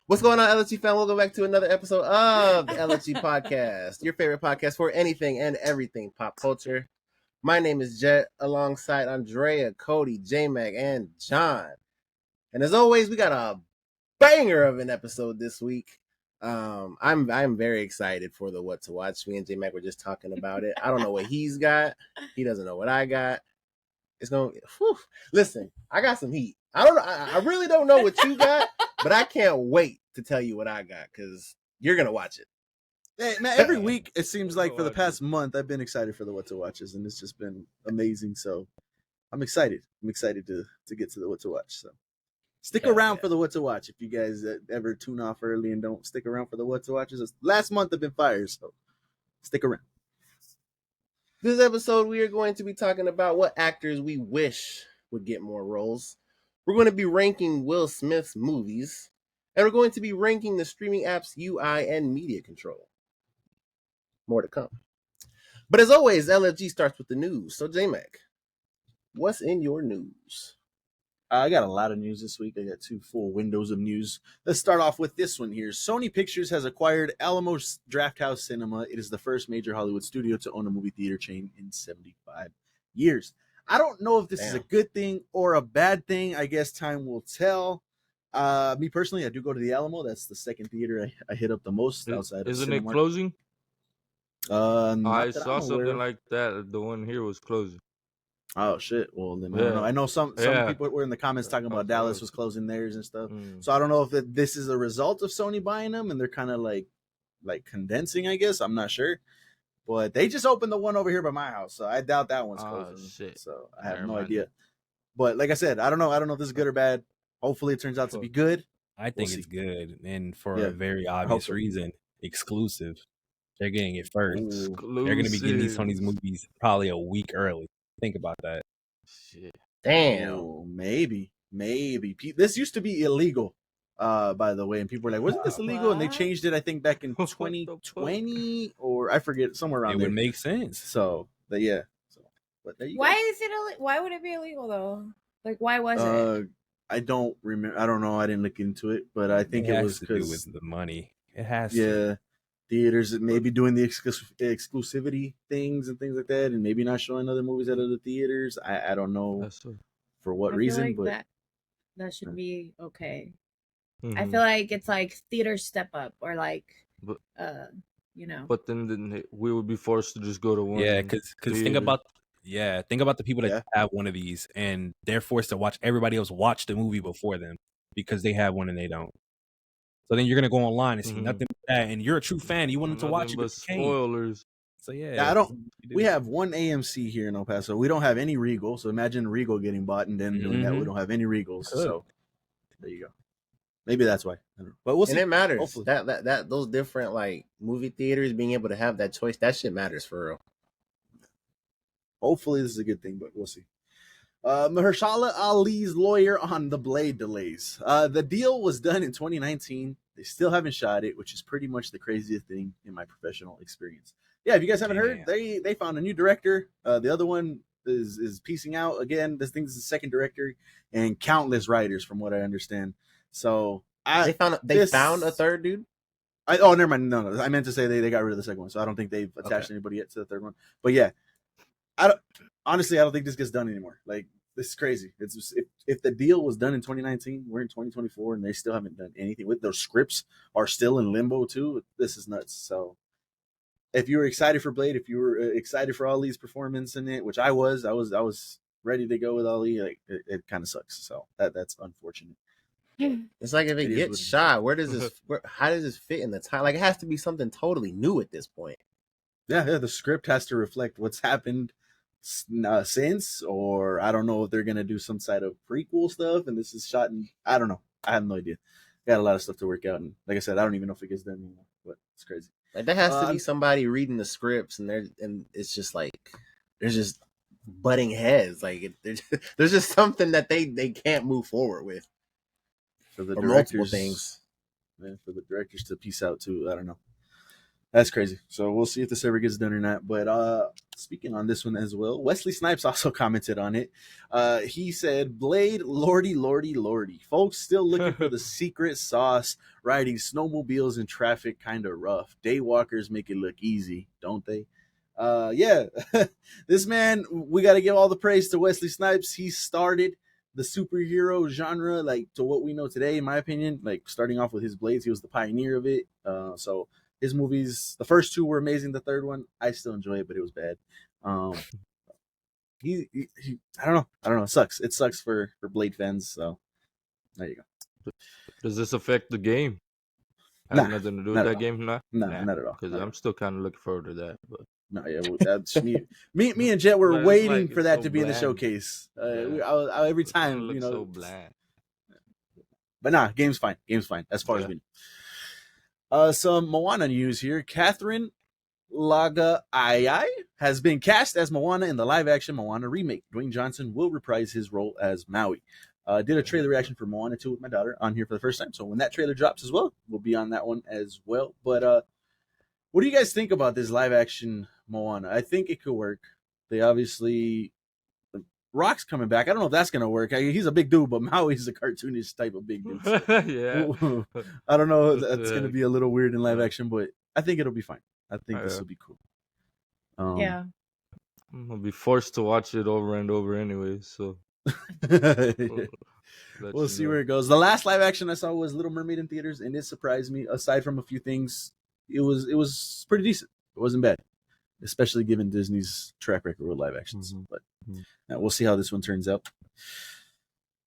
What's going on, LFG fan? Welcome back to another episode of the LFG Podcast, your favorite podcast for anything and everything pop culture. My name is Jet, alongside Andrea, Cody, J-Mac, and John. And as always, we got a banger of an episode this week. I'm very excited for the what to watch. Me and J-Mac were just talking about it. I don't know what he's got. He doesn't know what I got. It's gonna listen. I got some heat. I don't know. I really don't know what you got, but I can't wait to tell you what I got because you're gonna watch it. Hey, man, every week it seems like for the past month I've been excited for the what to watches, and it's just been amazing. So I'm excited. I'm excited to get to the what to watch. So stick around for the what to watch. If you guys ever tune off early and don't stick around for the what to watches, last month have been fire. So stick around. This episode, we are going to be talking about what actors we wish would get more roles. We're going to be ranking Will Smith's movies, and we're going to be ranking the streaming apps UI and media control. More to come. But as always, LFG starts with the news. So, J-Mac, what's in your news? I got a lot of news this week. I got 2 full windows of news. Let's start off with this one here. Sony Pictures has acquired Alamos Drafthouse Cinema. It is the first major Hollywood studio to own a movie theater chain in 75 years. I don't know if this is a good thing or a bad thing. I guess time will tell. Me personally, I do go to the Alamo. That's the second theater I hit up the most outside of Isn't Cinemark. it closing? I saw I'm something like that. The one here was closing. Oh shit! Well, then I don't know. I know some people were in the comments talking about Dallas close. was closing theirs and stuff. So I don't know if this is a result of Sony buying them and they're kind of like condensing. I guess I'm not sure, but they just opened the one over here by my house, so I doubt that one's closing. Shit. So I have no idea. But like I said, I don't know. I don't know if this is good or bad. Hopefully, it turns out to be good. I think it's good, and for a very obvious reason, exclusive. They're getting it first. Exclusive. They're going to be getting these Movies probably a week early. Think about that. Shit. Damn. Oh, maybe. This used to be illegal, by the way, and people were like, "Wasn't this illegal?" And they changed it, I think, back in 2020 or I forget, somewhere around it there. Would make sense. So, but yeah. So, but there you go. Why would it be illegal though? Like, why was it? I don't remember. I don't know. I didn't look into it, but I think it was because with the money. It has. Yeah. Theaters maybe doing the exclusivity things and things like that, and maybe not showing other movies out of the theaters. I don't know for what reason, like but that should be okay. Mm-hmm. I feel like it's like theater step up or like, you know. But then we would be forced to just go to one. Yeah, because think about the people that have one of these and they're forced to watch everybody else watch the movie before them because they have one and they don't. So then you're gonna go online and see nothing but that, and you're a true fan. You want them to watch it, but spoilers. So yeah, I don't. We have one AMC here in El Paso. We don't have any Regal. So imagine Regal getting bought and then doing that. We don't have any Regals. So there you go. Maybe that's why. I don't know. But we'll see. And it matters. Hopefully. That those different like movie theaters being able to have that choice, that shit matters for real. Hopefully this is a good thing, but we'll see. Mahershala Ali's lawyer on the Blade delays. The deal was done in 2019. They still haven't shot it, which is pretty much the craziest thing in my professional experience. Yeah, if you guys haven't heard, they found a new director. The other one is piecing out again. This thing is the second director and countless writers, from what I understand. So they found a third dude. Never mind. No. I meant to say they got rid of the second one, so I don't think they've attached anybody yet to the third one. But yeah. I don't think this gets done anymore. Like, this is crazy. It's just, if the deal was done in 2019, we're in 2024, and they still haven't done anything with those scripts are still in limbo too. This is nuts. So, if you were excited for Blade, if you were excited for Ali's performance in it, which I was ready to go with Ali. Like, it kind of sucks. So that's unfortunate. It's like if it gets shot, how does this fit in the time? Like, it has to be something totally new at this point. Yeah. The script has to reflect what's happened since, or I don't know if they're gonna do some side of prequel stuff, and this is shot in, I don't know. I have no idea. Got a lot of stuff to work out, and like I said, I don't even know if it gets done anymore. But it's crazy. Like, there has to be somebody reading the scripts, and it's just like there's just butting heads. Like, there's just something that they can't move forward with. For the multiple things, man, for the directors to piece out too. I don't know. That's crazy. So we'll see if this ever gets done or not. But speaking on this one as well, Wesley Snipes also commented on it. He said, Blade, lordy, lordy, lordy. Folks still looking for the secret sauce. Riding snowmobiles in traffic kind of rough. Daywalkers make it look easy, don't they? Yeah. This man, we got to give all the praise to Wesley Snipes. He started the superhero genre, like, to what we know today, in my opinion. Like, starting off with his Blades, he was the pioneer of it. So his movies, the first two were amazing. The third one, I still enjoy it, but it was bad. He I don't know. It sucks. It sucks for Blade fans. So there you go. Does this affect the game? Nah, Has nothing to do not with at that all. game? Nah, Not at all. Because Not at I'm still kind of looking forward to that. But No, yeah, well, that's me and Jet were But it's waiting like, for it's that so to be in the bland. showcase. Yeah. Every it's gonna time, look you know. so bland. But nah, game's fine. Game's fine as far as Yeah. we know. Some Moana news here. Catherine Laga'ai has been cast as Moana in the live-action Moana remake. Dwayne Johnson will reprise his role as Maui. Did a trailer reaction for Moana 2 with my daughter on here for the first time. So when that trailer drops as well, we'll be on that one as well. But what do you guys think about this live-action Moana? I think it could work. They obviously... Rock's coming back. I don't know if that's going to work. He's a big dude, but Maui's a cartoonish type of big dude. So Yeah. I don't know. Just, That's going to be a little weird in live yeah. action, but I think it'll be fine. I think this Yeah. will be cool. Yeah. I'm gonna be forced to watch it over and over anyway. So We'll see where it goes. The last live action I saw was Little Mermaid in theaters, and it surprised me. Aside from a few things, it was pretty decent. It wasn't bad, especially given Disney's track record with live actions. Mhm. But Mhm. we'll see how this one turns out.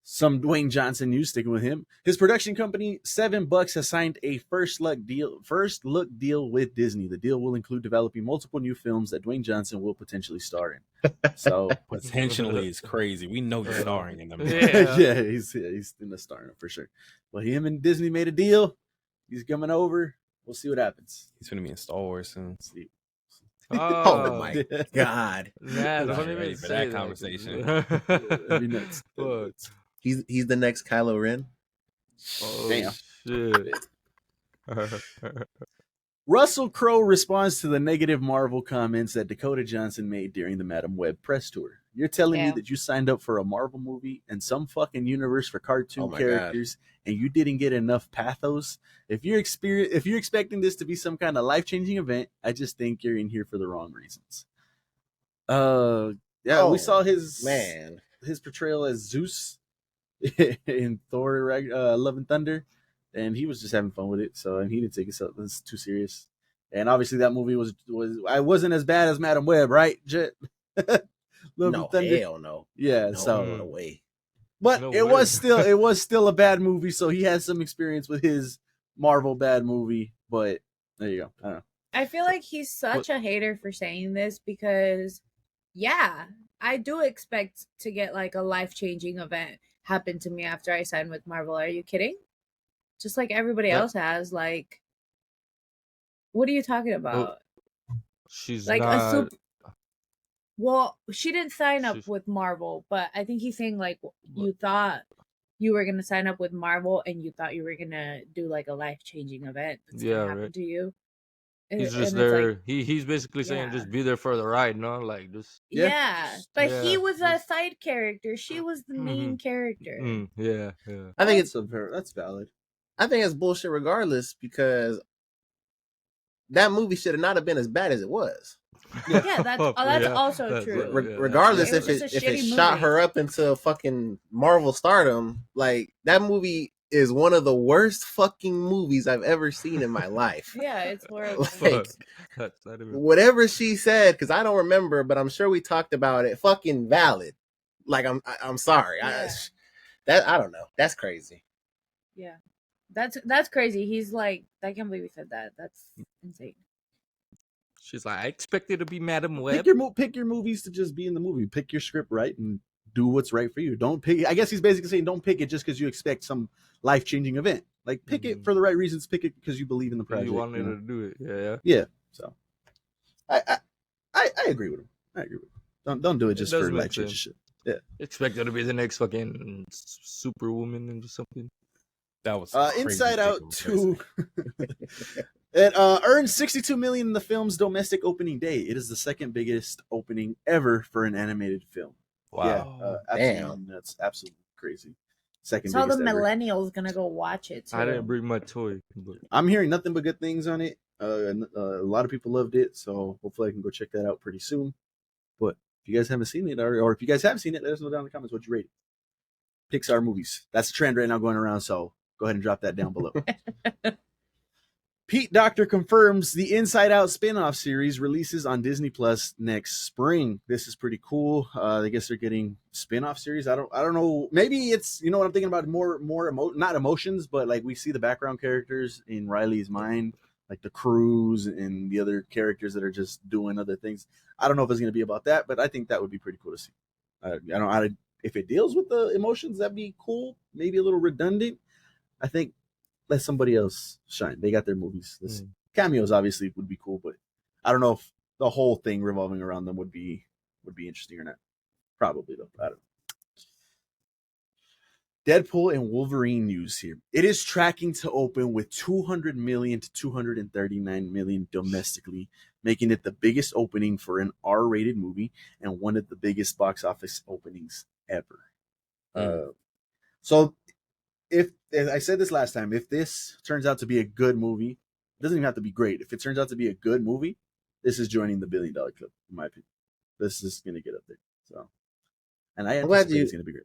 Some Dwayne Johnson news, sticking with him. His production company, $7 has signed a first look deal with Disney. The deal will include developing multiple new films that Dwayne Johnson will potentially star in. So Potentially is crazy. We know he's starring in them. Yeah. yeah, he's in the star for sure. But him and Disney made a deal. He's coming over. We'll see what happens. He's gonna be in Star Wars soon. See. Oh my God. Nah, Not don't ready even for say that conversation. That'd be nuts. Fuck. He's the next Kylo Ren. Oh, Damn. shit. Russell Crowe responds to the negative Marvel comments that Dakota Johnson made during the Madam Web press tour. You're telling me Yeah. that you signed up for a Marvel movie and some fucking universe for cartoon Oh my characters and you didn't get enough pathos? If you're expecting this to be some kind of life-changing event, I just think you're in here for the wrong reasons. Yeah, we saw his portrayal as Zeus in Thor Love and Thunder, and he was just having fun with it, and he didn't take it too serious. And obviously that movie I wasn't as bad as Madam Web, right, Jet? Love No, and Thunder. hell no. Yeah, No, so no way. but No it way. was still a bad movie, so he has some experience with his Marvel bad movie, but there you go. I don't know. I feel like he's such a hater for saying this because, yeah, I do expect to get like a life-changing event happen to me after I sign with Marvel. Are you kidding? Just like everybody Yeah. else has. Like, what are you talking about? She's Like not. a super. Well, she didn't sign up She's- with Marvel, but I think he's saying like you thought you were gonna sign up with Marvel and you thought you were gonna do like a life-changing event that's Yeah, gonna happen right. to you. He's And just it's like, there. He's basically saying yeah. just be there for the ride, no? Like just. Yeah. Yeah, but he Yeah, was a just- side character. She was the main character. Yeah. I think That's valid. I think it's bullshit regardless because that movie should have not have been as bad as it was. Yeah, that's Yeah, also that's- true. yeah, Regardless It was if just it a shitty shot movie. her up into fucking Marvel stardom, like that movie is one of the worst fucking movies I've ever seen in my life. Yeah, it's horrible. Like, That's not even. whatever she said, because I don't remember, but I'm sure we talked about it. Fucking valid. Like I'm sorry. Yeah. I don't know. That's crazy. Yeah, that's crazy. He's like, I can't believe he said that. That's insane. She's like, I expected to be Madam Web. Pick your movies to just be in the movie. Pick your script right and do what's right for you. Don't pick. I guess he's basically saying don't pick it just because you expect some life-changing event. Like pick it for the right reasons. Pick it because you believe in the project. You wanted you know? to do it. Yeah. Yeah. So I agree with him. I agree with him. Don't do it just It does for make life-changing sense. shit. Expected to be the next fucking Superwoman and something. That was Inside Out 2. It earned $62 million in the film's domestic opening day. It is the second biggest opening ever for an animated film. Wow. Yeah, absolutely Damn. nuts. Absolutely crazy. Second So the biggest ever. millennials gonna go watch it too. I didn't bring my toy. But I'm hearing nothing but good things on it. A lot of people loved it, so hopefully I can go check that out pretty soon. But if you guys haven't seen it, or if you guys have seen it, let us know down in the comments what you rate it. Pixar movies. That's a trend right now going around, so go ahead and drop that down below. Pete Docter confirms the Inside Out spin-off series releases on Disney Plus next spring. This is pretty cool. I guess they're getting spin-off series. I don't know. Maybe it's, you know what I'm thinking about, more not emotions, but like we see the background characters in Riley's mind, like the crews and the other characters that are just doing other things. I don't know if it's going to be about that, but I think that would be pretty cool to see. If it deals with the emotions, that'd be cool. Maybe a little redundant. I think let somebody else shine. They got their movies. Cameos obviously would be cool, but I don't know if the whole thing revolving around them would be interesting or not. Probably though. I don't know. Deadpool and Wolverine news here. It is tracking to open with 200 million to 239 million domestically, making it the biggest opening for an R-rated movie and one of the biggest box office openings ever. So if I said this last time, if this turns out to be a good movie, it doesn't even have to be great. If it turns out to be a good movie, this is joining the $1 billion club, in my opinion. This is going to get up there. So, and I anticipate it's going to be great.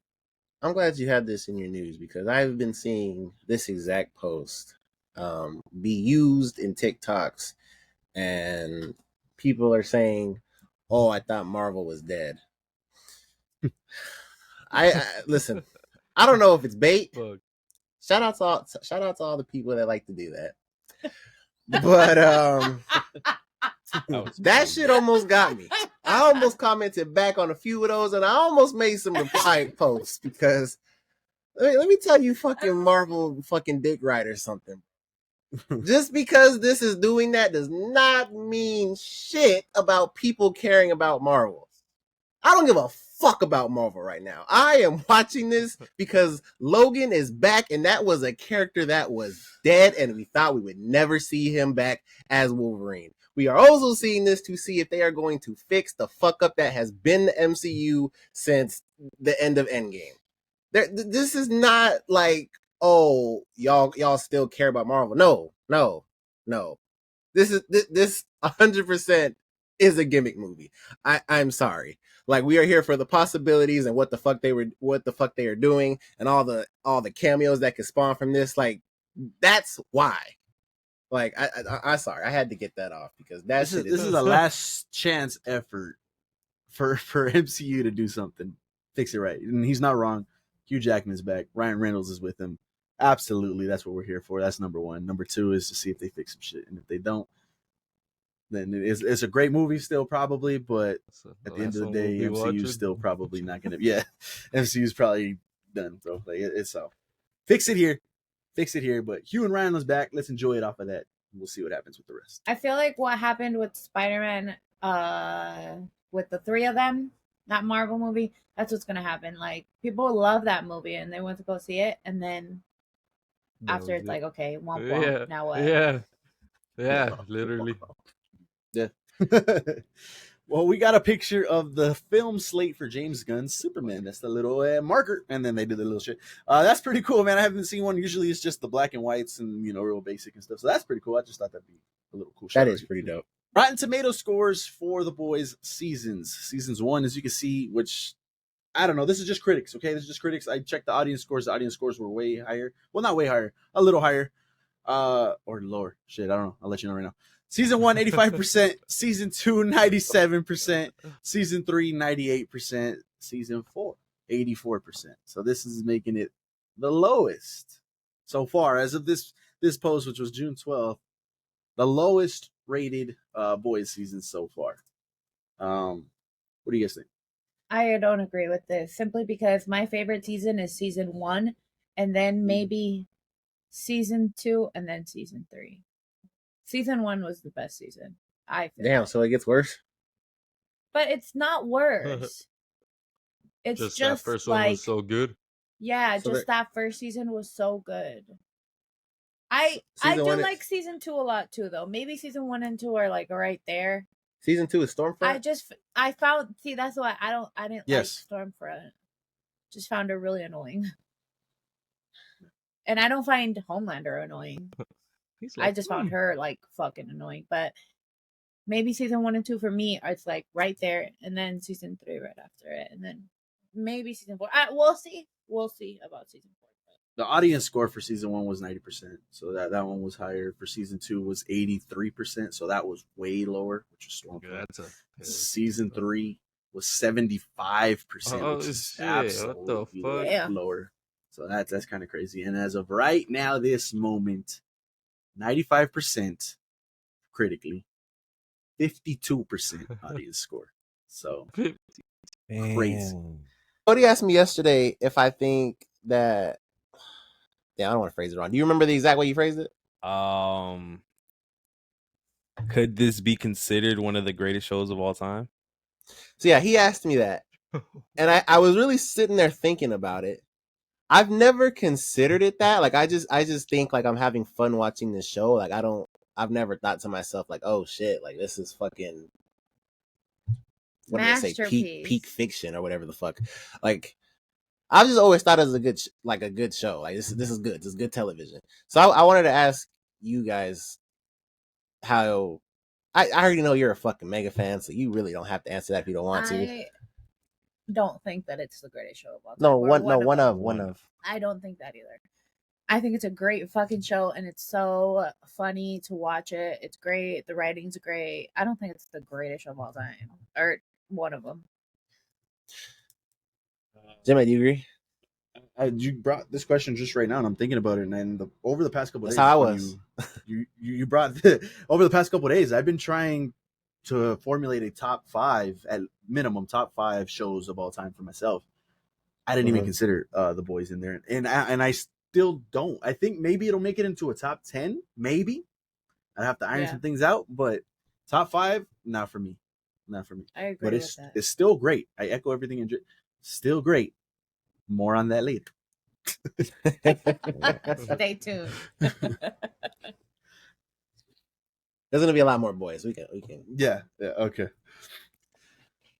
I'm glad you had this in your news because I've been seeing this exact post be used in TikToks, and people are saying, "Oh, I thought Marvel was dead." I listen. I don't know if it's bait. fuck. Shout out to all the people that like to do that. But that shit almost got me. I almost commented back on a few of those, and I almost made some reply posts because let me tell you, fucking Marvel, fucking dick ride or something. Just because this is doing that does not mean shit about people caring about Marvel. I don't give a fuck about Marvel right now. I am watching this because Logan is back, and that was a character that was dead, and we thought we would never see him back as Wolverine. We are also seeing this to see if they are going to fix the fuck up that has been the MCU since the end of Endgame. This is not like, oh, y'all still care about Marvel. No. This 100% is a gimmick movie. I'm sorry. Like, we are here for the possibilities and what the fuck they are doing, and all the cameos that could spawn from this. Like, that's why. Like, I'm sorry, I had to get that off because this is a last chance effort for MCU to do something, fix it right, and he's not wrong. Hugh Jackman's back. Ryan Reynolds is with him. Absolutely, that's what we're here for. That's number one. Number two is to see if they fix some shit, and if they don't, then it's a great movie still probably, but at the end of the day, MCU's still probably not gonna. Yeah, MCU's probably done, bro. Like it's so. Fix it here. But Hugh and Ryan was back. Let's enjoy it off of that. We'll see what happens with the rest. I feel like what happened with Spider-Man, with the three of them, that Marvel movie, that's what's gonna happen. Like, people love that movie and they went to go see it, and then after it's like, okay, womp womp, now what? Yeah, literally. Yeah. Well, we got a picture of the film slate for James Gunn's Superman. That's the little marker, and then they did the little shit. That's pretty cool, man. I haven't seen one. Usually it's just the black and whites and, real basic and stuff. So that's pretty cool. I just thought that'd be a little cool. That is pretty dope. Rotten Tomato scores for The Boys seasons 1, as you can see, which I don't know. This is just critics, okay? This is just critics. I checked the audience scores. The audience scores were way higher. Well, not way higher, a little higher, or lower. Shit, I don't know. I'll let you know right now. Season 1, 85%. Season 2, 97%. Season 3, 98%. Season 4, 84%. So this is making it the lowest so far as of this post, which was June 12th. The lowest rated Boys season so far. What do you guys think? I don't agree with this, simply because my favorite season is season 1, and then maybe season 2, and then season 3. Season 1 was the best season, I feel. Damn, so it gets worse? But it's not worse. It's just that first one was so good. Yeah, So just that first season was so good. I Season do one is- like season 2 a lot too, though. Maybe season 1 and 2 are like right there. Season 2 is Stormfront. I found that's why I didn't Yes. like Stormfront. Just found her really annoying. And I don't find Homelander annoying. I just found her like fucking annoying. But maybe season 1 and 2 for me are it's like right there, and then season 3 right after it, and then maybe season 4. We'll see. We'll see about season 4. The audience score for season 1 was 90%, so that one was higher. For season 2 was 83%, so that was way lower, which is Stormfront. Season 3 was 75%, Oh, which is shit, what the absolutely fuck? Yeah. lower. So that's kind of crazy. And as of right now, this moment, 95% critically, 52% audience score. So crazy. Damn. Cody asked me yesterday if I think that. Yeah, I don't want to phrase it wrong. Do you remember the exact way you phrased it? Could this be considered one of the greatest shows of all time? So yeah, he asked me that, and I was really sitting there thinking about it. I've never considered it that. Like I just think like I'm having fun watching this show. Like I've never thought to myself like, oh shit, like this is fucking what do they say, peak fiction or whatever the fuck. Like I've just always thought it was a good show. Like this is good. This is good television. So I wanted to ask you guys how. I already know you're a fucking mega fan, so you really don't have to answer that if you don't want to. I don't think that it's the greatest show of all time. No, Or one of. I don't think that either. I think it's a great fucking show, and it's so funny to watch it. It's great. The writing's great. I don't think it's the greatest show of all time, or one of them. Jimmy, do you agree? You brought this question just right now, and I'm thinking about it. And over the past couple of days, That's how I was. You brought over the past couple of days. I've been trying to formulate a top 5 at minimum, top 5 shows of all time for myself. I didn't even consider The Boys in there, and I still don't. I think maybe it'll make it into a top 10. Maybe I'd have to iron some things out, but top 5, not for me. I agree But with that. it's still great. I echo everything. Still great. More on that later. Stay tuned. There's gonna be a lot more boys. We can. Yeah. Okay.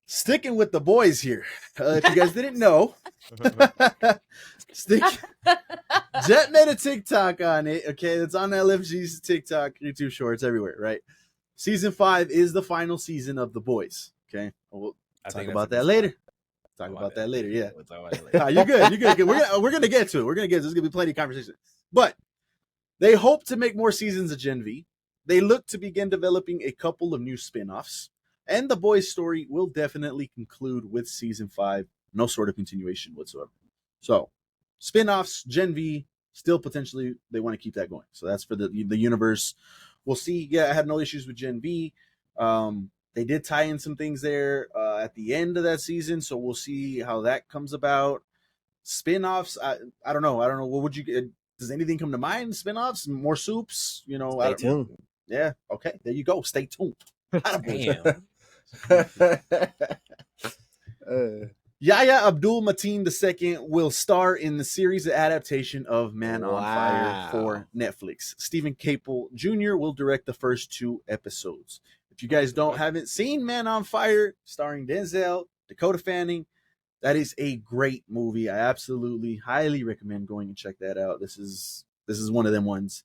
Sticking with The Boys here. If you guys didn't know, Jet made a TikTok on it. Okay, it's on LFG's TikTok, YouTube Shorts, everywhere. Right. Season 5 is the final season of The Boys. Okay, we'll talk about that later. Talk about that later. Yeah. We'll talk about it later. You're good. We're gonna get to it. There's gonna be plenty of conversation. But they hope to make more seasons of Gen V. They look to begin developing a couple of new spin-offs, and The Boys story will definitely conclude with season 5. No sort of continuation whatsoever. So, spin-offs, Gen V, still potentially they want to keep that going. So that's for the universe. We'll see. Yeah, I had no issues with Gen V. They did tie in some things there at the end of that season, so we'll see how that comes about. Spin-offs, I don't know. What would you? Does anything come to mind? Spin-offs, more soups? Stay tuned. Yeah. Okay. There you go. Stay tuned. Damn. Yahya Abdul Mateen II will star in the series adaptation of Man on Fire for Netflix. Stephen Caple Jr. will direct the first 2 episodes. If you guys haven't seen Man on Fire, starring Denzel, Dakota Fanning, that is a great movie. I absolutely highly recommend going and check that out. This is one of them ones.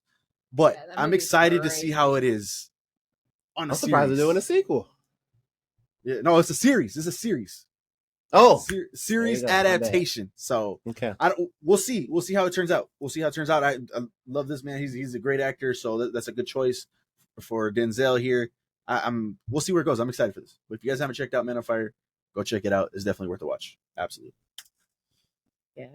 But I'm excited to see how it is on a I'm surprised they're doing a sequel. Yeah, no, it's a series. It's a series. Oh, series adaptation. So okay, we'll see. We'll see how it turns out. I love this man. He's a great actor. So that's a good choice for Denzel here. We'll see where it goes. I'm excited for this. But if you guys haven't checked out Man on Fire, go check it out. It's definitely worth a watch. Absolutely. Yeah.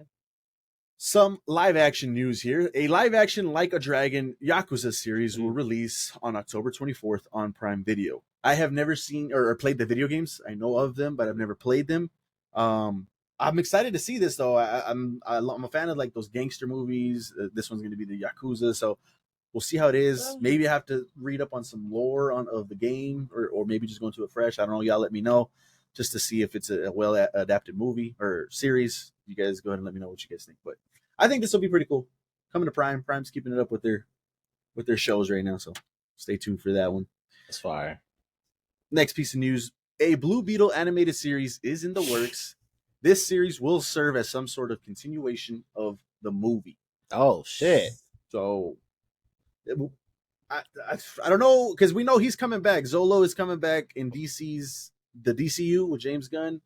Some live action news here. A live action Like a Dragon Yakuza series will release on October 24th on Prime Video. I have never seen or played the video games. I know of them, but I've never played them. I'm excited to see this though. I'm a fan of like those gangster movies. This one's going to be the Yakuza, so we'll see how it is. Maybe I have to read up on some lore of the game, or maybe just go into it fresh. I don't know. Y'all let me know just to see if it's a well adapted movie or series. You guys go ahead and let me know what you guys think. But I think this will be pretty cool. Coming to Prime. Prime's keeping it up with their with their shows right now. So stay tuned for that one. That's fire. Next piece of news: a Blue Beetle animated series is in the works. This series will serve as some sort of continuation of the movie. Oh shit! So I don't know, because we know he's coming back. Zolo is coming back in the DCU with James Gunn.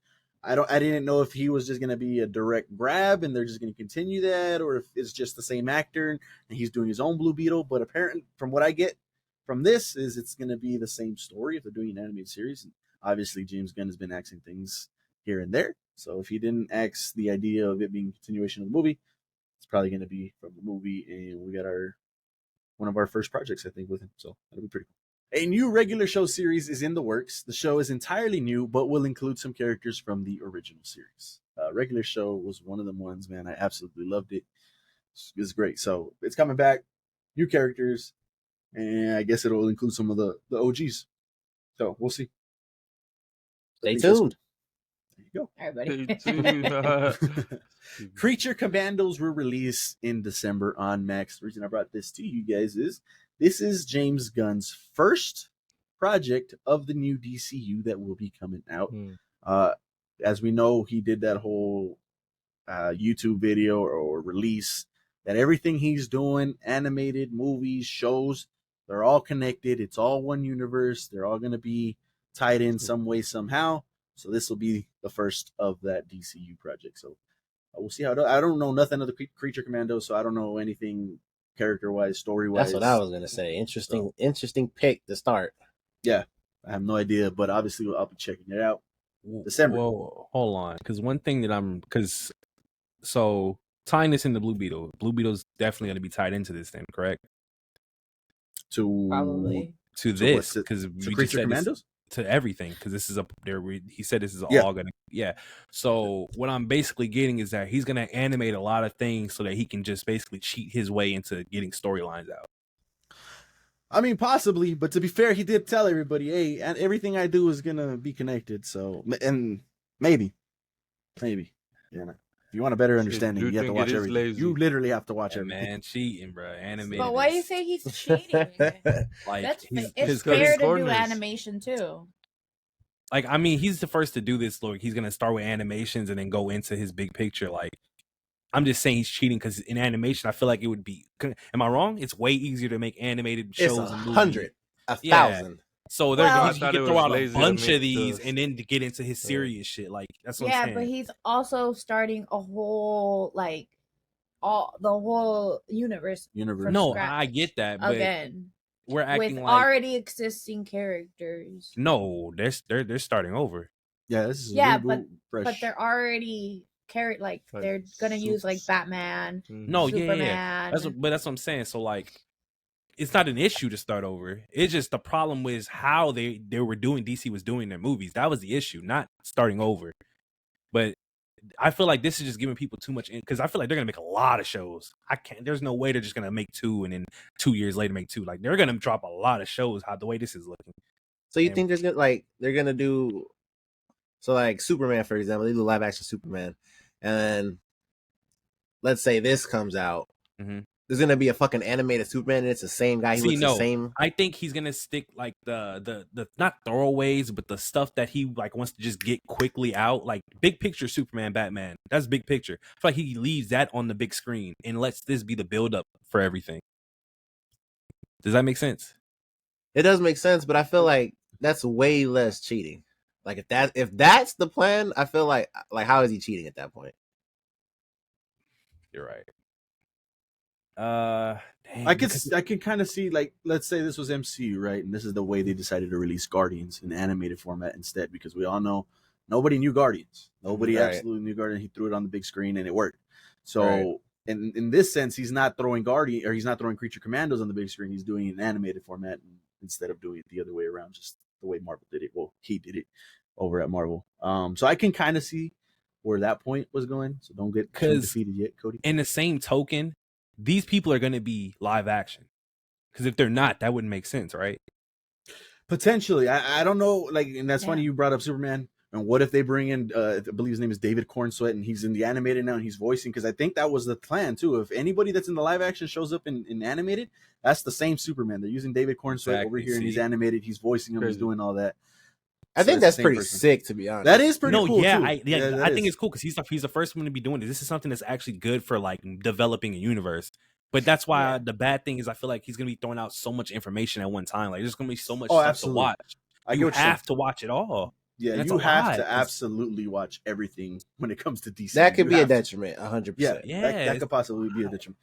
I didn't know if he was just gonna be a direct grab and they're just gonna continue that, or if it's just the same actor and he's doing his own Blue Beetle. But apparently, from what I get from this, is it's gonna be the same story if they're doing an animated series. And obviously, James Gunn has been axing things here and there. So if he didn't axe the idea of it being a continuation of the movie, it's probably gonna be from the movie, and we got one of our first projects, I think, with him. So that'll be pretty cool. A new regular show series is in the works. The show is entirely new, but will include some characters from the original series. Regular show was one of them ones, man. I absolutely loved it. It's great. So it's coming back, new characters, and I guess it'll include some of the OGs. So we'll see. Stay tuned. There you go. All right, Stay buddy. tuned. Creature Commandos were released in December on Max. The reason I brought this to you guys is this is James Gunn's first project of the new DCU that will be coming out. As we know, he did that whole YouTube video or release that everything he's doing, animated, movies, shows, they're all connected. It's all one universe. They're all going to be tied in some way, somehow. So this will be the first of that DCU project. So we'll see how it does. I don't know nothing of the Creature Commandos, so I don't know anything character-wise, story-wise. That's what I was gonna say. Interesting pick to start. Yeah, I have no idea, but obviously I'll be checking it out. December. Well, hold on, because one thing that so tying this into Blue Beetle's definitely going to be tied into this, then, correct? Probably. To So this, what's it- because to we just Creature said Commandos? to everything, because this is he said this is Yeah. all gonna so what I'm basically getting is that he's gonna animate a lot of things so that he can just basically cheat his way into getting storylines out. I mean, possibly, but to be fair, he did tell everybody, hey, and everything I do is gonna be connected. So, and maybe, yeah. If you want a better understanding, you have to watch everything. Lazy. You literally have to watch Yeah, everything. man, cheating, bro. Animated. But why do you is- say he's cheating? like That's he's- it's his cutting fair to do corners. animation too. like I mean, he's the first to do this. Like he's gonna start with animations and then go into his big picture. Like I'm just saying he's cheating because in animation, I feel like it would be. Am I wrong? It's way easier to make animated It's shows. and movies. 100, Yeah. 1,000. So Well- he I thought can it throw was out a lazy to bunch make of these those. and then to get into his serious shit. Like that's what Yeah, I'm saying. but he's also starting a whole the whole universe Universe. from no, scratch I get that, but again we're with acting like already existing characters. no, they're starting over. Yeah, this is Yeah, reboot, fresh. But they're already Like they're gonna use like Supes. Batman, No, Superman. yeah. That's what I'm saying. So like, it's not an issue to start over. It's just the problem was how they were doing. DC was doing their movies. That was the issue, not starting over. But I feel like this is just giving people too much because I feel like they're gonna make a lot of shows. There's no way they're just gonna make 2 and then 2 years later make 2. Like they're gonna drop a lot of shows. The way this is looking. So you And- think they're gonna do like Superman, for example, they do live action Superman, and then let's say this comes out. Mhm. There's gonna be a fucking animated Superman, and it's the same guy. He See, looks no. the same. I think he's gonna stick like the not throwaways, but the stuff that he like wants to just get quickly out, like big picture Superman, Batman. That's big picture. I feel like he leaves that on the big screen and lets this be the build up for everything. Does that make sense? It does make sense, but I feel like that's way less cheating. Like if that's the plan, I feel like how is he cheating at that point? You're right. Dang, I because- can kind of see, like, let's say this was MCU, right? And this is the way they decided to release Guardians in animated format instead, because we all know nobody knew Guardians. Nobody Right. absolutely knew Guardians. He threw it on the big screen and it worked. So Right. in this sense, he's not throwing he's not throwing Creature Commandos on the big screen. He's doing it in animated format instead of doing it the other way around, just the way Marvel did it. Well, he did it over at Marvel. So I can kind of see where that point was going. So don't get 'Cause- defeated yet, Cody. in the same token, these people are gonna be live action. Because if they're not, that wouldn't make sense, right? Potentially, I don't know. Like, and that's funny Yeah. you brought up Superman. And what if they bring in, I believe his name is David Cornsweet, and he's in the animated now, and he's voicing, because I think that was the plan too. If anybody that's in the live action shows up in animated, that's the same Superman. They're using David Cornsweet over here, and he's animated. He's voicing him. He's doing all that. I think that's pretty sick, to be honest. That is pretty cool. Yeah, too. I think it's cool because he's the first one to be doing it. This is something that's actually good for like developing a universe. But that's why the bad thing is I feel like he's gonna be throwing out so much information at one time. Like there's gonna be so much stuff to watch. You have to watch it all. Yeah, you have to absolutely watch everything when it comes to DC. That could be a detriment, 100%. Yeah, that could possibly be a detriment.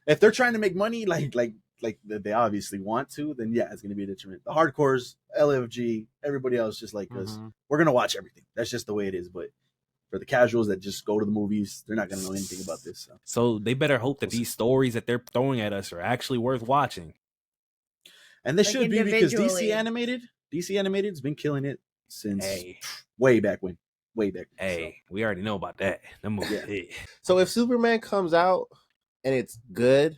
If they're trying to make money, like they obviously want to, then yeah, it's going to be a detriment. The hardcores, LFG, everybody else just like us, we're going to watch everything. That's just the way it is. But for the casuals that just go to the movies, they're not going to know anything about this. So they better hope that these stories that they're throwing at us are actually worth watching. And they should be, because DC Animated's been killing it since way back when. We already know about that. So if Superman comes out and it's good,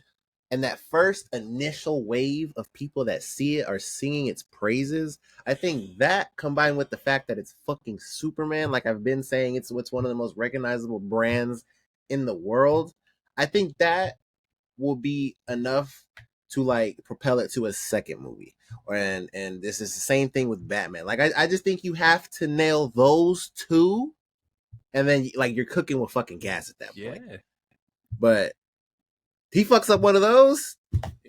and that first initial wave of people that see it are singing its praises, I think that combined with the fact that it's fucking Superman, like I've been saying, it's one of the most recognizable brands in the world, I think that will be enough to like propel it to a second movie. And this is the same thing with Batman. Like I just think you have to nail those two, and then like you're cooking with fucking gas at that point. Yeah. But he fucks up one of those,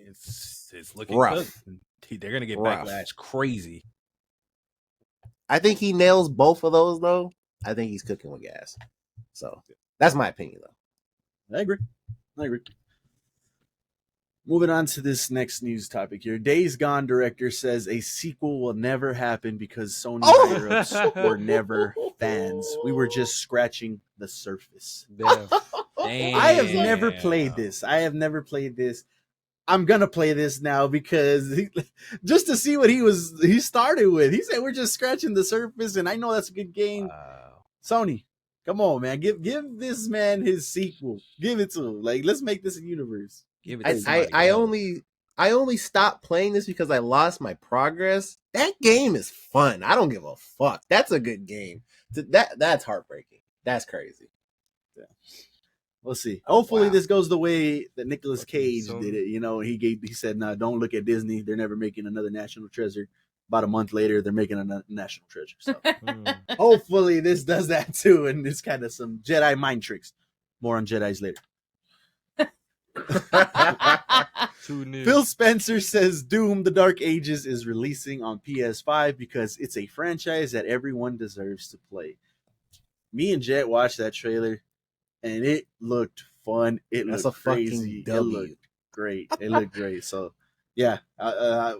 it's looking rough. Good. They're gonna get backlash crazy. I think he nails both of those though. I think he's cooking with gas. So that's my opinion though. I agree. Moving on to this next news topic here. Days Gone director says a sequel will never happen because Sony higher-ups were never fans. We were just scratching the surface. Damn. I have never played this. I'm gonna play this now because just to see what he started with. He said we're just scratching the surface, and I know that's a good game. Wow. Sony, come on, man. Give this man his sequel. Give it to him. Like, let's make this a universe. I only stopped playing this because I lost my progress. That game is fun. I don't give a fuck. That's a good game. That's heartbreaking. That's crazy. Yeah. We'll see. Hopefully this goes the way that Nicolas Cage did it. You know, he said, "No, don't look at Disney. They're never making another National Treasure." About a month later, they're making a National Treasure. So hopefully this does that too, and it's kind of some Jedi mind tricks. More on Jedis later. Phil Spencer says Doom: The Dark Ages is releasing on PS5 because it's a franchise that everyone deserves to play. Me and Jet watched that trailer, and it looked fun. It looked crazy. It looked great. So, yeah,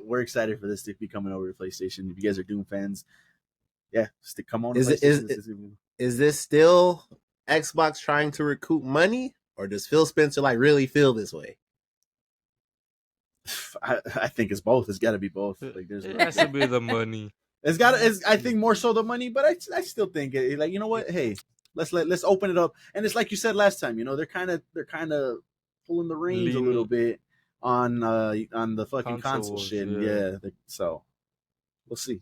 we're excited for this to be coming over to PlayStation. If you guys are Doom fans, yeah, come on. Is this still Xbox trying to recoup money? Or does Phil Spencer like really feel this way? I think it's both. It's got to be both. Like, it has to be the money. I think more so the money, but I still think it. Like, you know what? Hey, let's open it up. And it's like you said last time. You know, they're kind of pulling the reins a little bit on the fucking console shit. Yeah. So we'll see.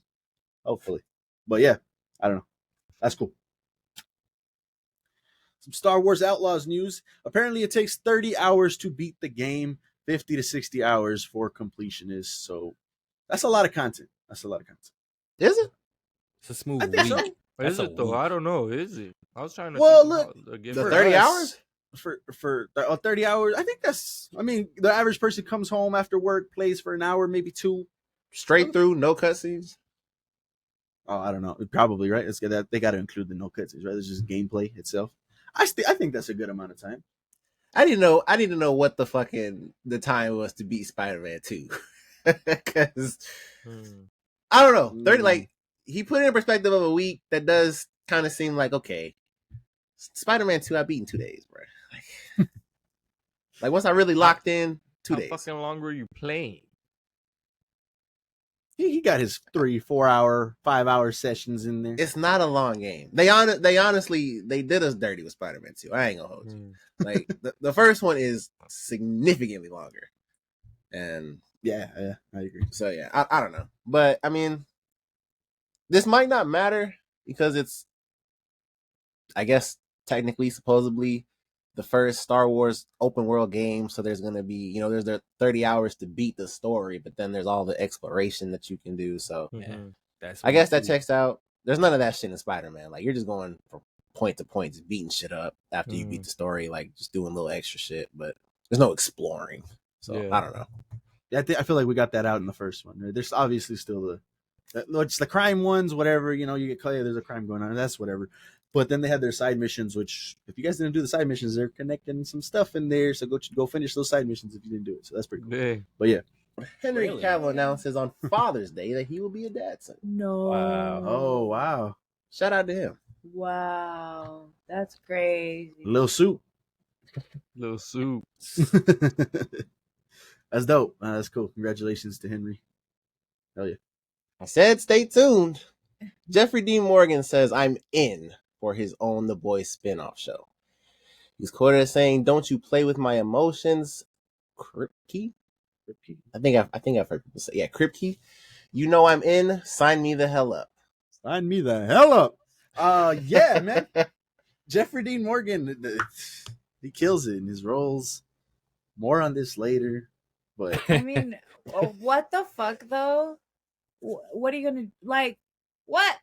Hopefully, but yeah, I don't know. That's cool. Some Star Wars Outlaws news. Apparently, it takes 30 hours to beat the game, 50 to 60 hours for completionists. So that's a lot of content. Is it? It's a smooth week. So. Is it though? I don't know. Is it? I was trying to. Well, look, the 30 hours for 30 hours. I think that's. I mean, the average person comes home after work, plays for an hour, maybe two, straight through, no cutscenes. Oh, I don't know. Probably right. They got to include the no cutscenes, right? It's just gameplay itself. I think that's a good amount of time. I didn't know what the time was to beat Spider-Man 2. Because I don't know. 30, like, he put it in perspective of a week. That does kind of seem like, okay, Spider-Man 2 I beat in 2 days, bro. Like once I really locked in, 2 days. How fucking long were you playing? He got his 3, 4 hour, 5 hour sessions in there. It's not a long game. They honestly did us dirty with Spider-Man 2. I ain't gonna hold you. Like the first one is significantly longer. And yeah, I agree. So yeah, I don't know. But I mean, this might not matter because it's I guess technically, supposedly, the first Star Wars open world game. So there's gonna be, there's the 30 hours to beat the story, but then there's all the exploration that you can do. So That's I guess that checks out. There's none of that shit in Spider-Man. Like you're just going from point to point, just beating shit up after you beat the story, like just doing little extra shit. But there's no exploring. So I don't know. Yeah, I feel like we got that out in the first one. There's obviously still it's the crime ones, whatever. You get Clay. There's a crime going on. That's whatever. But then they had their side missions, which if you guys didn't do the side missions, they're connecting some stuff in there. So go finish those side missions if you didn't do it. So that's pretty cool. Yeah. But yeah, Henry Cavill announces on Father's Day that he will be a dad soon. No. Wow. Oh wow! Shout out to him. Wow. That's crazy. Little soup. Little soup. That's dope. That's cool. Congratulations to Henry. Hell yeah. I said stay tuned. Jeffrey Dean Morgan says I'm in for his own The Boys spinoff show. He's quoted as saying, "Don't you play with my emotions, Kripke." I think I've heard people say, Kripke. You know I'm in. Sign me the hell up. Sign me the hell up. Yeah, man. Jeffrey Dean Morgan, he kills it in his roles. More on this later, but I mean, what the fuck though? What are you gonna like? What?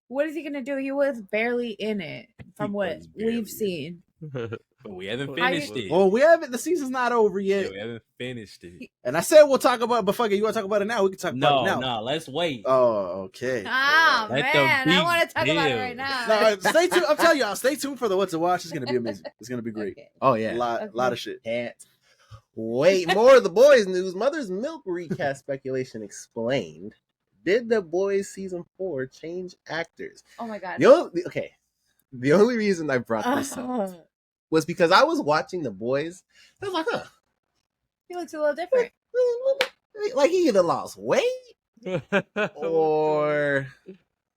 What is he gonna do? He was barely in it, from what we've seen. But we haven't finished it. well, we haven't. The season's not over yet. Yeah, we haven't finished it. And I said we'll talk about, but fuck it, you want to talk about it now? We can talk about it now. No, let's wait. Oh, okay. Ah, Let the man, I beat want to talk about it build. right now. No, stay tuned. I'm telling y'all, stay tuned for the what to watch. It's gonna be amazing. It's gonna be great. Okay. Oh A yeah. lot of shit. Can't wait. More of The Boys news. Mother's Milk recast speculation explained. Did The Boys season 4 change actors? Oh my god. The only reason I brought this up was because I was watching The Boys. I was like, He looks a little different. like he either lost weight or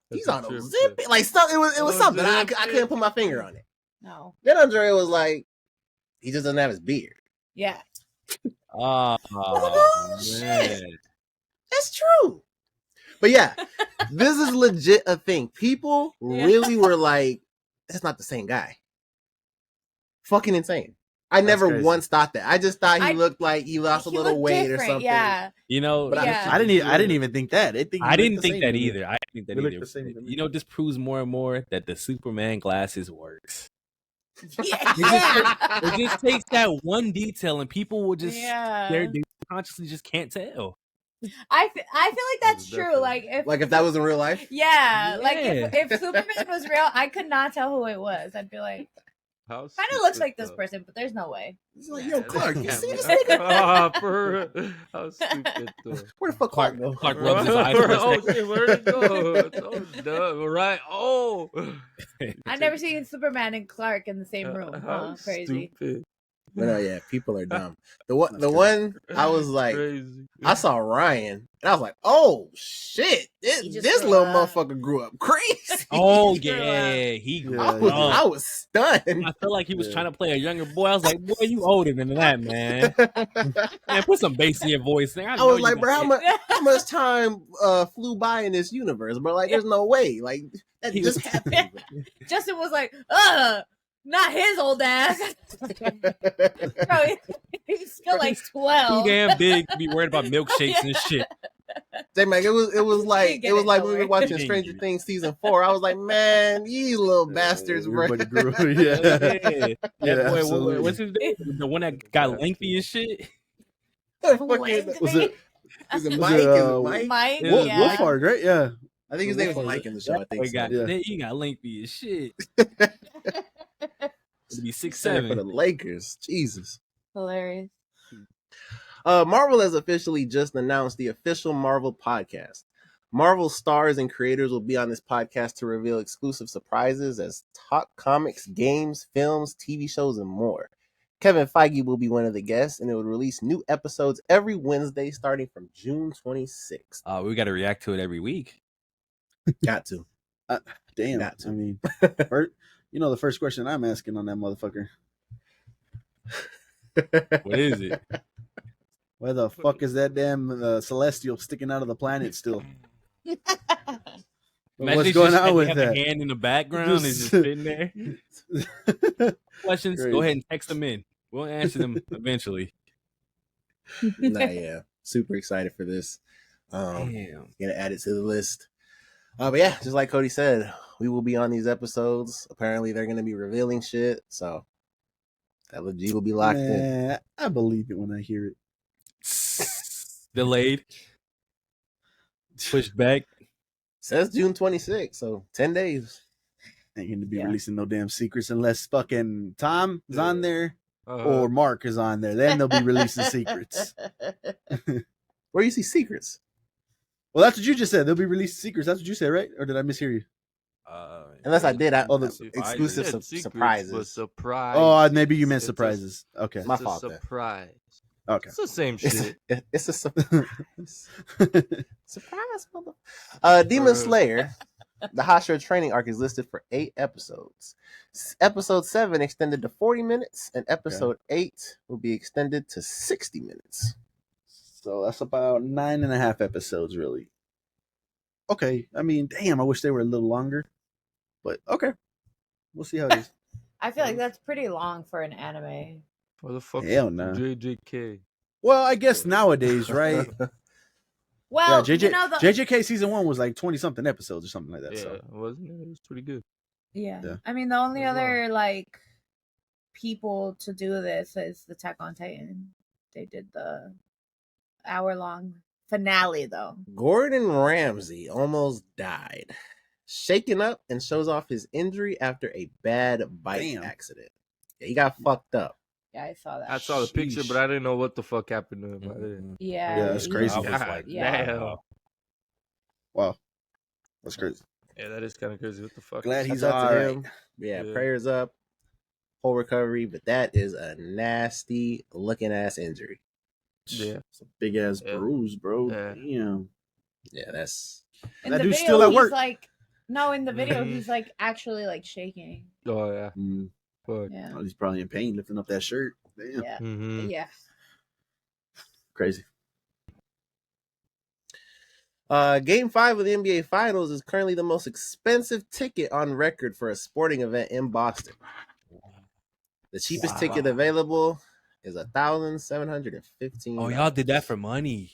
he's on a zip. Like stuff. It was something. I couldn't put my finger on it. No. Then Andrea was like, he just doesn't have his beard. Yeah. Oh, Oh, man. shit. That's true. But yeah, this is legit a thing. People really were like, that's not the same guy. Fucking insane. I never crazy. once thought that. I just thought he looked like he lost a He little looked weight or different, something. Yeah. You know, But Yeah. I didn't even think that. I didn't think that either. I didn't think that They look either. the same to me. You know, this proves more and more that the Superman glasses works. Yeah. It just takes that one detail, and people will just Yeah. they consciously just can't tell. I feel like that's true. Definitely. Like If that was in real life. yeah, like Yeah. if Superman was real, I could not tell who it was. I'd be like, kind of looks like this person, but there's no way. He's like, yo, Clark, you see this nigga? nigga? How stupid though. Where the fuck Clark go? Clark rubs his eyes for a Oh second. shit, where'd it go? It's all dumb, right? Oh, I've never seen Superman and Clark in the same room. How Crazy. stupid. But no, yeah, people are dumb. The one I was like, Crazy. I saw Ryan, and I was like, "Oh shit, He just this grew little up. motherfucker grew up crazy." Oh He grew up. yeah, he grew Yeah, up. I was stunned. I felt like he was Yeah. trying to play a younger boy. I was like, boy, you older than that, man. Man, put some bass in your voice. I I was like, bro, how much time flew by in this universe, bro? Like, there's no way. Like, that He just was- happened. Justin was like, not his old ass. Bro, he's still like too 12. damn big to be worried about milkshakes and shit. J-Mac, it was like get it when we nowhere. were watching Didn't Stranger get it. Things season 4. I was like, man, you little bastards, bro. Everybody grew. Yeah. That Yeah, boy, absolutely. what's his name? The one that got lengthy and shit. Fucking- Was it? is it Was Mike? it, Is it Mike? Mike, Wolf- yeah. Wolfhard, right? Yeah. I think his name is Mike in the show. I think Boy so. got, Yeah. he got lengthy as shit. To be Center for the 6'7". Lakers. Jesus. Hilarious. Marvel has officially just announced the official Marvel podcast. Marvel stars and creators will be on this podcast to reveal exclusive surprises as talk comics, games, films, TV shows, and more. Kevin Feige will be one of the guests, and it will release new episodes every Wednesday starting from June 26th. We got to react to it every week. Got to. Damn. Got to. I mean, the first question I'm asking on that motherfucker. What is it? Where the fuck is that damn celestial sticking out of the planet still? Imagine What's it's going just on like with they have that? the hand in the background is just sitting there. Questions? Crazy. Go ahead and text them in. We'll answer them eventually. Nah, yeah, super excited for this. Damn. Gonna add it to the list. But yeah, just like Cody said, we will be on these episodes. Apparently, they're gonna be revealing shit, so LG will be locked in. Man, I believe it when I hear it. Delayed. Pushed back. Says June 26th, so 10 days. Ain't going to be Yeah. releasing no damn secrets unless fucking Tom is on there Uh-huh. or Mark is on there. Then they'll be releasing secrets. Where you see secrets? Well, that's what you just said. They'll be releasing secrets. That's what you said, right? Or did I mishear you? Unless I did, Oh, the exclusive You said secrets, surprises. but surprise. Oh, maybe you meant It's a- surprises. Okay. My It's fault a then. surprise. Okay. It's the same It's, shit. it's a surprise. Surprise, mother. Demon Slayer, the Hashira training arc is listed for 8 episodes. Episode 7 extended to 40 minutes, and episode 8 will be extended to 60 minutes. So that's about 9.5 episodes, really. Okay. I mean, damn, I wish they were a little longer. But okay. We'll see how it is. I feel like that's pretty long for an anime. What the fuck? Hell no. JJK. Well, I guess nowadays, right? Well, yeah, you know, JJK season 1 was like 20 something episodes or something like that. Yeah, So wasn't it? It was pretty good. yeah. Yeah. I mean, the only That's other like people to do this is the Attack on Titan. They did the hour-long finale, though. Gordon Ramsay almost died, shaken up, and shows off his injury after a bad bike Damn. accident. Yeah, he got fucked up. Yeah, I saw that. I saw the picture, Sheesh. but I didn't know what the fuck happened to him. I didn't. Yeah, Yeah, that's he- crazy. I was God like, yeah. damn. wow. That's crazy. Yeah, that is kind of crazy. What the fuck? Glad he's Shout out all to right. him. Yeah, Yeah. prayers up. Whole recovery, but that is a nasty looking ass injury. Yeah. It's a big ass Yeah. bruise, bro. Yeah. Damn. Yeah, that's In That the dude's video, still at he's work. like, no, in the video, Mhm. he's like actually like shaking. Oh yeah. Mm. Fuck. Yeah, Oh, he's probably in pain lifting up that shirt. Damn. yeah, Mm-hmm. yeah. Crazy. Game 5 of the NBA Finals is currently the most expensive ticket on record for a sporting event in Boston. The cheapest Wow. ticket available is $1,715. Oh, y'all did that for money.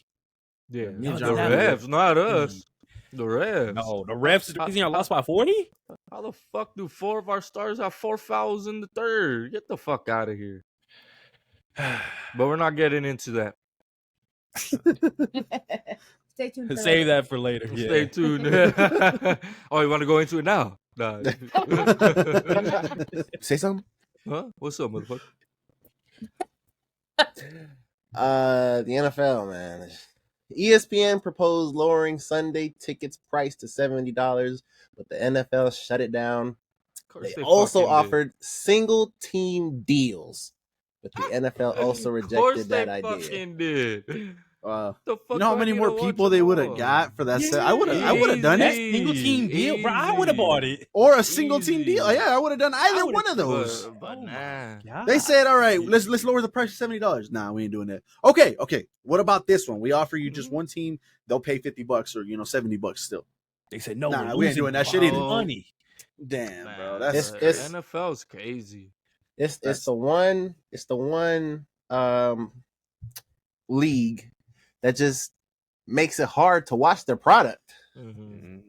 Yeah. Me and The John refs, not us. The refs. No, the refs is the reason y'all lost by 40? How the fuck do 4 of our stars have 4 fouls in the third? Get the fuck out of here. But we're not getting into that. Stay tuned. For Save later. that for later. Stay tuned. Oh, you want to go into it now? Nah. Say something. Huh? What's up, motherfucker? The NFL, man. ESPN proposed lowering Sunday tickets price to $70, but the NFL shut it down. Of course They they also fucking did. offered single team deals, but the NFL also Of course rejected they that idea. fucking did. Wow. The fuck You know how do I many need more to watch people they them would have all? got for that set? I would have done That it. single team deal, bro. I would have bought it. Or a single team deal. Easy. Yeah, I would have done either would've- one of those. But Oh nah. God. They said, all right, let's lower the price to $70. Nah, we ain't doing that. Okay. What about this one? We offer you just one team, they'll pay $50 or $70 still. They said no. Nah, we're we ain't losing doing that shit either. money. Damn, Man, bro. That's It's- NFL's crazy. It's That's- the one league that just makes it hard to watch their product. Mhm.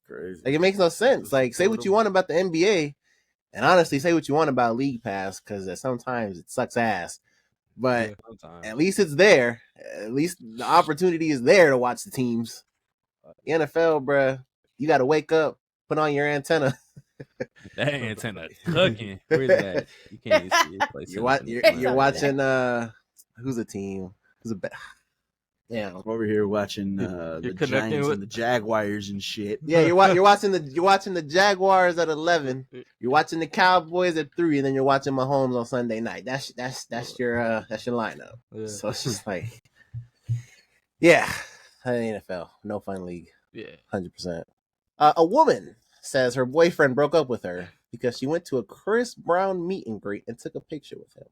crazy. Like it makes no sense. Like say what you want about the NBA, and honestly say what you want about League Pass because sometimes it sucks ass. But Yeah. Sometimes. at least it's there. At least the opportunity is there to watch the teams. The NFL, bruh, you got to wake up, put on your antenna. That antenna cooking. Where's that? You can't even see it. Like, You're watching. Who's a team? Who's a bet? Yeah, I'm over here watching You're the connecting Giants with- and the Jaguars and shit. yeah. You're watching the Jaguars at 11. You're watching the Cowboys at 3, and then you're watching Mahomes on Sunday night. That's your lineup. Yeah. So it's just like, yeah, the NFL, no fun league, Yeah. 100%. A woman says her boyfriend broke up with her because she went to a Chris Brown meet and greet and took a picture with him.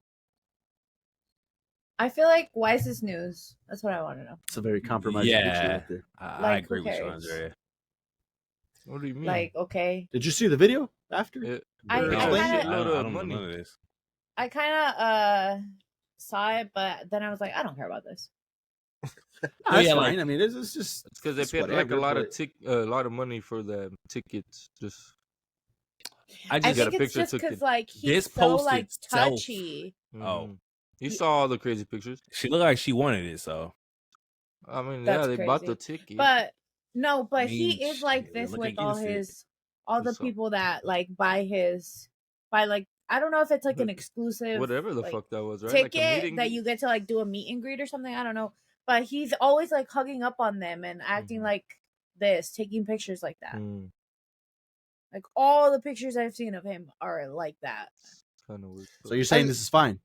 I feel like why is this news? That's what I want to know. It's a very compromising Yeah. picture right there. I Like, agree who with you, cares? Andrea. What do you mean? Like, okay, Did you see the video after? I Or Bro, explain kinda- it? shitload I of don't know money. none of this. I kind of saw it, but then I was like, I don't care about this. No, that's yeah, fine. like- I mean, it's just It's because they it's paid like a whatever, lot but- of a lot of money for the tickets. Just I I just got a think it's picture just took because it. like he's This so post like itself- touchy. mhm. You saw all the crazy pictures. she looked like she wanted it, so I mean, That's yeah, they bought the crazy. ticket. But no, but I he mean, is like shit, this look with all against it. all the Who's up? people that like buy like I don't know if it's like an But exclusive whatever the like, fuck that was, right? Like a ticket meeting that you get to like do a meet and greet or something. I don't know, but he's always like hugging up on them and acting Mhm. like this, taking pictures like that. Mm, Like all the pictures I've seen of him are like that. kind of weird. So you're saying this is fine?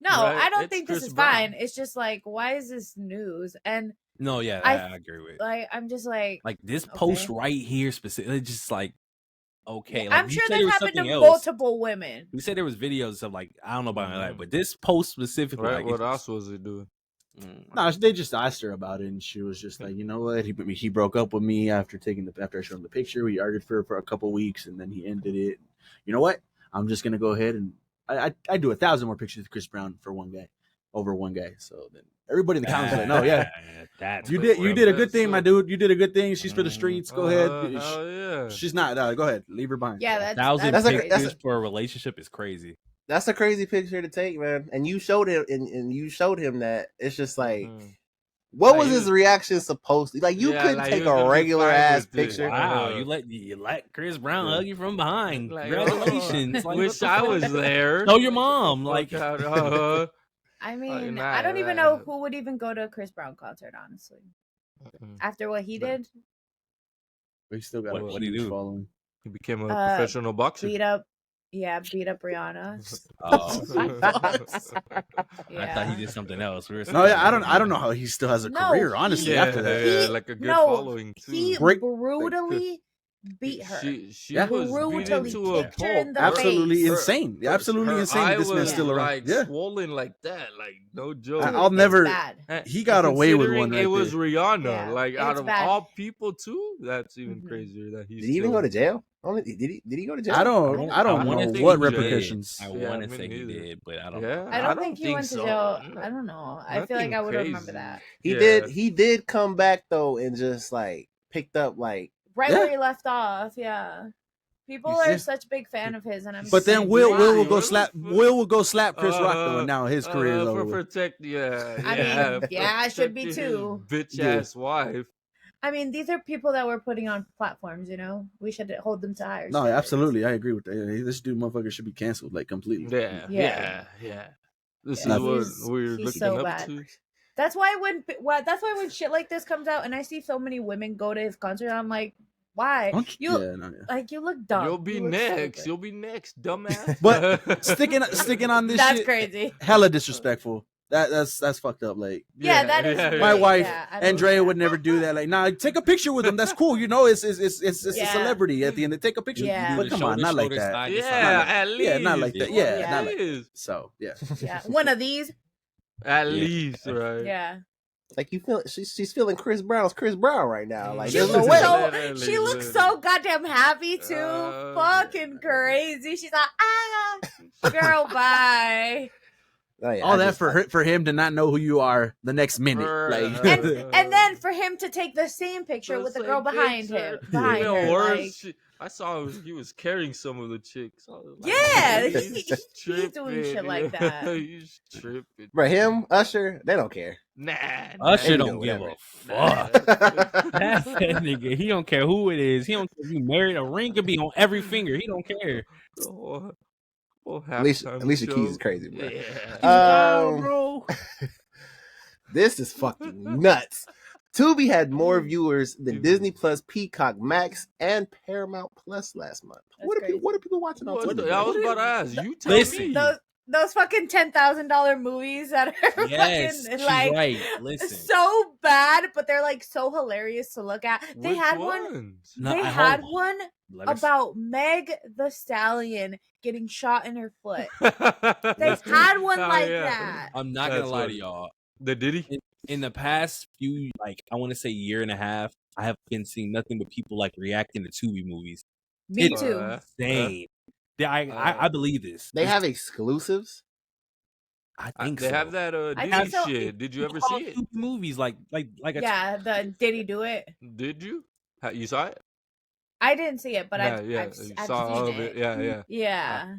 No, Right, I don't it's think this Chris is Brown. fine. It's just like, why is this news? And no, yeah, I- I agree with. like, I'm just like, Like this post okay. right here, specifically, just like okay. Like, I'm you sure said there that was happened to something else. multiple women. You said there was videos of like I don't know about that, Mhm. but this post specifically, Right? like, What it's else just- was he doing? No, they just asked her about it, and she was just like, you know what? He broke up with me after after I showed him the picture. We argued for a couple weeks, and then he ended it. You know what? I'm just gonna go ahead and I do 1,000 more pictures of Chris Brown for one guy, over one guy. So then everybody in the comments was like, no, yeah, that's you what did a good that's thing, my so- dude. You did a good thing. She's for the Mhm. streets. Go ahead. Hell yeah. She's not. Go ahead. Leave her behind. Yeah, that's 1,000 That's a- crazy. pictures for a relationship is crazy. That's a crazy picture to take, man. And you showed it, and you showed him that it's just like, Mhm. what Like, was he his was- reaction supposed to? Like, you Yeah, couldn't like, he take was gonna a be regular fine ass with it. picture. Wow, Uh, you let Chris Brown yeah. hug you from behind. Like, Congratulations! Like, Wish what the I fuck? was there. Tell your mom. Like, Like, I mean, nah, I don't even nah. know who would even go to a Chris Brown concert, honestly. Mhm. After what he did, But he still got What- a what'd he huge do? following. He became a Uh, professional boxer. beat up Rihanna. oh, Yeah. I thought he did something else. We were No, yeah, saying- I don't know how he still has a No, career. Honestly, yeah, after that, yeah, He- like a good no, following too. He Break- brutally beat her. She Yeah. was Brutally beaten to a kicked her in pulp. the absolutely face. insane. Absolutely her insane. That this eye man's was, still around. like Yeah, swollen like that, like no joke. I'll It's never- bad. And- he and got away with considering one right It was there. Rihanna, Yeah, like out it's of bad. all people too. That's even Mhm. crazier that he's. Did he even still- go to jail? Only did he go to jail? I don't wanna know say what he did. repercussions. I Yeah, want to me say he neither. did, but I don't. Yeah, know. I don't think he went to so. jail. I don't know. I feel like Nothing I would remember crazy. that. He Yeah. did. He did come back though, and just like picked up like. Right Yeah. where he left off, yeah. People He's are just- such big fan of his, and I'm. But just then like, Will why? will go What slap the fuck? Will will go slap Chris Rock though, and now his career is for over. with. protect. Yeah, I yeah, mean, yeah, I should be protecting his too. Bitch Yeah. ass wife. I mean, these are people that we're putting on platforms. You know, we should hold them to higher. No, standards. absolutely, I agree with that. Yeah, this dude motherfucker should be canceled like completely. Yeah, Yeah. yeah. This Yeah, is what he's- we're he's looking so up bad. to. That's why when shit like this comes out, and I see so many women go to his concert, I'm like, why? Don't You yeah, no, yeah. like you look dumb. You'll be You look next. stupid. You'll be next, dumbass. But sticking on this That's shit, crazy. hella disrespectful. That's fucked up. Like Yeah, that is really- my wife, yeah, I believe Andrea, that. would never do that. Like, nah, take a picture with him. That's cool. You know, it's a Yeah. celebrity at the end. Take a picture. Yeah. But The come on, shoulder, not like shoulder, that. side to Yeah, side. at least. Yeah, not like that. Yeah, Yeah. not like Yes. So yeah. Yeah, one of these. At Yeah. least, right? Yeah, Like you feel she's feeling Chris Brown right now. Like she there's no looks way. so Literally, she looks so literally. goddamn happy too. Fucking crazy. She's like, girl, bye. Oh, yeah, All I that just- for him to not know who you are the next minute. Like And then for him to take the same picture The with the same girl behind picture. him, behind Even her, worse, like, I saw he was carrying some of the chicks. I was like, Yeah, he's he's doing shit tripping, like yeah. that. He's tripping. Bro, him, Usher, they don't care. Nah, Usher They don't do give whatever. a fuck. That's that nigga. He don't care who it is. He don't care if you married. A ring could be on every finger. He don't care. Alicia Keys is crazy, bro. Yeah. Bro. This is fucking nuts. Tubi had more viewers than Disney Plus, Peacock, Max, and Paramount Plus last month. That's What are crazy. people watching on What Tubi? the- I was about to ask. You tell Listen. me. those fucking $10,000 movies that are Yes, fucking she's like right. Listen. so bad, but they're like so hilarious to look at. They Which had one. ones? No, They I had hope- one Let her- about Meg the Stallion getting shot in her foot. They They had one like that. I'm not That's gonna lie to funny. y'all. The Diddy? in the past few, like I want to say year and a half, I have been seeing nothing but people like reacting to Tubi movies. Me It's too. insane. Yeah, I believe this. They have exclusives. I think They so. have that I Disney think so. shit. Did you ever All see it? Tubi movies like a Yeah, the Did He Do It? Did you? You saw it? I didn't see it, but I've you saw seen all of it. it. Yeah. Yeah.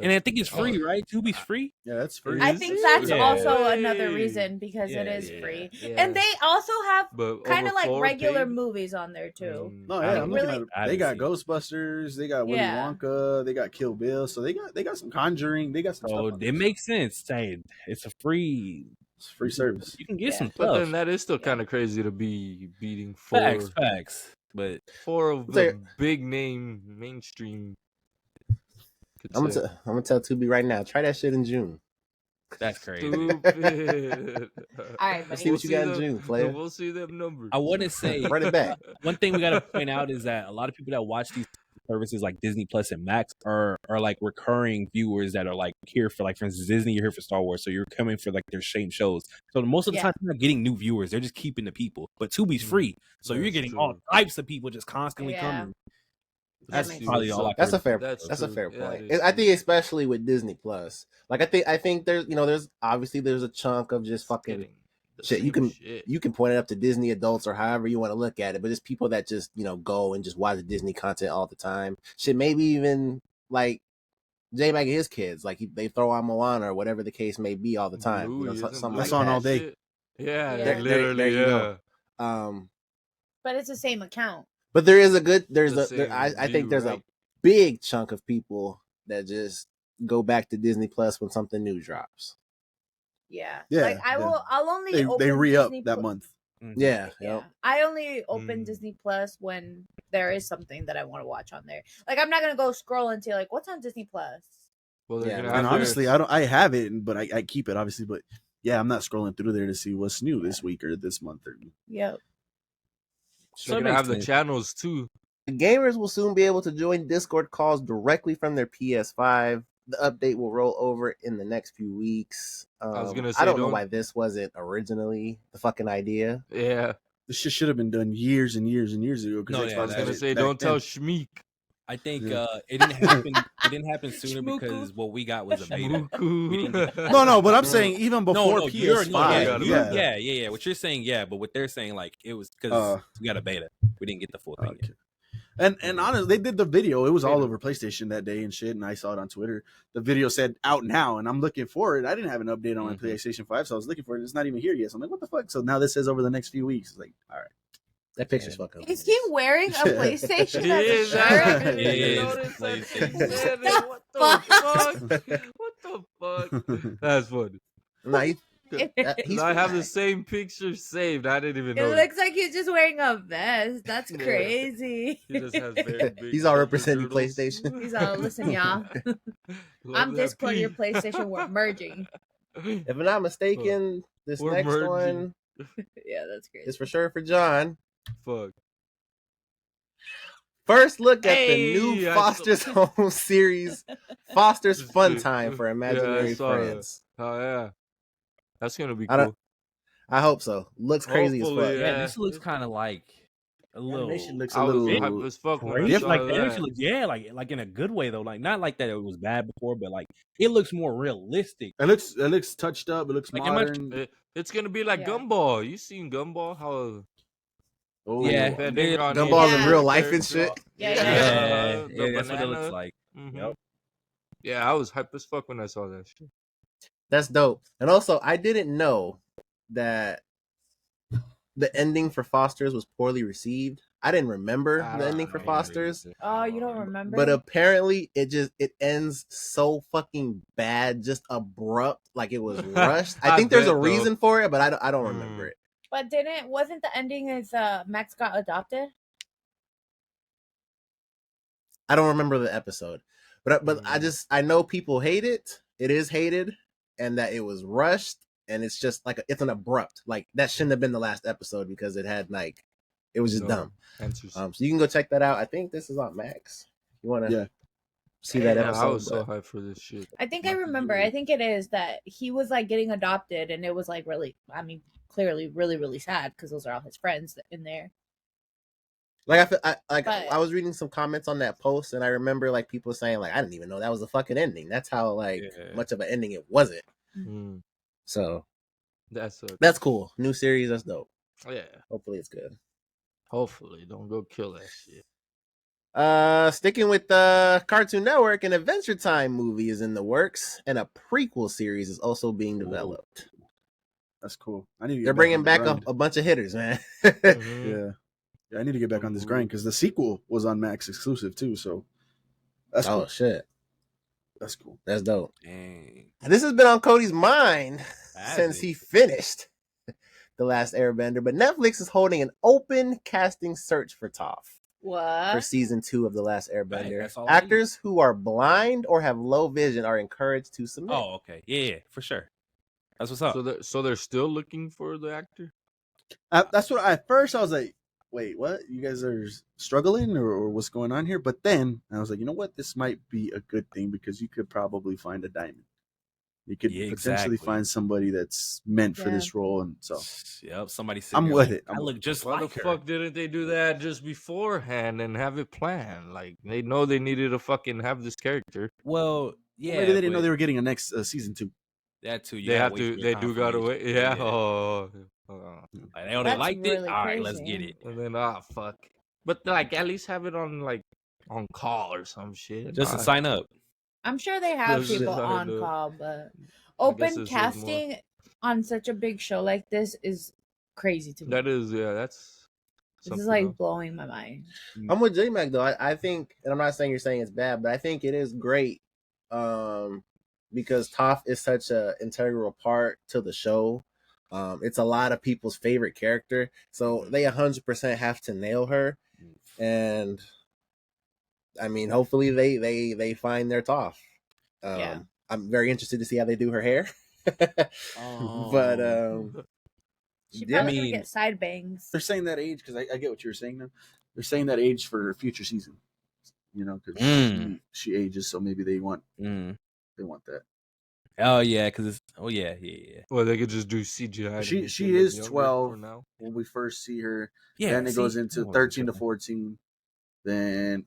and I think it's free, right? Tubi's free. Yeah, that's free. I Is think it? that's Yeah. also another Hey. reason because it Yeah, is yeah, free. yeah. And they also have But kind of over like 4 regular paid? movies on there too. No, I yeah, don't I'm know. looking Really- at I they got didn't Ghostbusters, they got Willy Yeah. Wonka, they got Kill Bill, so they got some Conjuring, they got some So stuff. on it there. makes sense. Saying it's a free. It's free service. You can get Yeah. some But then stuff. that is still Yeah. kind of crazy to be beating Facts. But four of Say- the big name mainstream. could I'm say. gonna tell Tubi right now. Try that shit in June. that's crazy. Stupid. All right, Let's buddy. see what you got in June, player. We'll see them numbers. I want to say Run it back. one thing we got to point out is that a lot of people that watch these services like Disney Plus and Max are like recurring viewers that are like here for, like, for instance, Disney, you're here for Star Wars, so you're coming for like their same shows. So most of the Yeah. time they're not getting new viewers, they're just keeping the people. But Tubi's free, so you're That's getting true. all types of people just constantly Yeah. coming. That That's makes probably sense. all I That's a can fair. That's That's a true. fair Yeah, point. it is I think true. especially with Disney Plus. Like I think there's there's obviously there's a chunk of just fucking Getting the shit. You same can shit. you can point it up to Disney adults or however you want to look at it, but it's people that just go and just watch Disney content all the time. Shit, maybe even like J Mac and his kids, like they throw on Moana or whatever the case may be all the time. Bluey, isn't Something Bluey like That's on that. all day. shit? Yeah, Yeah. literally, There you yeah. go. But it's the same account. But there is a good I think view, there's right? a big chunk of people that just go back to Disney Plus when something new drops. Yeah. Yeah, Like I'll only They open re-up Disney that Plu- month. Yeah, Yeah. I only open Mm. Disney Plus when there is something that I want to watch on there. Like I'm not gonna go scroll and see like what's on Disney Plus. Well, they're Yeah, gonna and have And their- honestly, I have it, but I keep it obviously. But yeah, I'm not scrolling through there to see what's new this week or this month. Or Yep. they're it gonna makes have the sense. channels too. Gamers will soon be able to join Discord calls directly from their PS5. The update will roll over in the next few weeks. was gonna I say, don't know don't- why this wasn't originally the fucking idea. Yeah, this shit should have been done years and years and years ago. No, Xbox yeah, I was that gonna had it say, back don't tell then. Shmeek. I think Yeah. it didn't happen. It didn't happen sooner Schmooku. because what we got was a beta. Shmooku. No, but I'm saying even before no, PS5. yeah. What you're saying, yeah, but what they're saying, like, it was because we got a beta. We didn't get the full thing. Okay. And honestly, they did the video. It was all Beta. over PlayStation that day and shit. And I saw it on Twitter. The video said out now, and I'm looking for it. I didn't have an update on my Mhm. PlayStation 5, so I was looking for it. It's not even here yet. So I'm like, what the fuck? So now this says over the next few weeks. It's like, all right. That picture's fucking. Is he wearing a PlayStation as a Yes, shirt? I It didn't is notice that. PlayStation. Said it. What the fuck? What the fuck? That's funny. Nah, It I have the same picture saved. I didn't even know. looks like he's just wearing a vest. That's Yeah. crazy. He just has very big. He's all leather representing girdles. PlayStation. He's all, listen, y'all. Love I'm that Discord, your P. PlayStation. We're merging. If I'm not mistaken, this We're next merging. one Yeah, that's crazy. is for sure for John. Fuck. First look at the Hey, new I Foster's Home series, Foster's Fun Shit. Time for Yeah, I Imaginary saw that. Friends. Oh yeah, that's gonna be I don't- cool. I hope so. Looks crazy Hopefully, as fuck. Yeah, Yeah. this looks kind of like a little. Animation looks I a was little. hype as fuck when I Crazy. saw Like the that. animation looks, yeah, like in a good way though. Like not like that it was bad before, but like it looks more realistic. It looks touched up. It looks Like, it might- modern. It's gonna be like Yeah. Gumball. You seen Gumball? How Oh, Yeah. depending on Gumball each in real life and shit. character- Yeah, Yeah, yeah. the that's what it looks banana. like. Mhm. Yep. Yeah, I was hype as fuck when I saw that shit. That's dope. And also, I didn't know that the ending for Foster's was poorly received. I didn't remember I the don't ending for remember Foster's, either. Oh, you don't remember? but apparently it ends so fucking bad, just abrupt, like it was rushed. I I think there's a bet, though. reason for it, but I don't remember Mm. it. But wasn't the ending is Max got adopted? I don't remember the episode, but I know people hate it. It is hated, and that it was rushed, and it's just like it's an abrupt. Like that shouldn't have been the last episode because it had like it was just No dumb. answers. So you can go check that out. I think this is on Max. You wanna? Yeah. see that Yeah, I episode. was so but- hyped for this shit. I think I Not to remember. do I it. think it is that he was like getting adopted, and it was like really. I mean, clearly, really, really sad because those are all his friends in there. Like But- I was reading some comments on that post, and I remember like people saying like I didn't even know that was a fucking ending. That's how like Yeah. much of an ending it wasn't. Mm, So that's that's cool. New series, that's dope. yeah. Hopefully it's good. Hopefully, don't go kill that shit. Sticking with the Cartoon Network, an Adventure Time movie is in the works, and a prequel series is also being developed. That's cool. I need to get They're back bringing on the back grind. a bunch of hitters, man. Mhm. Yeah, I need to get back on this grind because the sequel was on Max exclusive too. So that's Oh cool. shit, That's cool. that's dope. Dang. This has been on Cody's mind Has since it? he finished The Last Airbender, but Netflix is holding an open casting search for Toph for What? season 2 of The Last Airbender. that's all I need. Actors who are blind or have low vision are encouraged to submit. Oh, okay. Yeah, for sure. That's what's up. So they're still looking for the actor. That's what at first I was like, wait, what? You guys are struggling or what's going on here? But then I was like, you know what? This might be a good thing because you could probably find a diamond. You could Yeah, potentially exactly. find somebody that's meant for Yeah. this role, and so Yep, somebody said I'm with it. I look just Why like the her. fuck didn't they do that just beforehand and have it planned? Like they know they needed to fucking have this character. Well, yeah, maybe they didn't know but they were getting a next season 2. that too. You They gotta have wait for to. your They do gotta confirmation. wait. Yeah. Oh. Like, they That's liked it. really All right, let's crazy. get it. And then fuck. But like at least have it on like on call or some shit. Just to Nah. sign up. I'm sure they have Those shit people I on know. call, but guess open it's just more- casting on such a big show like this is crazy to me. That is that's. This something is like else. blowing my mind. I'm with J Mac though. I think, and I'm not saying you're saying it's bad, but I think it is great because Toph is such a integral part to the show. It's a lot of people's favorite character, so they 100% have to nail her. And I mean, hopefully they find their Toph. Yeah. I'm very interested to see how they do her hair. But She yeah, probably mean- gonna get side bangs. They're saying that age because I get what you're saying now. They're saying that age for future season, you know, because she ages, so maybe they want Mm. that. Oh yeah, because it's yeah. Well, they could just do CGI. to She make she it look is younger 12 for now. when we first see her. Yeah. Then it goes see? into I wasn't 13 to sure. 14. Then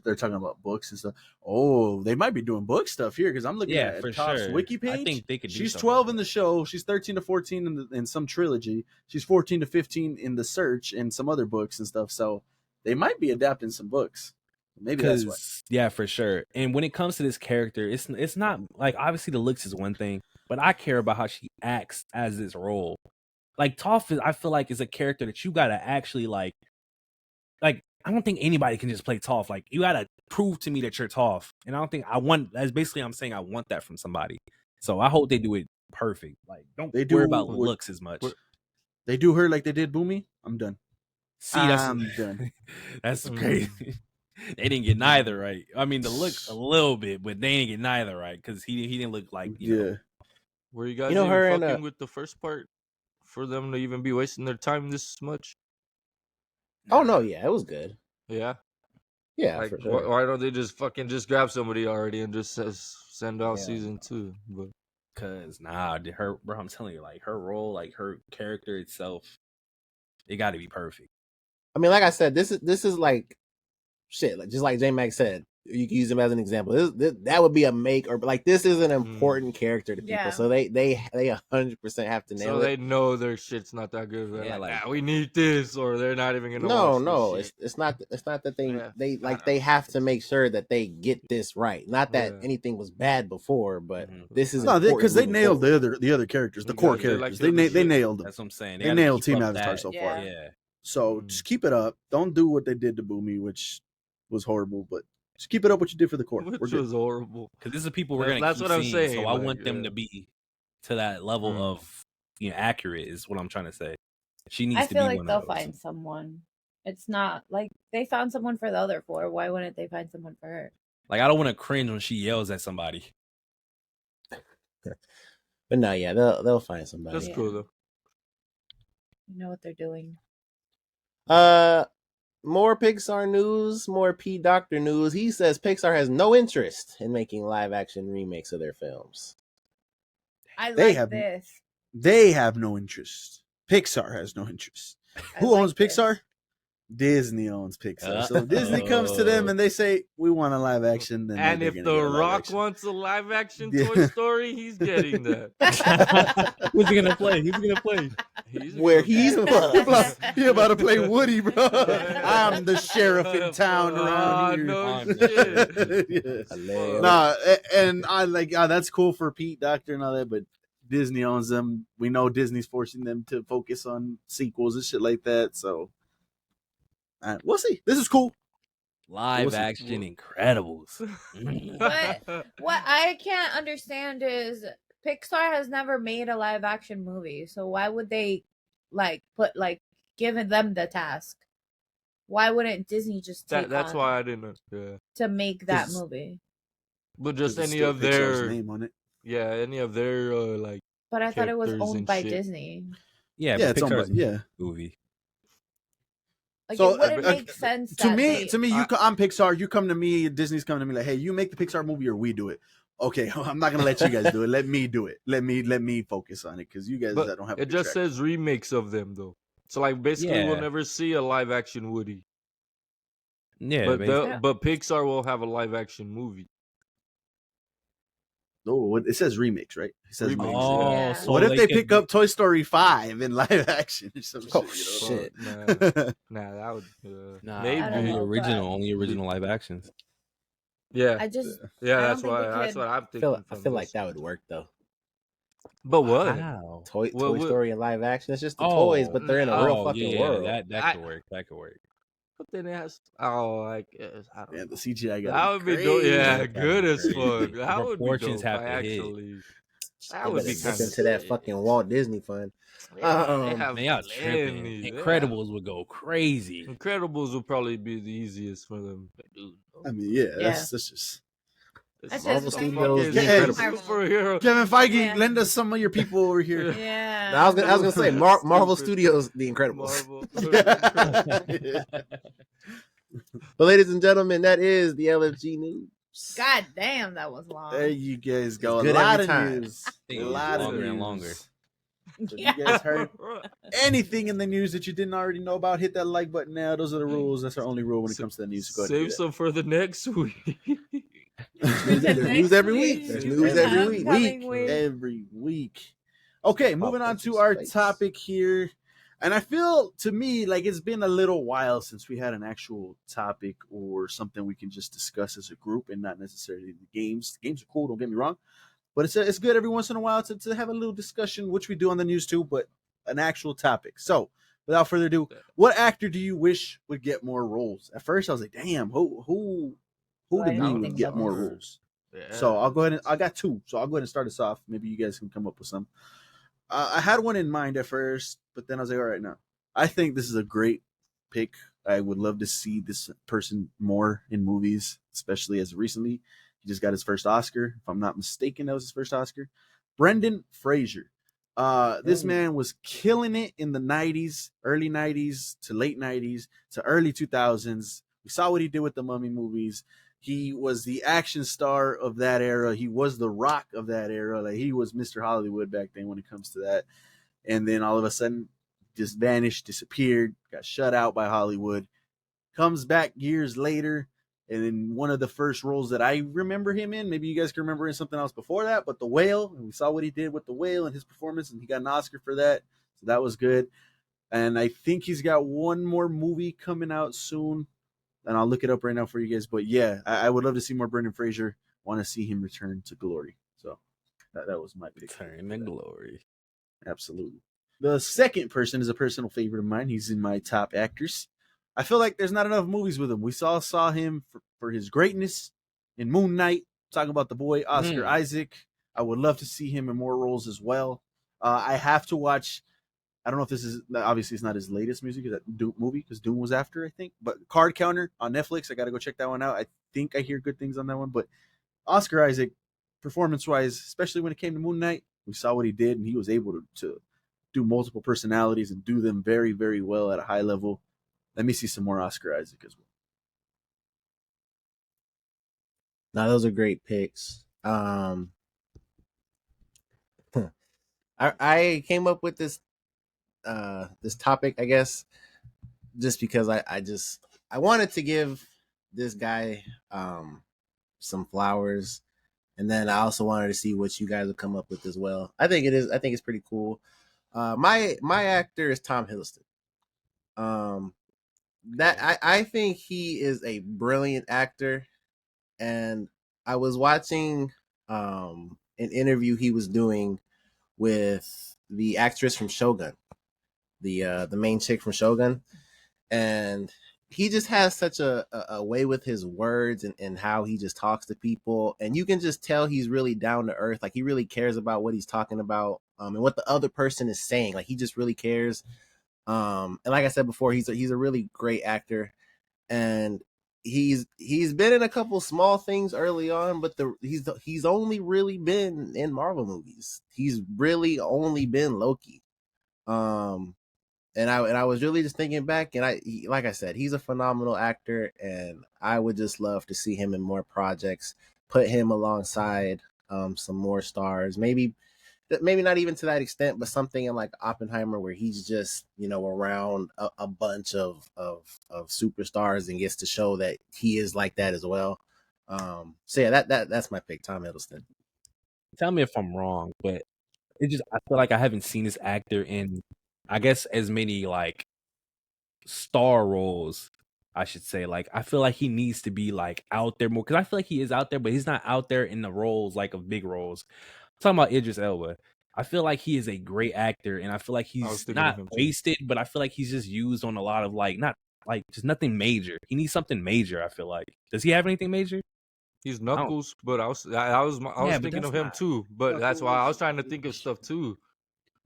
they're talking about books and stuff. Oh, they might be doing book stuff here because I'm looking Yeah, at for Toph's sure. wiki I page. think they could do She's stuff 12 like in the that. show. She's 13 to 14 in some trilogy. She's 14 to 15 in the Search and some other books and stuff. So they might be adapting some books. Maybe that's why. Because yeah, for sure. And when it comes to this character, it's not like obviously the looks is one thing, but I care about how she acts as this role. Like Toph is, I feel like is a character that you gotta actually like. I don't think anybody can just play Toph. Like you gotta prove to me that you're Toph, and I don't think I want. That's basically I'm saying I want that from somebody. So I hope they do it perfect. Like don't They worry do about what- looks as much. what- They do her like they did Boomy. I'm done. See, that's I'm done. that's Mm. crazy. They didn't get neither right. I mean, the look a little bit, but they didn't get neither right because he didn't look like Yeah. Were you guys You know, even her and, fucking with the first part for them to even be wasting their time this much? oh no, yeah, it was good. Yeah. Yeah, Like, for sure. why don't they just fucking just grab somebody already and just send out Yeah. season 2? But Cause her bro, I'm telling you, like her role, like her character itself, it got to be perfect. I mean, like I said, this is like shit. Like just like J Mac said, you can use him as an example. That would be a make or like this is an important character to people, Yeah. so they 100% have to nail so it. they know their shit's not that good. They're Yeah, like, like- "Ah, we need this, or they're not even gonna. No, watch no, this shit. it's not that they Yeah. they I like don't they know. have to make sure that they get this right. Not that Yeah. anything was bad before, but Mhm. this is No, because they important nailed moving the other characters, the Yeah, core they like characters. the other They shit. nailed them. That's what I'm saying. They gotta nailed keep Team up Avatar that. so Yeah. far. Yeah, So Mm. just keep it up. Don't do what they did to Boomy, which was horrible. But just keep it up what you did for the core. We're Which good. was horrible. because this is people we're That- gonna. that's keep what I'm seeing, saying, So I like, want them yeah. to be to that level Mm. of accurate. Is what I'm trying to say. She needs I to feel be like one they'll of those. find someone. It's not like they found someone for the other 4. Why wouldn't they find someone for her? Like I don't want to cringe when she yells at somebody. But no, yeah, they'll find somebody. That's Yeah. cool though. You know what they're doing. More Pixar news, more P Doctor news. He says Pixar has no interest in making live action remakes of their films. I They like have- this. They have no interest. Pixar has no interest. I Who like owns this. Pixar? Disney owns Pixar. So if Disney comes to them and they say we want a live action, then And they're if gonna The get a live Rock action. wants a live action Yeah. Toy Story, he's getting that. Who's he gonna play? Who's he gonna play? He's Where gonna- he's He about to play Woody, bro. I'm the sheriff in town around here. No Oh, shit. Yes. Hilarious. Nah, and I like that's cool for Pete Doctor and all that, but Disney owns them. We know Disney's forcing them to focus on sequels and shit like that. So we'll see. This is cool. Live Listen. action Incredibles. But what I can't understand is Pixar has never made a live action movie, so why would they given them the task? Why wouldn't Disney just take That's on why I didn't. Yeah, to make that 'Cause- movie? but just There's any still of Pixar's their name on it. any of their like But I thought it was characters owned and by shit. Disney. Yeah, Yeah, but it's owned by, Pixar's yeah. movie. Like So, it wouldn't uh, make sense To that me, I- I'm Pixar. You come to me, Disney's coming to me like, hey, you make the Pixar movie or we do it. Okay, I'm not gonna let you guys do it. Let me do it. Let me focus on it because you guys But don't have. it just track. says remakes of them though. So like basically Yeah. we'll never see a live action Woody. Yeah, but basically. but Pixar will have a live action movie. No, it says remakes, right? It says Remakes, remakes. Oh, Yeah. so What if they could- pick up Toy Story 5 in live action or some Oh, shit? shit. Nah, nah, that would Nah, maybe. I don't only know, original, but- only original live actions. Yeah, I just yeah, I don't that's think why. they That's could- what I'm I thinking. feel from like this. that would work though. But what? Wow. Toy What- Story and live action. It's just the Oh, toys, but they're in a real Oh, fucking yeah, world. That I- could work. That could work. But then it has. Oh, I guess I don't Yeah, know. the CGI got That would be dope. crazy. Yeah, That'd be good as crazy. fuck. The That would be proportions dope. have to hit. Actually, that They would better be dip kind of into that fucking Walt Disney fund. They Um, have Man, y'all tripping. plenty. They have- Incredibles would go crazy. Incredibles would probably be the easiest for them. Dude, I mean, yeah, Yeah. that's just That's Marvel just Studios, fucking The Incredibles. superhero. Kevin Feige. Yeah. Lend us some of your people over here. Yeah. I was gonna say Marvel Stupid. Studios, The Incredibles. Marvel. But ladies and gentlemen, that is the LFG news. God damn, that was long. There you guys go. It's A good lot every of time. news. Think A it gets lot of longer and news. longer. So if you guys heard anything in the news that you didn't already know about, hit that like button now. Those are the rules. That's our only rule when it comes to the news. So go ahead and Save do some for the next week. There's news every week. There's news every week. Upcoming that. Every week. Okay, moving on to our topic here. And I feel, to me, like it's been a little while since we had an actual topic or something we can just discuss as a group and not necessarily the games. The games are cool, don't get me wrong. But it's good every once in a while to have a little discussion, which we do on the news too, but an actual topic. So, without further ado, what actor do you wish would get more roles? At first, I was like, damn, who I to didn't me would think get so. more roles? Yeah. So I'll go ahead and I got two. So I'll go ahead and start us off. Maybe you guys can come up with some. I had one in mind at first, but then I was like, all right, no. I think this is a great pick. I would love to see this person more in movies, especially as recently. He just got his first Oscar. If I'm not mistaken, that was his first Oscar. Brendan Fraser. This man was killing it in the 90s, early 90s to late 90s to early 2000s. We saw what he did with the Mummy movies. He was the action star of that era. He was the Rock of that era. Like he was Mr. Hollywood back then when it comes to that. And then all of a sudden, just vanished, disappeared, got shut out by Hollywood. Comes back years later, and in one of the first roles that I remember him in, maybe you guys can remember in something else before that, but The Whale, and we saw what he did with The Whale and his performance, and he got an Oscar for that. So that was good. And I think he's got one more movie coming out soon. And I'll look it up right now for you guys. But yeah, I would love to see more Brendan Fraser. Want to see him return to glory. So that was my pick. Turn to glory. Absolutely. The second person is a personal favorite of mine. He's in my top actors. I feel like there's not enough movies with him. We saw him for his greatness in Moon Knight. Talking about the boy Oscar Isaac. I would love to see him in more roles as well. I have to watch. I don't know if this is obviously it's not his latest movie because Doom was after, I think. But Card Counter on Netflix, I got to go check that one out. I think I hear good things on that one. But Oscar Isaac, performance-wise, especially when it came to Moon Knight, we saw what he did, and he was able to do multiple personalities and do them very, very well at a high level. let me see some more Oscar Isaac as well. Now those are great picks. I came up with this topic, I guess, just because I wanted to give this guy some flowers, and then I also wanted to see what you guys would come up with as well. I think it's pretty cool. My actor is Tom Hiddleston. That I think he is a brilliant actor, and I was watching an interview he was doing with the actress from Shogun, the main chick from Shogun, and he just has such a way with his words and how he just talks to people, and you can just tell he's really down to earth. Like, he really cares about what he's talking about, and what the other person is saying. Like, he just really cares. And like I said before, he's a really great actor, and he's been in a couple small things early on, but he's only really been in Marvel movies. He's really only been Loki. And I was really just thinking back, and like I said, he's a phenomenal actor, and I would just love to see him in more projects. Put him alongside some more stars, maybe not even to that extent, but something in like Oppenheimer, where he's just, around a bunch of superstars and gets to show that he is like that as well. So yeah, that's my pick, Tom Hiddleston. Tell me if I'm wrong, but I feel like I haven't seen this actor in, I guess, as many like star roles, I should say. Like, I feel like he needs to be like out there more, because I feel like he is out there, but he's not out there in the roles, like, of big roles. I'm talking about Idris Elba. I feel like he is a great actor, and I feel like he's not wasted, but I feel like he's just used on a lot of like, not like, just nothing major. He needs something major, I feel like. Does he have anything major? He's Knuckles, but I was thinking of him too. But that's why I was trying to think of stuff too.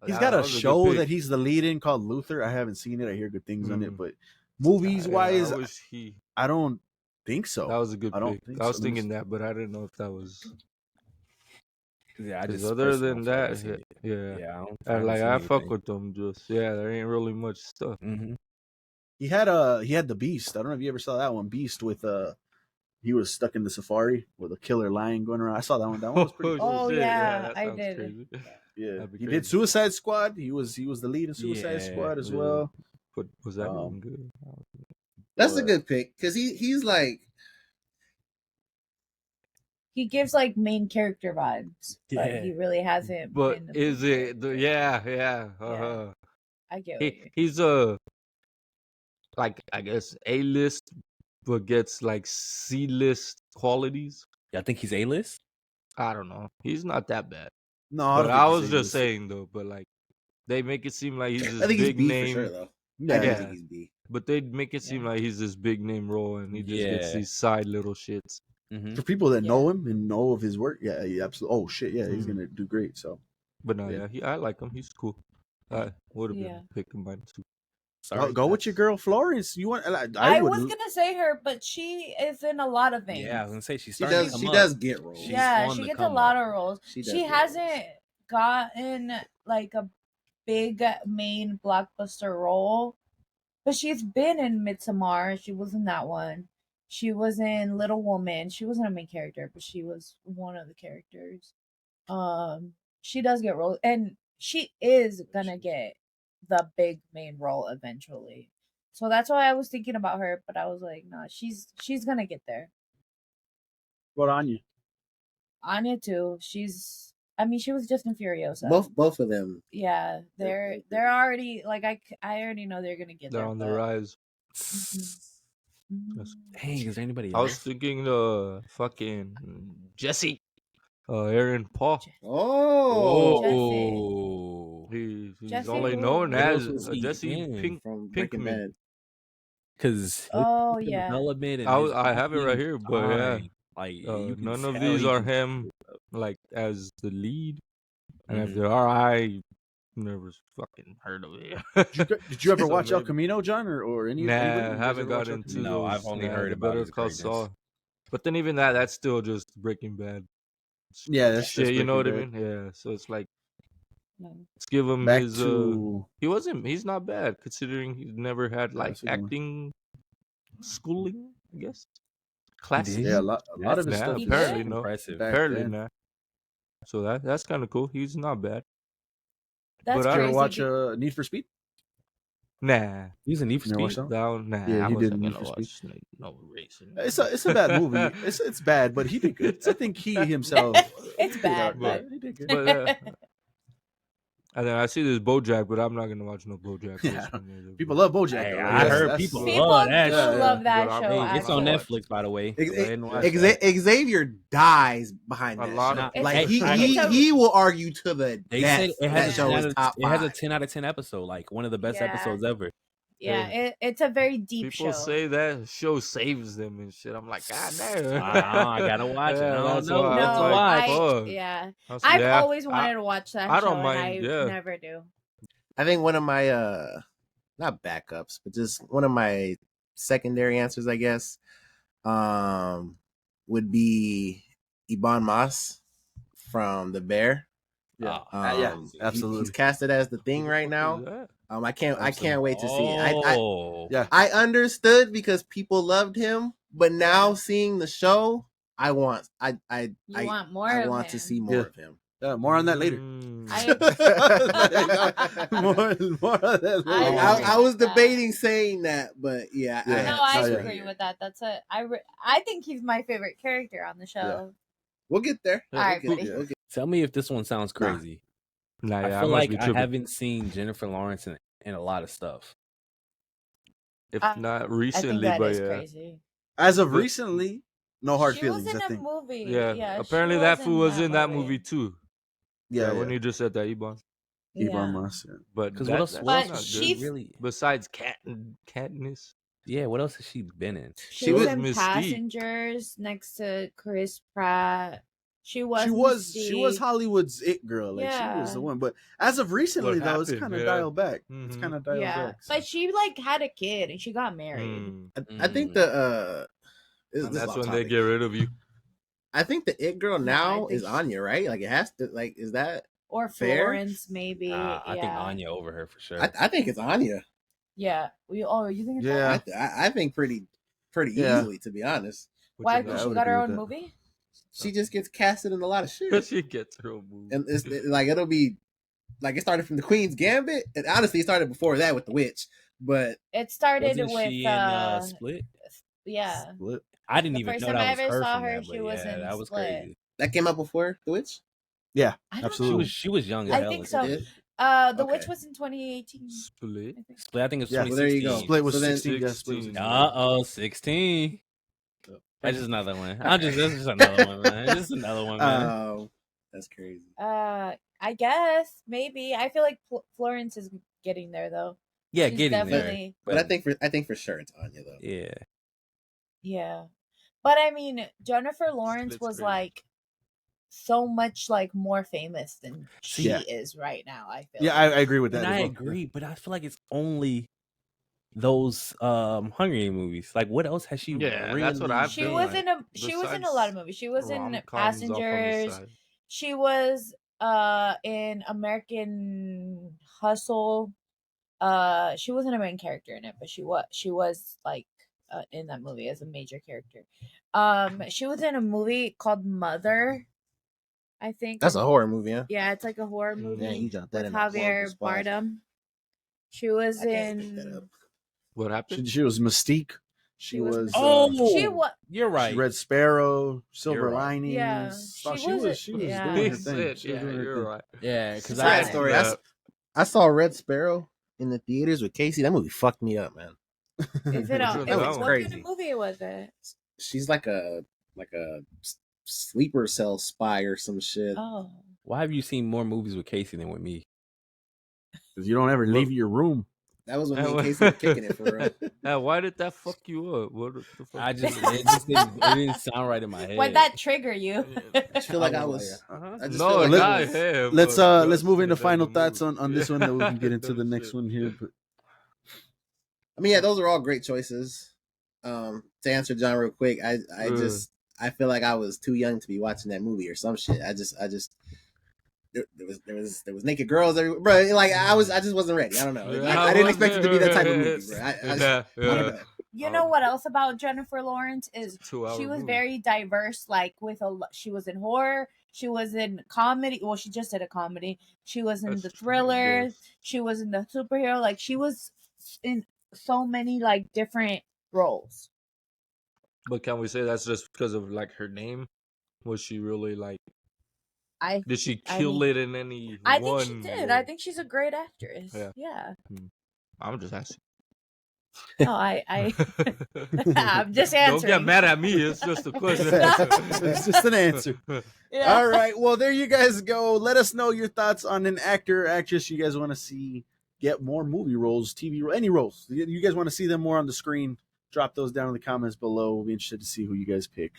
He's got a show that he's the lead in called Luther. I haven't seen it. I hear good things on it, but movies wise, I don't think so. That was a good pick. I was thinking that, but I didn't know if that was. Yeah, I just other than that, I fuck with them. There ain't really much stuff. Mm-hmm. He had the Beast. I don't know if you ever saw that one. Beast with he was stuck in the safari with a killer lion going around. I saw that one. That one was pretty cool. Oh yeah, I did. Crazy. Yeah, he did Suicide Squad. He was the lead in Suicide Squad as well. But was that one good? That's a good pick, because he's like, he gives like main character vibes, but he really hasn't. But is it? Yeah. I get it. He's like, I guess, A-list, but gets like C-list qualities. Yeah, I think he's A-list. I don't know. He's not that bad. No, but I was just saying though. But like, they make it seem like he's this big name. For sure, though. Yeah, I think he's B. But they make it seem like he's this big name role, and he just gets these side little shits. For people that know him and know of his work, he absolutely. Oh shit, yeah, he's gonna do great. So, but no, I like him. He's cool. I would have been picking mine too. Go with your girl Florence. You want? I was gonna say her, but she is in a lot of things. Yeah, I was gonna say she does get roles. She gets a lot of roles. She hasn't gotten like a big main blockbuster role, but she's been in Midsommar. She was in that one. She was in Little Woman. She wasn't a main character, but she was one of the characters. She does get roles, and she is gonna get the big main role eventually. So that's why I was thinking about her, but I was like, no, she's gonna get there. What Anya? Anya too. She was just in Furiosa. Both of them. Yeah, they're already like I already know they're gonna get there. They're on the rise. Hey, is there anybody else? I was thinking fucking Jesse. Aaron Paul. Oh, he's Jesse only known as Jesse Pinkman. Because development. And I have it right here, but like none of these are him, like as the lead, and if there are, I never fucking heard of it. Did you ever watch El Camino, John, or any? Nah, I haven't got into. No, I've only heard about Better Call Saul. But then even that's still just Breaking Bad. Yeah, that's shit. You know what I mean? Yeah. So it's like Let's give him Back his. to He's not bad considering he's never had Yeah, like that's a good one. acting schooling. I guess He classes. did? yeah, a lot of his Nah, stuff. He is apparently did? no. Impressive. back Apparently then. not. So that's kind of cool. He's not bad. That's But I Did you don't ever crazy. watch Need for Speed? Nah. He's a Need for You never watched Speed. that? Down. Nah. Yeah, I he did wasn't Need gonna for Speed. watch like, no racing. It's a bad movie. It's bad, but he did good. I think he himself. It's he did bad, alright. but- he did good. But and then I see this BoJack, but I'm not gonna watch no BoJack. Yeah, Horseman either, People but- love BoJack. Hey, though, I right? heard That's- people People love do that shit. love that But I show. mean, Hey, it's on actually. Netflix, by the way. Ex- Go ahead and watch that. Xavier dies behind A that lot show. of- It's- Like it's a- he will argue to the They death. said it that has, show a is 10 top it has a 5. 10 out of 10 episode, like one of the best Yeah. episodes ever. Yeah, it's a very deep People show. say that show saves them and shit. I'm like, God damn. I gotta watch it. I don't that's know. why That's I'm a no, like, watch. fuck. yeah, I was- I've yeah, always wanted to watch that I show, don't mind, and I yeah. never do. I think one of my not backups, but just one of my secondary answers, I guess, would be Ibn Mas from The Bear. Yeah, Oh, absolutely. He's casted as the Thing right now. That? I can't wait to see it. Oh. Yeah. I understood because people loved him, but now seeing the show, I want You want more I of want him. to see more Yeah. of him. More on that later. Mm. more on that I later. agree I was with that. debating saying that, but yeah, Yeah. No, I Oh, yeah. agree with that. That's I think he's my favorite character on the show. We'll get there. Yeah, All right, We'll buddy. get- we'll get- Tell me if this one sounds crazy. Nah, yeah, I feel must like be I tripping. haven't seen Jennifer Lawrence in a lot of stuff. If I- not I think recently, that but is yeah. crazy. As of But- recently, no hard she feelings. was in I a think. movie. Yeah, she apparently that fool was in that movie too. Yeah, when you just said that, Ebon. Ibn Mas, yeah. But Because that- what else? that's What else But has not she good. really? Besides Katniss. Yeah, what else has she been in? She She was was in Mystique. Passengers next to Chris Pratt. She was. She was Mystique. Hollywood's it girl. Like she was the Yeah. one. But as of recently, What though, it's happened, kind of yeah. dialed back. It's Mhm. kind of dialed Yeah, back. but she like had a kid and she got married. Mm. I think the this And is that's off when they topic. get rid of you. I think the it girl No, now I is think Anya, right? Like it has to. Like is that? Or Fair? Florence, maybe. I think yeah. Anya over her for sure. I think it's Anya. Yeah. You think it's Yeah. Anya? I think pretty Yeah. easily, to be honest. Which Why? is Because I she would got her agree own with that. movie. She just gets casted in a lot of shit, she gets her own movie. and it's like it'll be like it started from the Queen's Gambit, and honestly, it started before that with The Witch. But It started Wasn't with she in Split? yeah. Split. I didn't The even first know time that I was ever her saw from her, that, she but was yeah, in that was Split. crazy. that came out before The Witch. Yeah, I don't absolutely. know. She was young as I hell. think as so. it It is. is? The Okay. Witch was in 2018. Split. I think. Split, I think it's Yeah, well, there you 2016. go. Split was So then- 16. Yeah, Split was 16. 16. 16. That's just another one. That's just another one, man. Just another one, man. Oh, that's crazy. I guess maybe. I feel like Florence is getting there though. Yeah, She's getting there. definitely- But I think for sure it's Anya though. Yeah. Yeah. But I mean, Jennifer Lawrence Split's was crazy. like so much like more famous than she Yeah. is right now. I feel. Yeah, like. I agree with that. And as I well. agree, but I feel like it's only those Hunger Games movies. Like, what else has she? Yeah, really that's what I She feel was like. in a a lot of movies. She was in Rom-coms off on the Passengers. side. She was in American Hustle. She wasn't a main character in it, but she was like in that movie as a major character. She was in a movie called Mother, I think. That's a horror movie, huh? Yeah, it's like a horror movie Yeah, you got that with in a horrible Javier spot. Bardem. She was I can't pick that in. up. What happened? She was Mystique. She was. Oh, She was. you're right. Red Sparrow, Silver You're right. Linings. Yeah, Oh, she she wasn't- was. She was yeah. doing He her thing. said, She was yeah, doing her you're thing. right. Yeah, because Side I story. I saw Red Sparrow in the theaters with Casey. That movie fucked me up, man. Is it Which a? one? It That was, was what crazy. kind of movie was it? She's like a sleeper cell spy or some shit. Oh, Why have you seen more movies with Casey than with me? Because you don't ever leave your room. That was when me and Casey were kicking it for real. Now, why did that fuck you up? What the fuck? I just it didn't sound right in my head. when that trigger you? I feel like I was. Uh-huh. I just No, feel like not I was- him. Let's but let's move shit, into that final movie. thoughts on this one, then we can get into the That next shit. one here. But I mean, yeah, those are all great choices. To answer John real quick, I Ugh. just I feel like I was too young to be watching that movie or some shit. I just there was naked girls everywhere, bro. Like I just wasn't ready. I don't know. Yeah, I didn't expect it to be that type of movie, bro. I don't know. You know what else about Jennifer Lawrence is 2 hour she was movie. very diverse. Like she was in horror, she was in comedy. Well, she just did a comedy. She was in That's the true, I thriller. guess. She was in the superhero. Like she was in so many like different roles. But can we say that's just because of like her name? Was she really like? Did she kill it in any? I think she did. role? I think she's a great actress. Yeah. Yeah. I'm just asking. Oh, I'm just answering. Don't get mad at me. It's just a question. It's just an answer. Yeah. All right. Well, there you guys go. Let us know your thoughts on an actor or actress you guys want to see get more movie roles, TV roles, any roles. You guys want to see them more on the screen? Drop those down in the comments below. We'll be interested to see who you guys pick.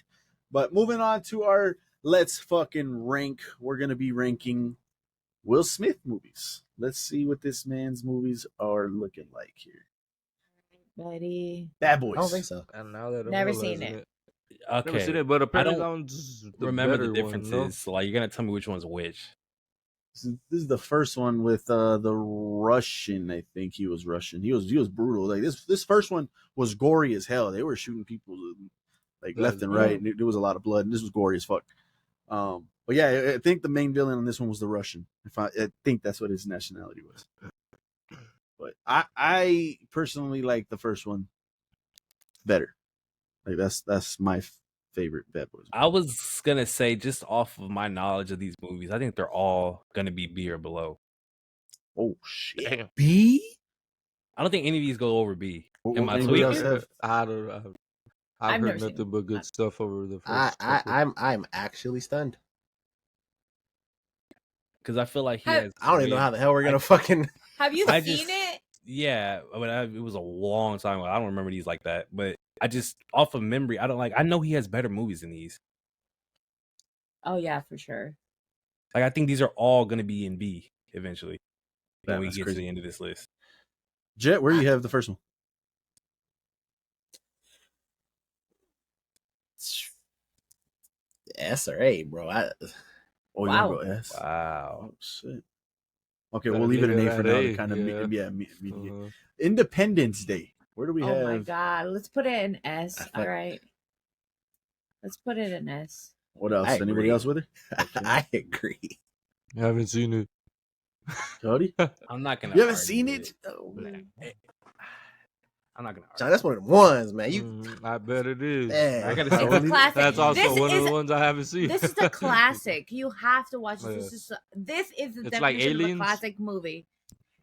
But moving on to our let's fucking rank. We're going to be ranking Will Smith movies. Let's see what this man's movies are looking like here. Buddy. Bad Boys. I don't think so. And now that I'm Never seen realizing it. Never seen Okay. it, but apparently don't that one's the Remember the better one, differences. no? Like, you're gonna tell me which one's which. This is the first one with the Russian. I think he was Russian. He was brutal. Like this first one was gory as hell. They were shooting people like left and right, and there was a lot of blood. And this was gory as fuck. But yeah, I think the main villain on this one was the Russian. I think that's what his nationality was. But I personally like the first one better. Like that's my favorite Bad Boys. I was gonna say, just off of my knowledge of these movies, I think they're all gonna be B or below. Oh shit! Damn. B. I don't think any of these go over B. Am I Anybody else tweaking? have? I don't know. I've I've heard never seen nothing it. but good stuff over the first couple. I'm actually stunned. Because I feel like he Have- has. I don't even know how the hell we're gonna I- fucking. Have you I seen just- it? Yeah, I mean, it was a long time ago. I don't remember these like that, but I just off of memory, I don't like. I know he has better movies than these. Oh yeah, for sure. Like, I think these are all gonna be in B eventually when Yeah, we that's get crazy. to the end of this list. Jet, where do you have the first one? S or A, bro. Oh, you Wow. want to go S? Wow. Oh shit. Okay, Gotta we'll leave it an leave A it for at now. A, To kind of yeah. mediate. Uh-huh. Independence Day. Where do we Oh have? my god. Let's put it in S. I- All right. Let's put it in S. What else? I Anybody agree. else with it? I agree. I haven't seen it. Cody, I'm not gonna. you haven't argue seen with it? Oh, Nah, man. I'm not gonna. John, Argue. that's one of the ones, man. You, I bet it is. man. I gotta It's say, a Only- classic. That's also This one of is- the ones I haven't seen. This is a classic. You have to watch Oh, this. This is the It's like definition of a Aliens? classic movie.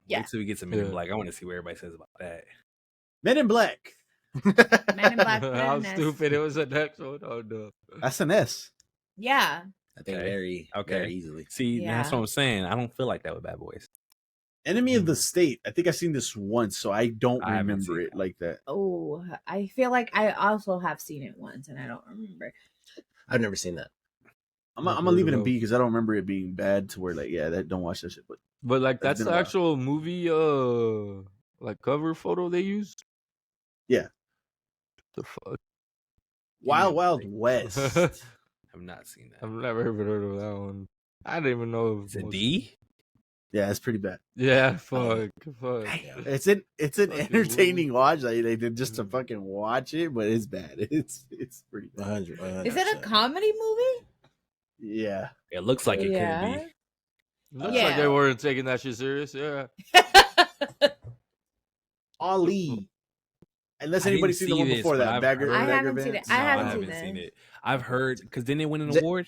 Yeah. Wait till we get to Men in Yeah. Black. I want to see what everybody says about that. Men in Black. Men in Black. put it How in S. stupid it was the next one. Oh no. That's an S. Yeah. I think Okay. very Okay. easily. See, that's Yeah. what I'm saying. I don't feel like that with Bad Boys. Enemy of the State. I think I've seen this once, so I don't I haven't remember seen it like that. Oh, I feel like I also have seen it once and I don't remember. I've never seen that. I'm gonna leave it in B because I don't remember it being bad to where like don't watch that shit. But Like It's that's been the a while. actual movie like cover photo they used? Yeah. The fuck? Wild Wild Like, West. I've not seen that. I've never even heard of that one. I didn't even know Is it most- D? Yeah, it's pretty bad. Yeah, fuck. It's an Fucking entertaining watch. Like, they did just to fucking watch it, but it's bad. It's pretty bad. 100. Is it a comedy movie? Yeah. It looks like it Yeah. could be. Looks Yeah. like they weren't taking that shit serious. Yeah. Ali. Unless I didn't anybody's seen the see one this, before but that. I've Bagger, heard- I Bagger haven't seen Vance? it. I No, haven't seen seen it. it. I've heard because didn't they win an J- award?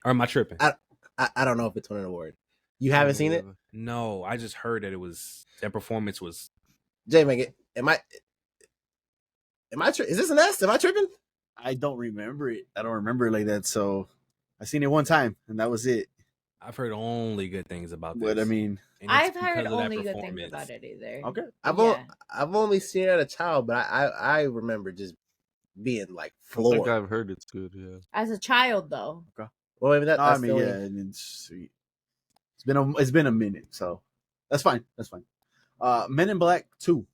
Or am I tripping? I don't know if it's won an award. You haven't seen it, No, I just heard that it was that performance was. Jay? Make Am I? Is this an S? Am I tripping? I don't remember it. I don't remember it like that. So I seen it one time, and that was it. I've heard only good things about this. But I mean, and it's I've heard because of that only good things performance. about it either. okay. I've only seen it as a child, but I remember just being like I think floored. I've heard it's good. Yeah. As a child, though. Well, maybe No, I that's mean, the yeah, only- and it's sweet. It's been a minute, so that's fine. That's fine. Men in Black 2.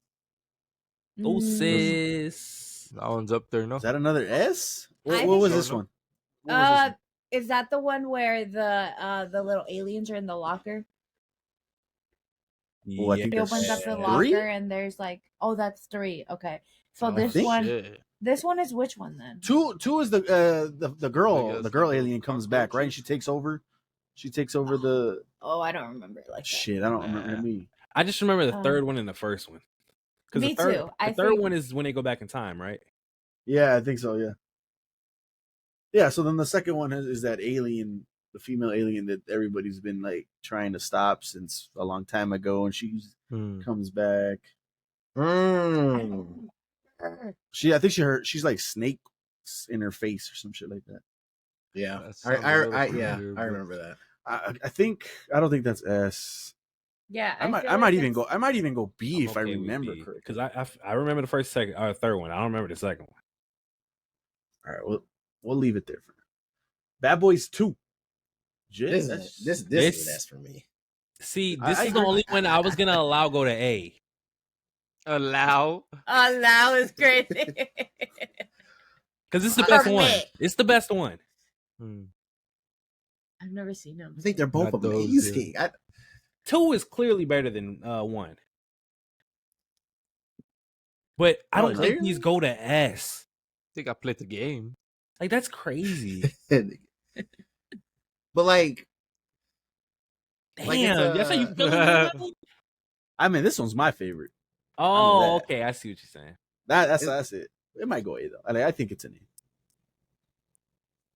Oh, Mm. sis. That one's up there, no? Is that another S? I What think was so. this one? What was this Uh, one? Is that the one where the little aliens are in the locker? Oh, I think He that's opens up the three? locker and there's like, oh, that's 3. Okay, so Oh, this think- one, shit. this one is which one then? Two is the I girl. guess The girl the alien comes back, right? And she takes over. She takes over the Oh, I don't remember it like that. shit. I don't remember Nah. me. I just remember the Um, third one and the first one. Because Me the third, too. I the third think- one is when they go back in time, right? Yeah, I think so. Yeah. Yeah. So then the second one is that alien, the female alien that everybody's been like trying to stop since a long time ago, and she Hmm. comes back. Mm. I think she's like snake in her face or some shit like that. Yeah, That sounds a little familiar, I but- remember that. I don't think that's S. Yeah, I might feel I like might even it's- go. I might even go B if I remember correctly. Because I remember the first, second, third one. I don't remember the second one. All right, we'll leave it there for now. Bad Boys 2. This Yes. this This- is an S for me. See, I this is the agree. only one I was gonna allow go to A. Allow. Allow is crazy. Because it's the best one. Permit. It's the best one. Hmm. I've never seen them. I think they're both Not those, amazing. yeah. 2 is clearly better than 1. But I don't think these go to S. I think I played the game. Like, that's crazy. But like, Damn, Like, it's, that's how you feel about that one? I mean, this one's my favorite. Oh, that. okay. I see what you're saying. That's it. It might go A though. I think it's an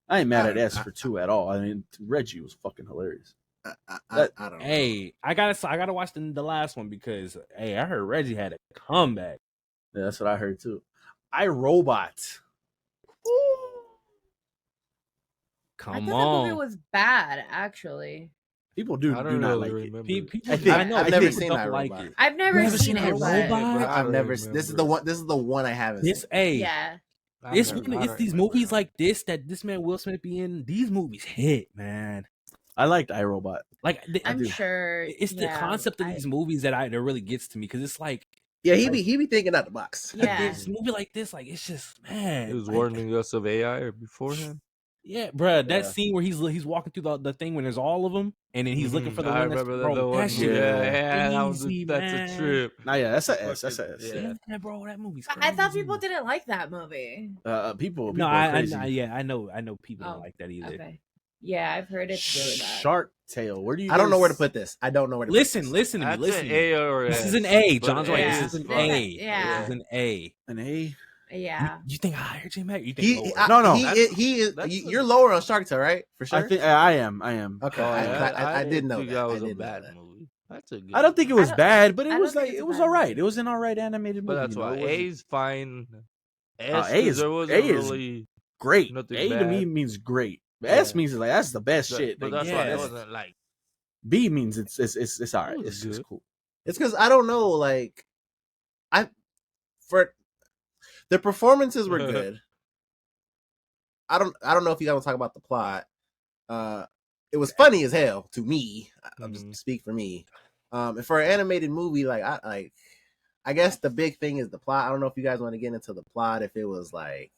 A. I ain't mad at S for 2 at all. I mean, Reggie was fucking hilarious. I don't know. Hey, I gotta watch the last one because hey, I heard Reggie had a comeback. Yeah, that's what I heard too. I Robot. I Come thought on, the movie was bad, actually. People do I do don't not really like it. remember. People, I think- I know I've I never think- seen don't like iRobot. it. I've never never seen seen it, iRobot? but I I've don't never. This is the remember. one. This is the one I haven't This seen. hey, yeah. I this don't- one, I it's don't these remember. movies like this that this man Will Smith be in. These movies hit, man. I liked iRobot. Like I'm do. sure it's the yeah, concept of I- these movies that really gets to me because it's like Yeah, he be thinking out the box. Yeah. this movie like this, like it's just man. He was like, warning us of AI beforehand. Yeah, bruh, that Yeah. scene where he's walking through the thing when there's all of them, and then he's looking for the I one that's remember bro, the one. that shit Yeah, was that was crazy, that's man. a trip. Nah, yeah, that's a S. That's a S. Yeah. Yeah, bro, that movie's. I thought crazy. people didn't like that movie. People No, are I crazy. yeah, I know people Oh, don't like that either. Okay. Yeah, I've heard it's really bad. Shark Tale. Where do you? I don't know guys- where to put this. I don't know where to Listen put this. to me, That's listen. an to me. A or This S, is an A. but John's right. Yeah. This is an Yeah. A. Yeah. This is an A. An A. Yeah. You think higher, J Mac? You think lower? No. He is. That's You're lower on Shark Tale, right? For sure. I think I am. I am. Okay, Oh, I did know think that. was I a did know bad that. movie. That's a good. I don't think it was don't- bad, but I it don't was think like it's a it was bad all right. movie. It was an all right animated movie. But that's you know? why It A wasn't is fine. A S, is- there wasn't A is really. great. nothing A to me bad. means great. Yeah. S means like that's the best But shit. Like, that's yeah, why it that's- wasn't like. B means it's all right. It was It's good. cool. It's because I don't know. Like, for the performances were good. I don't know if you guys want to talk about the plot. It was funny as hell to me. I'll Mhm. just speak for me. And for an animated movie, I guess the big thing is the plot. I don't know if you guys want to get into the plot. If it was like,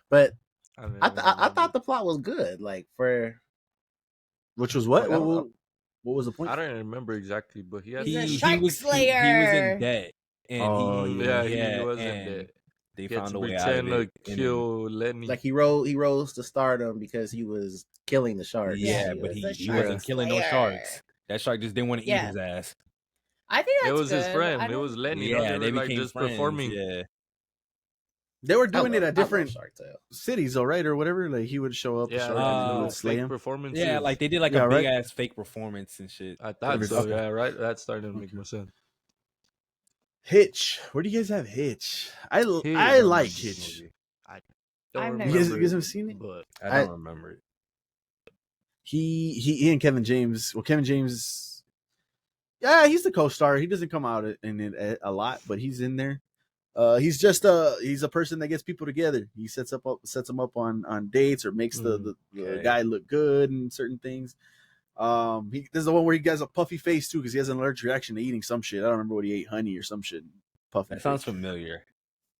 but mean, I thought the plot was good. Like for Which was what? I don't know. What was the point? I don't remember exactly, but he had. He's a he shark was slayer. in debt, and Oh, yeah, yeah, he wasn't and dead. they He had found to a way out of pretend it. to and then- kill Lenny. like he rose to stardom because he was killing the sharks. Yeah, he but was he a wasn't shark killing no slayer. sharks. That shark just didn't want to eat Yeah. his ass. I think that's it was his good. friend. I It don't- was Lenny. Yeah, no, they were like became just friends. performing. Yeah, They were I doing it love- at I love different Shark Tale. cities, though, right, or whatever. Like he would show up, the Yeah, shark, and he like, would slay fake him. performances. yeah, like they did like Yeah, a big right? ass fake performance and shit. I thought Okay. so. Yeah, right. That started to make more sense. Hitch. Where do you guys have Hitch? I Hitch. like Hitch. Don't I've never- You guys remember have it, seen it? But I don't remember it. He and Kevin James. Well, Kevin James. Yeah, he's the co-star. He doesn't come out in it a lot, but he's in there. He's just he's a person that gets people together. He sets them up on dates or makes the Okay. guy look good and certain things. This is the one where he has a puffy face too because he has an allergic reaction to eating some shit. I don't remember what he ate, honey or some shit. Puffy. That sounds face. familiar.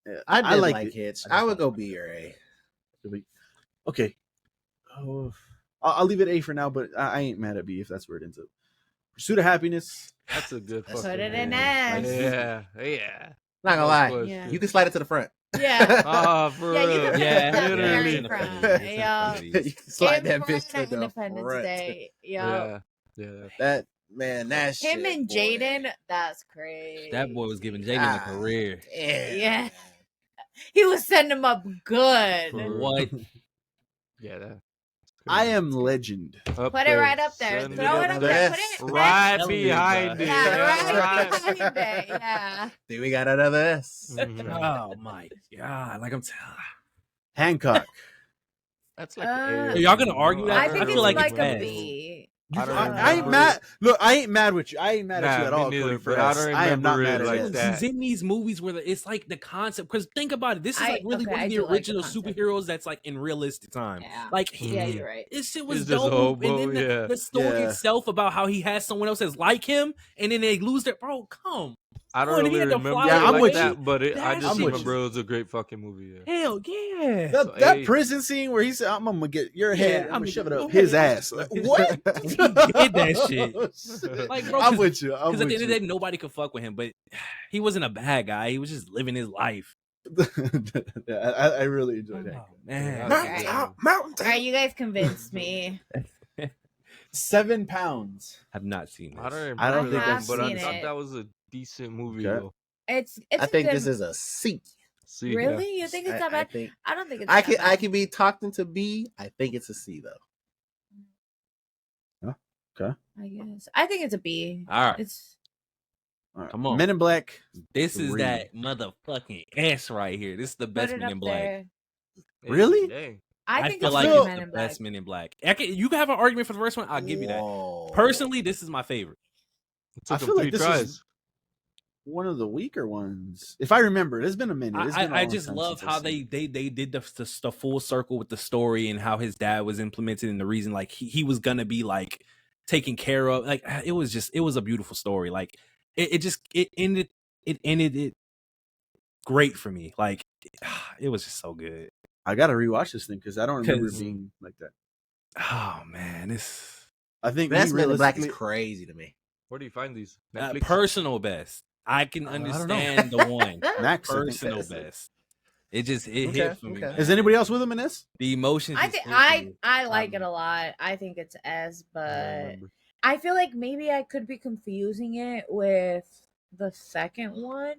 Yeah, I did liked like it. Hitch. I just I would liked go it. B or A. Okay. I'll leave it A for now, but I ain't mad at B if that's where it ends up. Pursuit of Happiness. That's a good Put fucking it in movie. S. Yeah. Not gonna No lie, question. Yeah. you can slide it to the front. Yeah. Ah, for Yeah, you real. can put Yeah, that literally. very front. Yeah. you can slide that Him bitch to on the Independence front. Day. Yeah. Yeah. That man, that Him shit, and boy. Jaden, that's crazy. That boy was giving Jaden a Ah, career. damn. Yeah. He was setting him up good. For- What? Yeah. That. I Am Legend. Up Put it right up there. Send Throw it up there. Put Yes. it Right Telling you, behind bro. it. Yeah, right right. behind it. Yeah. Then we got another S. Mhm. Oh my god! Like I'm telling. Hancock. That's like Uh, A. Y'all gonna argue that? I I think feel it's like like it's a S. B. I don't I ain't remember mad. it. Look, I ain't mad with you. I ain't mad at you Nah, at me all, neither, Cody. For but I S. don't I am not remember mad it at like S. that. He's in these movies where it's like the concept. Because think about it, this is like really Okay, one I of the do like the original concept. superheroes that's like in realistic time. Yeah. Like Yeah, Mhm. you're right. this shit was It's just a dope, and hobo, then yeah. the story Yeah. itself about how he has someone else that's like him, and then they lose their bro. Come, I don't on, he really had to remember fly it Yeah, I'm like with that, you. but I That just shit- remember it was a great fucking movie. Yeah. hell yeah. That A. prison scene where he said, "I'm gonna get your Yeah, head. I'm I'm gonna gonna shove it get up your his head." ass." Like, what? He did that shit. Like, bro, I'm with you. I'm Because at with the end of the you. day, nobody could fuck with him, but he wasn't a bad guy. He was just living his life. Yeah, I really enjoyed that. Oh, man. Mountain Top, mountain All right, you guys convinced me. 7 pounds. I've not seen this. I don't remember I don't think that, I've but I seen thought it. that was a decent movie Okay. though. It's I a think good- this is a C. See, yeah. Really? You think it's that I bad? think I don't think it's I that can bad. I can be talked into B. I think it's a C though. I guess. I think it's a B. All right. It's All right. Come on. Men in Black. This is 3. that motherfucking S right here. This is the put best it Men up in Black. there. Hey, Really? dang. I think feel it's like like it's Men the in Black. best Men in Black. You can have an argument for the first one. I'll give you that. Whoa. Personally, this is my favorite. It took I him feel like 3 this tries. is one of the weaker ones. If I remember, it's been a minute. It's been a I long just time love since I've how seen they did the full circle with the story and how his dad was implemented and the reason like he was gonna be like taken care of. Like it was a beautiful story. Like it ended it great for me. Like it was just so good. I gotta rewatch this thing because I don't remember it 'Cause- being like that. Oh man, this I think Best we Men in Black is realistically- crazy to me. Where do you find these? Netflix? personal best. I can I don't know. understand the one. Max. I think Personal that's- best. It Okay, hit for me. okay. man. Is anybody else with him in this? The emotions? I just think hit me. I like it Um, a lot. I think it's S, I don't but remember. I feel like maybe I could be confusing it with the second one,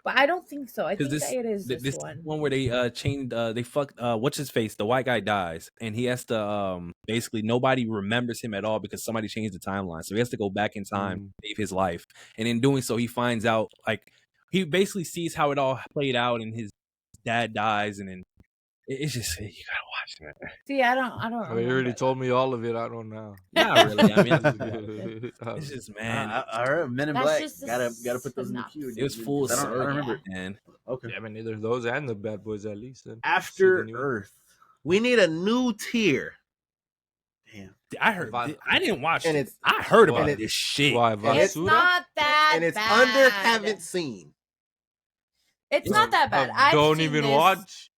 but I don't think so. I think Because that it is this, this one. where they changed they fucked what's his face, the white guy dies and he has to basically nobody remembers him at all because somebody changed the timeline, so he has to go back in time to save his life, and in doing so he finds out like he basically sees how it all played out and his dad dies, and then it's just you gotta watch it, man. See, I don't. Oh, you already remember. told me all of it. I don't know. Not really. I mean, It's it's just man, all right, Men in That's Black. just a Gotta put those in the queue. synopsis. it was full I don't circle, remember. it. man. Okay. I mean, either those and the Bad Boys at least. Then. After See the new- Earth. We need a new tier. Damn. I heard I didn't watch And it. it's- I heard Why? about this shit. Why, It's Basura? not that And it's bad. under haven't seen. It's not that bad. I've Don't seen even this. watch.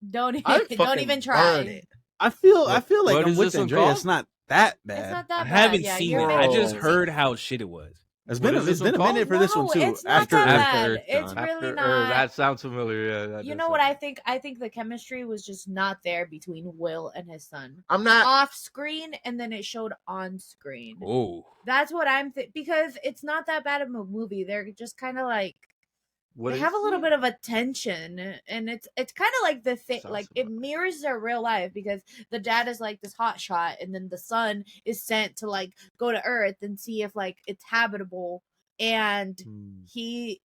Don't I don't fucking even burn try. it. I feel What- like what I'm is with this one Andrea. called? It's not that It's bad. not that I bad. haven't Yeah, seen you're it. right. I just Bro. heard how shit it was. It's What been is this one a called? minute for this one No, too. it's not After that Earth. bad. Earth, It's John. really After not. Earth, that sounds familiar. Yeah, that You does know sound- what I think? I think the chemistry was just not there between Will and his son. I'm not. Off screen, and then it showed on screen. Oh, That's what I'm because it's not that bad of a movie. They're just kind of like What they is have a little it? bit of a tension, and it's kind of like the thing. Sounds Like it familiar. mirrors their real life because the dad is like this hot shot, and then the son is sent to like go to Earth and see if like it's habitable, and he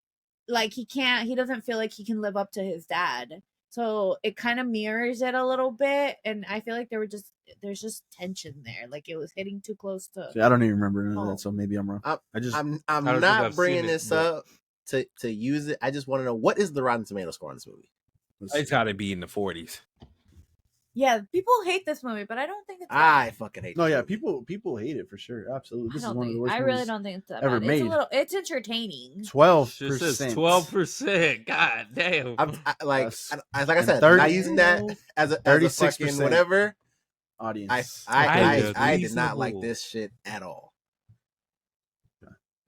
doesn't feel like he can live up to his dad. So it kind of mirrors it a little bit, and I feel like there's just tension there. Like it was hitting too close to. See, I don't even remember none of Oh. that, so maybe I'm wrong. I'm I just I'm I don't think not I've bringing seen it, this but- up to use it. I just want to know what is the Rotten Tomato score on this movie. it's got to be in the 40s. Yeah, people hate this movie, but I don't think it's. I bad. fucking hate. no, this yeah, movie. people hate it for sure. Absolutely, this I is don't one of the think. worst. I really movies don't think it's that ever bad. made. It's entertaining. 12%. 12%. God damn. Like I said, And I'm not using that as a 36%. fucking whatever. audience. I did not like reasonable. this shit at all.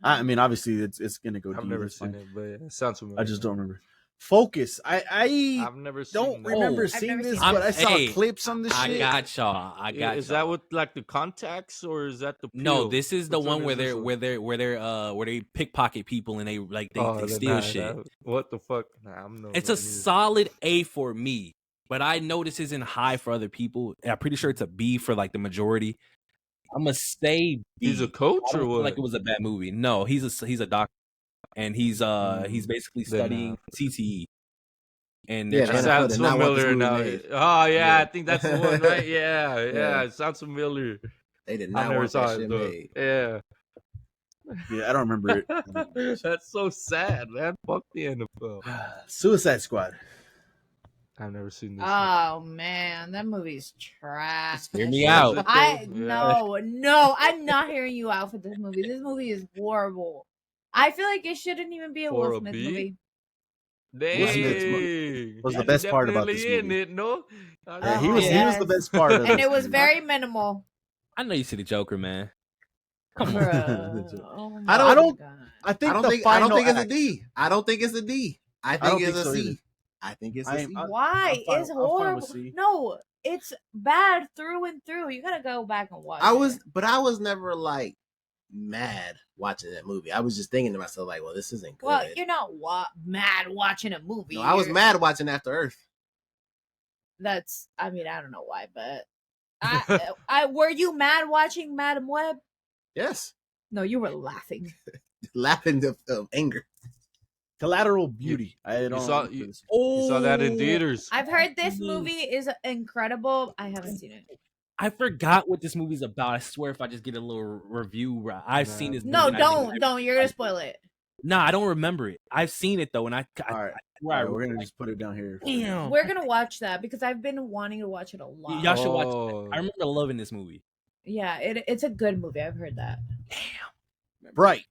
I mean, obviously, it's gonna go. I've D, never that's seen fine. it, but yeah, it sounds familiar. I just don't remember. Focus. I I've never seen don't that. remember Oh, seeing never this, seen but it. I saw Hey, clips on this I shit. got y'all. I got Is y'all. that with like the contacts or is that the No, peel? this is the Which one where is this where they pickpocket people and they they then steal nah, shit. what the fuck? Nah, I'm no. It's a solid A for me, but I know this isn't high for other people. And I'm pretty sure it's a B for like the majority. I'm gonna say B. He's a coach I or don't feel what? like it was a bad movie. No, he's a doctor, and he's basically Then, studying CTE. And Yeah, they're the trying NFL Sounds did not want this familiar movie now. made. Oh yeah, Yeah. I think that's the one, right? Yeah, Yeah. it sounds familiar. They did I not never want saw that it shit though. made. Yeah. Yeah, I don't remember it. That's so sad, man. Fuck the NFL. Suicide Squad. I've never seen this. Oh man, that movie's trash. Hear me That out. shit- Yeah. no, I'm not hearing you out for this movie. This movie is horrible. I feel like it shouldn't even be a For Will a Smith B? movie. Dang. was the He's best part about this definitely in movie. it, no? Yeah, he was Yes. the best part of And this it was movie. very minimal. I know you see the Joker, man. Come on. Bruh. Oh I my don't- God. I think I don't the think final it's a act- D. I don't think it's a D. I don't think it's think a so C. either. I think it's I a am- C. I- Why? I'm It's fine with horrible. C. No, it's bad through and through. You gotta go back and watch I it. was never like mad watching that movie. I was just thinking to myself like, well, this isn't good. Well, you're not mad watching a movie. No, I was You're- mad watching After Earth. That's. I mean, I don't know why, but I were you mad watching Madam Web? Yes, No, you were laughing. laughing of anger. Collateral Beauty. I don't. saw- remember you- this. You saw that in theaters. I've heard this movie is incredible. I haven't seen it. I forgot what this movie's about. I swear, if I just get a little review, I've Nah. seen this. No, movie and I think don't. You're gonna spoil it. Nah, I don't remember it. I've seen it though, and I All right, swear I we're gonna just put it down here. damn. We're gonna watch that because I've been wanting to watch it a lot. Y'all should watch. Oh. I remember loving this movie. Yeah, it's a good movie. I've heard that. Bright.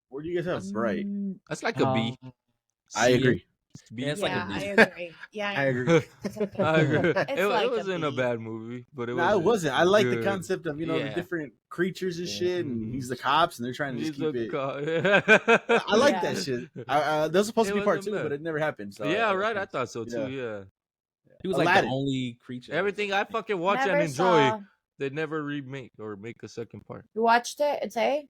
Where do you guys have Bright? That's like a B. I agree. It's B. Yeah, it's like a Yeah, B. I agree. Yeah, I agree. It's okay. I agree. It's It like a wasn't a B. bad movie, but it No, it wasn't. I like the good. concept of the Yeah. different creatures and Yeah. shit, and he's the cops, and they're trying to He's just keep the it. co- I like Yeah. that shit. That was supposed to It be part wasn't 2, bad. but it never happened. So Yeah, right. I thought so too. Yeah. Yeah. He was like Aladdin. the only creature. Everything I fucking watch Never and enjoy, saw- they never remake or make a second part. You watched it? It's A.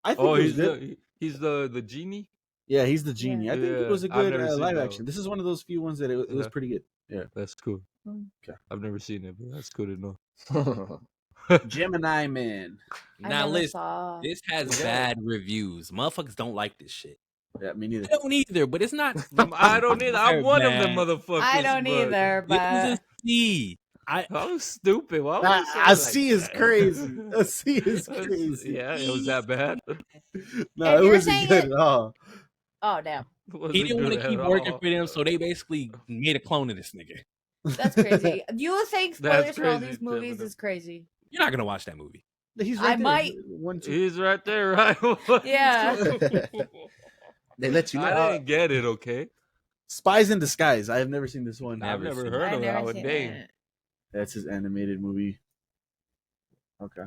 I think Oh, it was he's good. he's the genie. Yeah, he's the genie. I think it Yeah, was a I've good never seen live that action. one. This is one of those few ones that it was Yeah. pretty good. That's cool. Okay. I've never seen it, but that's good to know. Gemini Man. I Now never listen, saw. this has bad reviews. Motherfuckers don't like this shit. Yeah, me neither. I don't either, but it's not. I don't either. I'm one of them Man. motherfuckers. I don't but either, It was but a C. I'm stupid. Why would Nah, you say a it like C is that? crazy. A C is crazy. Yeah, it was that bad. If No, it you're wasn't saying good it- at all. oh damn, He didn't want to keep working for them, so they basically made a clone of this nigga. that's crazy. You think That's spoilers for all crazy, these movies Gemini. is crazy? You're not gonna watch that movie. He's I right there. might- 1, 2. He's right there, right? Yeah. They let you know. I didn't get it. Okay, Spies in Disguise. I have never seen this one. I've Never never seen heard I've of never that one. seen Dang. it. That's his animated movie. Okay.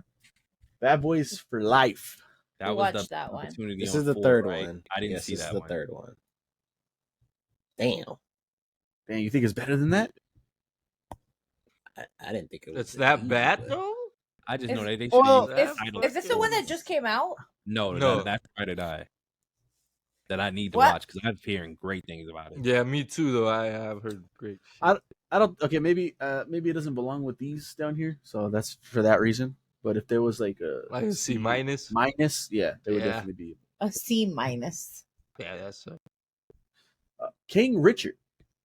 Bad Boys for Life. That We was watched the that one. opportunity. This on is the four, third right? one. I didn't Yes, see this that is the one. third one. Damn. Damn, you think it's better than that? I didn't think it was It's that bad but- though. I just know Is- that they should Well, use Is- title. Is this the one that just came out? No, No. that's Right or Die. That I need to What? watch because I'm hearing great things about it. Yeah, me too. Though I have heard great. I don't. Okay, maybe it doesn't belong with these down here, so that's for that reason. But if there was like a Like a C minus. minus, yeah, there would Yeah. definitely be A C minus. Yeah, that's. King Richard.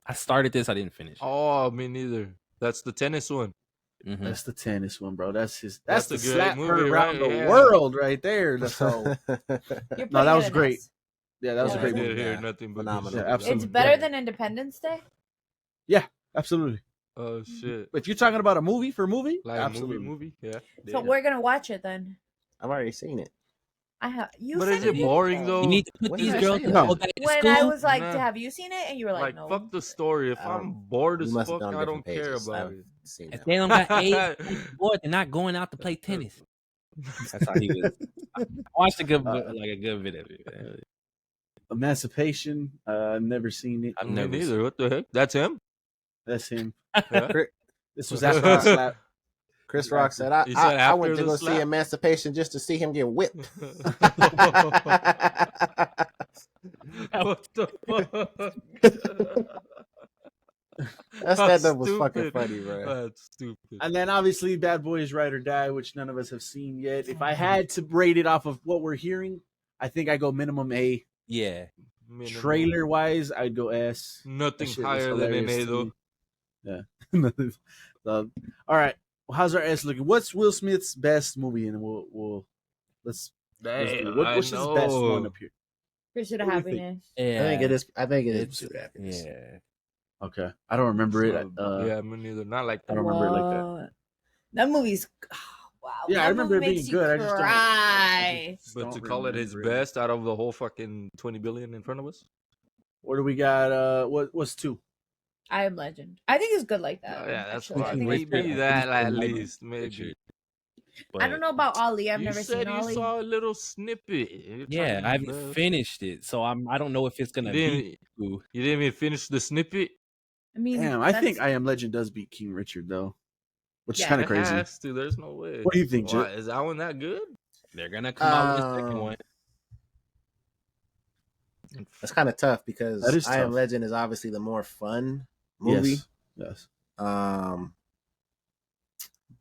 I started this, I didn't finish. Oh, me neither. That's the tennis one. Mhm. That's the tennis one, bro. That's his. That's That's, a the great slap movie, her around right? the Yeah. world right there. So You're No, putting that it was in great. S. yeah, that was Yeah, a great I movie. did hear Yeah. nothing but Phenomenal. good shit. Yeah, absolutely. It's better than Independence Day. Absolutely. Oh shit! If you're talking about a movie for movie, Like absolutely. a movie. Yeah. So Yeah. we're gonna watch it then. I've already seen it. I have. You But said is it you- boring though? You need to put When these did I girls say to that? go back to When school. I was like, Nah. "Have you seen it?" And you were like, Like "No." fuck the story. If I don't- I'm bored we as must have fuck, gone I different don't care pages. about it. seen If that. they don't got AIDS on board, they're not going out to play tennis. That's how he was. I watched a good bit of it. Man. Emancipation. I've never seen it. I've Me never neither. seen What the heck? That's him. That's him. Yeah. This was after the slap. Chris Rock said, You said I after went to the go slap? see Emancipation just to see him get whipped. What the fuck? That stand-up was fucking funny, bro. That's stupid. And then obviously Bad Boys Ride or Die, which none of us have seen yet. If I had to rate it off of what we're hearing, I think I go minimum A. Yeah. Minimum. Trailer wise, I'd go S. Nothing That shit was higher than an hilarious A to though. me. Yeah. All right. Well, how's our S looking? What's Will Smith's best movie? And let's do it. What's his best one up here? Pursuit of What do you think? Happiness. Yeah. I think it is It's- Pursuit of Happiness. Yeah. Okay, I don't remember it. Yeah, me neither. Not like I that. don't remember it like that. Whoa. That movie's wow. Yeah, I that remember it movie being makes you good. I just don't- cry. But Don't to call it his remember it. best out of the whole fucking 20 billion in front of us? What do we got? What's 2? I Am Legend. I think it's good like that. Oh, yeah, that's actually. I fine. think it's Maybe good. that at Richard. least. Maybe. I don't know about Ollie. I've You never said seen you Ollie. saw a little snippet. You're Yeah, trying I to haven't be best. finished it, so I don't know if it's gonna You be. didn't, Cool. you didn't even finish the snippet? I mean, Damn, I think that's- I Am Legend does beat King Richard though, which is Yeah. kind of It crazy. has to. There's no way. What do you think, Why, Jet? is that one that good? They're gonna come out with a second one. That's kind of tough because That is I Am tough. Legend is obviously the more fun movie. Yes.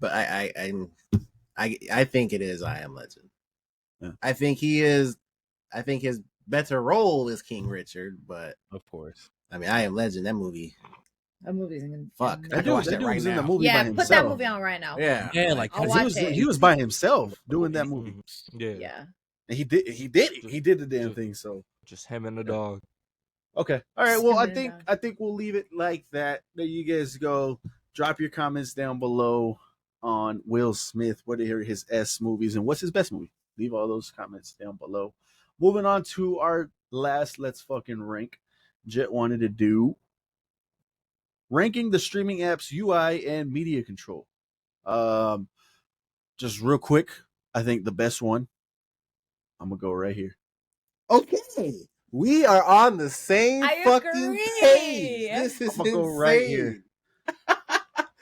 But I think it is I Am Legend. Yeah. I think his better role is King Richard, but Of course. I mean I Am Legend, that movie. that movie's in- Fuck. in- I That can watch dude, that that right was in the now. movie by Yeah, himself. put that movie on right now. Yeah. Yeah, like I'll 'Cause watch it. he was by himself doing that movie. Yeah. Yeah. And he did it. He did the damn Just- thing. So Just him and the dog. okay, all right. Well, Similar. I think we'll leave it like that. There you guys go. Drop your comments down below on Will Smith. What are his S movies and what's his best movie? Leave all those comments down below. Moving on to our last Let's Fucking Rank. Jet wanted to do ranking the streaming apps UI and media control. Just real quick, I think the best one. I'm gonna go right here. Okay. We are on the same I fucking agree. page. This is I'ma go insane. right here.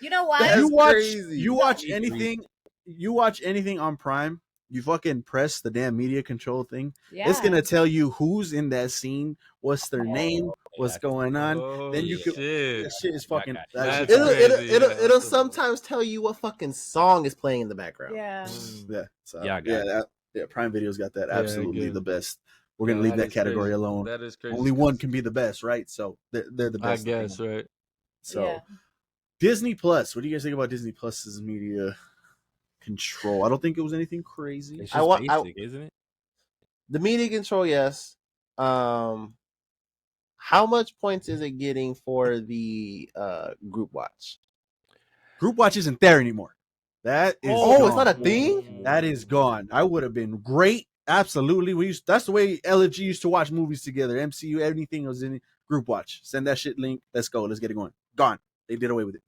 You know what? That's crazy. You watch No. anything. You watch anything on Prime. You fucking press the damn media control thing. Yeah. It's gonna tell you who's in that scene, what's their name, what's yeah. going on. Oh, Then you could- shit. That shit is fucking. got you. that shit's That's It'll, fucking- it'll, crazy, it'll, yeah. it'll sometimes tell you what fucking song is playing in the background. Yeah. Yeah. So, Yeah, I got yeah, it. Prime Video's got that. Yeah, Absolutely good. the best. We're gonna leave that is category crazy. alone. That is crazy. Only one can be the best, right? So they're the I best. guess, right? So Yeah. Disney Plus. What do you guys think about Disney Plus's media control? I don't think it was anything crazy. It's I just want- basic, isn't it? The media control, yes. How much points is it getting for the group watch? Group Watch isn't there anymore. That is Oh, it's gone. not a thing? That is gone. I would have been great. Absolutely. That's the way LFG used to watch movies together. MCU, anything was in Group Watch. Send that shit link. Let's go. Let's get it going. Gone. They did away with it.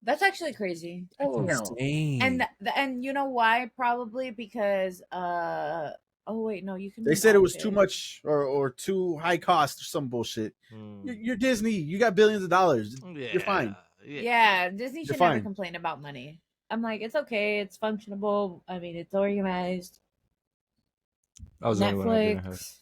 That's actually crazy. Insane. And you know why? Probably because oh wait, no, you can. They said it was too much or too high cost or some bullshit. Hmm. You're Disney. You got billions of dollars. You're fine. Yeah, Disney should never fine. complain about money. I'm like, it's okay, it's functionable. I mean, it's organized. I was the only one I didn't have. Netflix.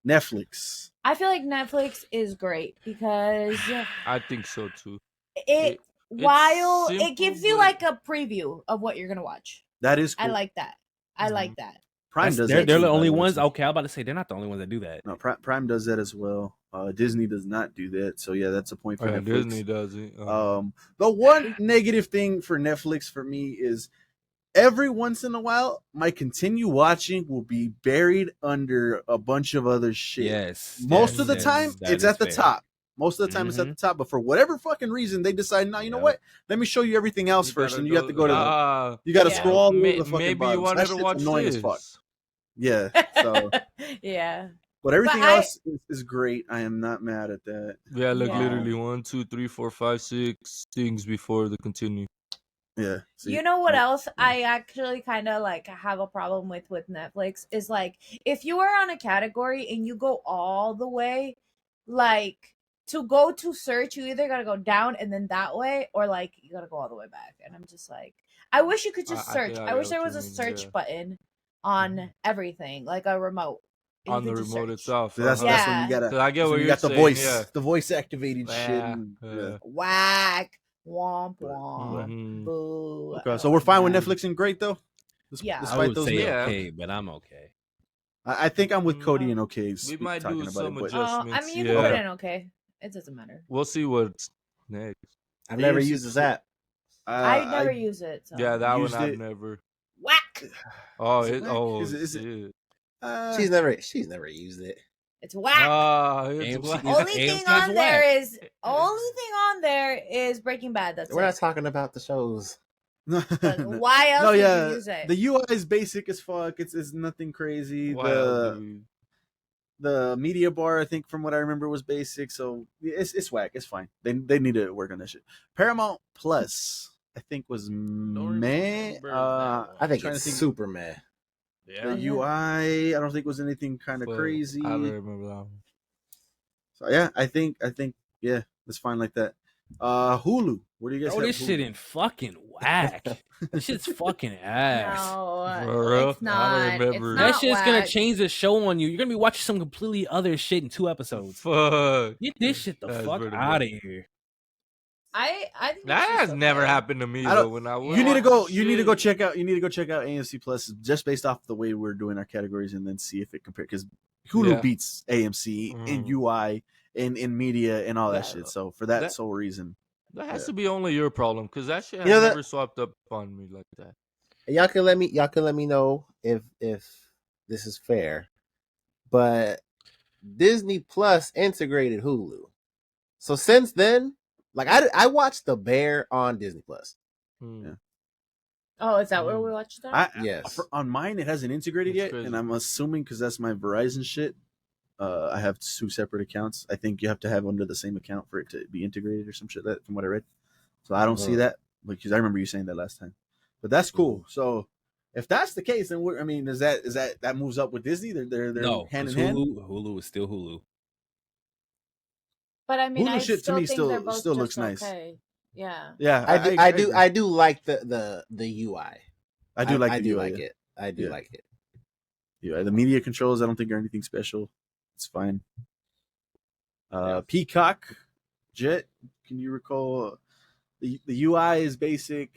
Netflix. I feel like Netflix is great because I think so too. it while simple, it gives you but- like a preview of what you're gonna watch. That is cool. I like that. I like that. Prime does they're that. the too, by only way, ones. so- Okay, I'm about to say they're not the only ones that do that. No, Prime does that as well. Disney does not do that. So yeah, that's a point for Oh, yeah, Netflix. Disney does it. The one negative thing for Netflix for me is every once in a while, my continue watching will be buried under a bunch of other shit. Yes. Most yes, of the yes, time, that it's is at the fair. top. Most of the time, it's at the top. But for whatever fucking reason, they decide, no, you know Yep. what? Let me show you everything else first, and you have to go to the. You got to Yeah. scroll all over the fucking Maybe bottom. you So wanted that to shit's watch annoying as this. fuck. Yeah. So Yeah. But everything I- else is great. I am not mad at that. Yeah, like Yeah. literally 1, 2, 3, 4, 5, 6 things before the continue. Yeah. You know what else I actually kind of like have a problem with Netflix is like if you are on a category and you go all the way, like to go to search, you either gotta go down and then that way, or like you gotta go all the way back. And I'm just like, I wish you could just I search. think I I wish get there what was you a mean, search yeah. button on everything, like a remote. and you On the could just remote search. itself. That's uh-huh. that's when Yeah. you gotta. So I get that's what when you you're got the saying, voice, yeah. the voice activated shit. Yeah, And, yeah. Whack, womp womp, Mhm. boo. Okay, I so don't we're like fine with that. Netflix and great though. Yeah. I Despite would those, say Yeah. okay, but I'm okay. I think I'm with Cody Mm, and okay. We might talking do about some it, but I adjustments. mean, you can put Yeah. in okay. It doesn't matter. We'll see what's next. I've never AMC used this app. I never I use it. So. Yeah, that one used I've it. never. Whack. Oh, Is it it. whack? Oh, Is it- shit. She's never used it. It's whack. Ah, it's AMC whack. Only AMC thing is on there whack. is Breaking Bad. That's We're not it. talking about the shows. Like, why else no, would yeah, you use it? the UI is basic as fuck. It's nothing crazy. Why else do we? The media bar, I think, from what I remember, was basic. So it's whack. It's fine. They need to work on that shit. Paramount Plus, I think, was meh. remember that I think trying to it's think- super meh. Yeah. The UI, I don't think was anything kind of Fuck, crazy. I don't remember that one. So yeah, I think yeah, it's fine like that. Hulu. Where do you guys? Bro, have this Hulu? shit in fucking whack. This shit's fucking ass. No, For real? it's I not. don't remember. It's That not shit's gonna whack. change the show on you. You're gonna be watching some completely other shit in 2 episodes. Fuck. Get this shit the That's fuck pretty out of bad. here. I think it's That just has never okay. happened to me I though. don't- When I was You need to go. shit. You need to go check out. You need to go check out AMC Plus just based off the way we're doing our categories, and then see if it compares. Because Hulu Yeah. beats AMC in Mhm. UI, in media, and all that Yeah, shit. So for that, that- sole reason, That has Yeah. to be only your problem because that shit has You know that- never swapped up on me like that. Y'all can let me know if this is fair. But Disney Plus integrated Hulu. So since then, like I watched The Bear on Disney Plus. Hmm. Yeah. Oh, is that where we watched that? Yes. on mine it hasn't integrated That's yet, crazy. and I'm assuming because that's my Verizon shit. I have 2 separate accounts. I think you have to have under the same account for it to be integrated or some shit like that, from what I read. So I don't see Oh. that because I remember you saying that last time. But that's cool. So if that's the case, then I mean, is that moves up with Disney? They're No, hand in 'cause hand. Hulu is still Hulu. But I mean, Hulu I shit to still me think still- they're both still just looks nice. okay. Yeah. Yeah, I do agree. like the UI. I do like I the do UI, like yeah. it. I do Yeah. like it. Yeah, the media controls I don't think are anything special. It's fine. Yeah. Peacock, Jet. Can you recall the UI is basic.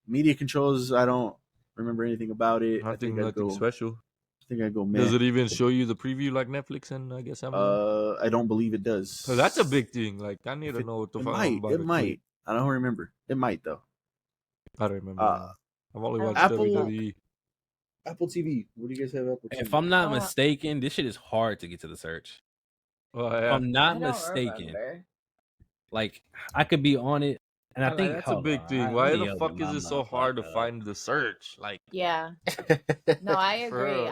Media controls I don't remember anything about it. I think I'd nothing go. special. I think I'd go meh. Does it even show you the preview like Netflix and I guess Amazon? I don't believe it does. So that's a big thing. Like I need If to it- know what the It fuck I'm might. about It to might. click. I don't remember. It might though. I don't remember. Uh, I've only watched Apple- WWE. Apple TV. What do you guys have? Apple TV? If I'm not Oh. mistaken, this shit is hard to get to the search. Oh, If yeah. I'm I not don't mistaken, remember. like I could be on it, and I Like, think that's a hold big on, thing. let Why me the open fuck is my it so hard to motherfucker up. find the search? Like, Yeah. No, I For agree. real, yeah,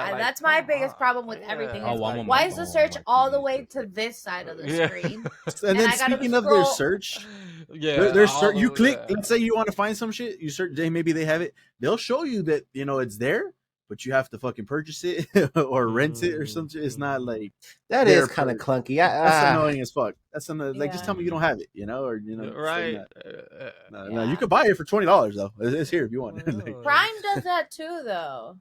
like, That's my come biggest on. problem with Yeah. everything. Oh, Is well, I'm on why my is the phone, search my all the TV, way real to quick. this side of the Yeah. screen? And And then I gotta speaking of their scroll- search, yeah, there's all you of- click. yeah. Let's say you want to find some shit. You search. Maybe they have it. They'll show you that it's there, but you have to fucking purchase it or rent it or something. It's not like That They're is kind of per- clunky. that's annoying as fuck. That's like just tell me you Yeah. don't have it, or say right. not. No, Yeah. you could buy it for $20 though. It's here if you want. Like, Prime does that too, though.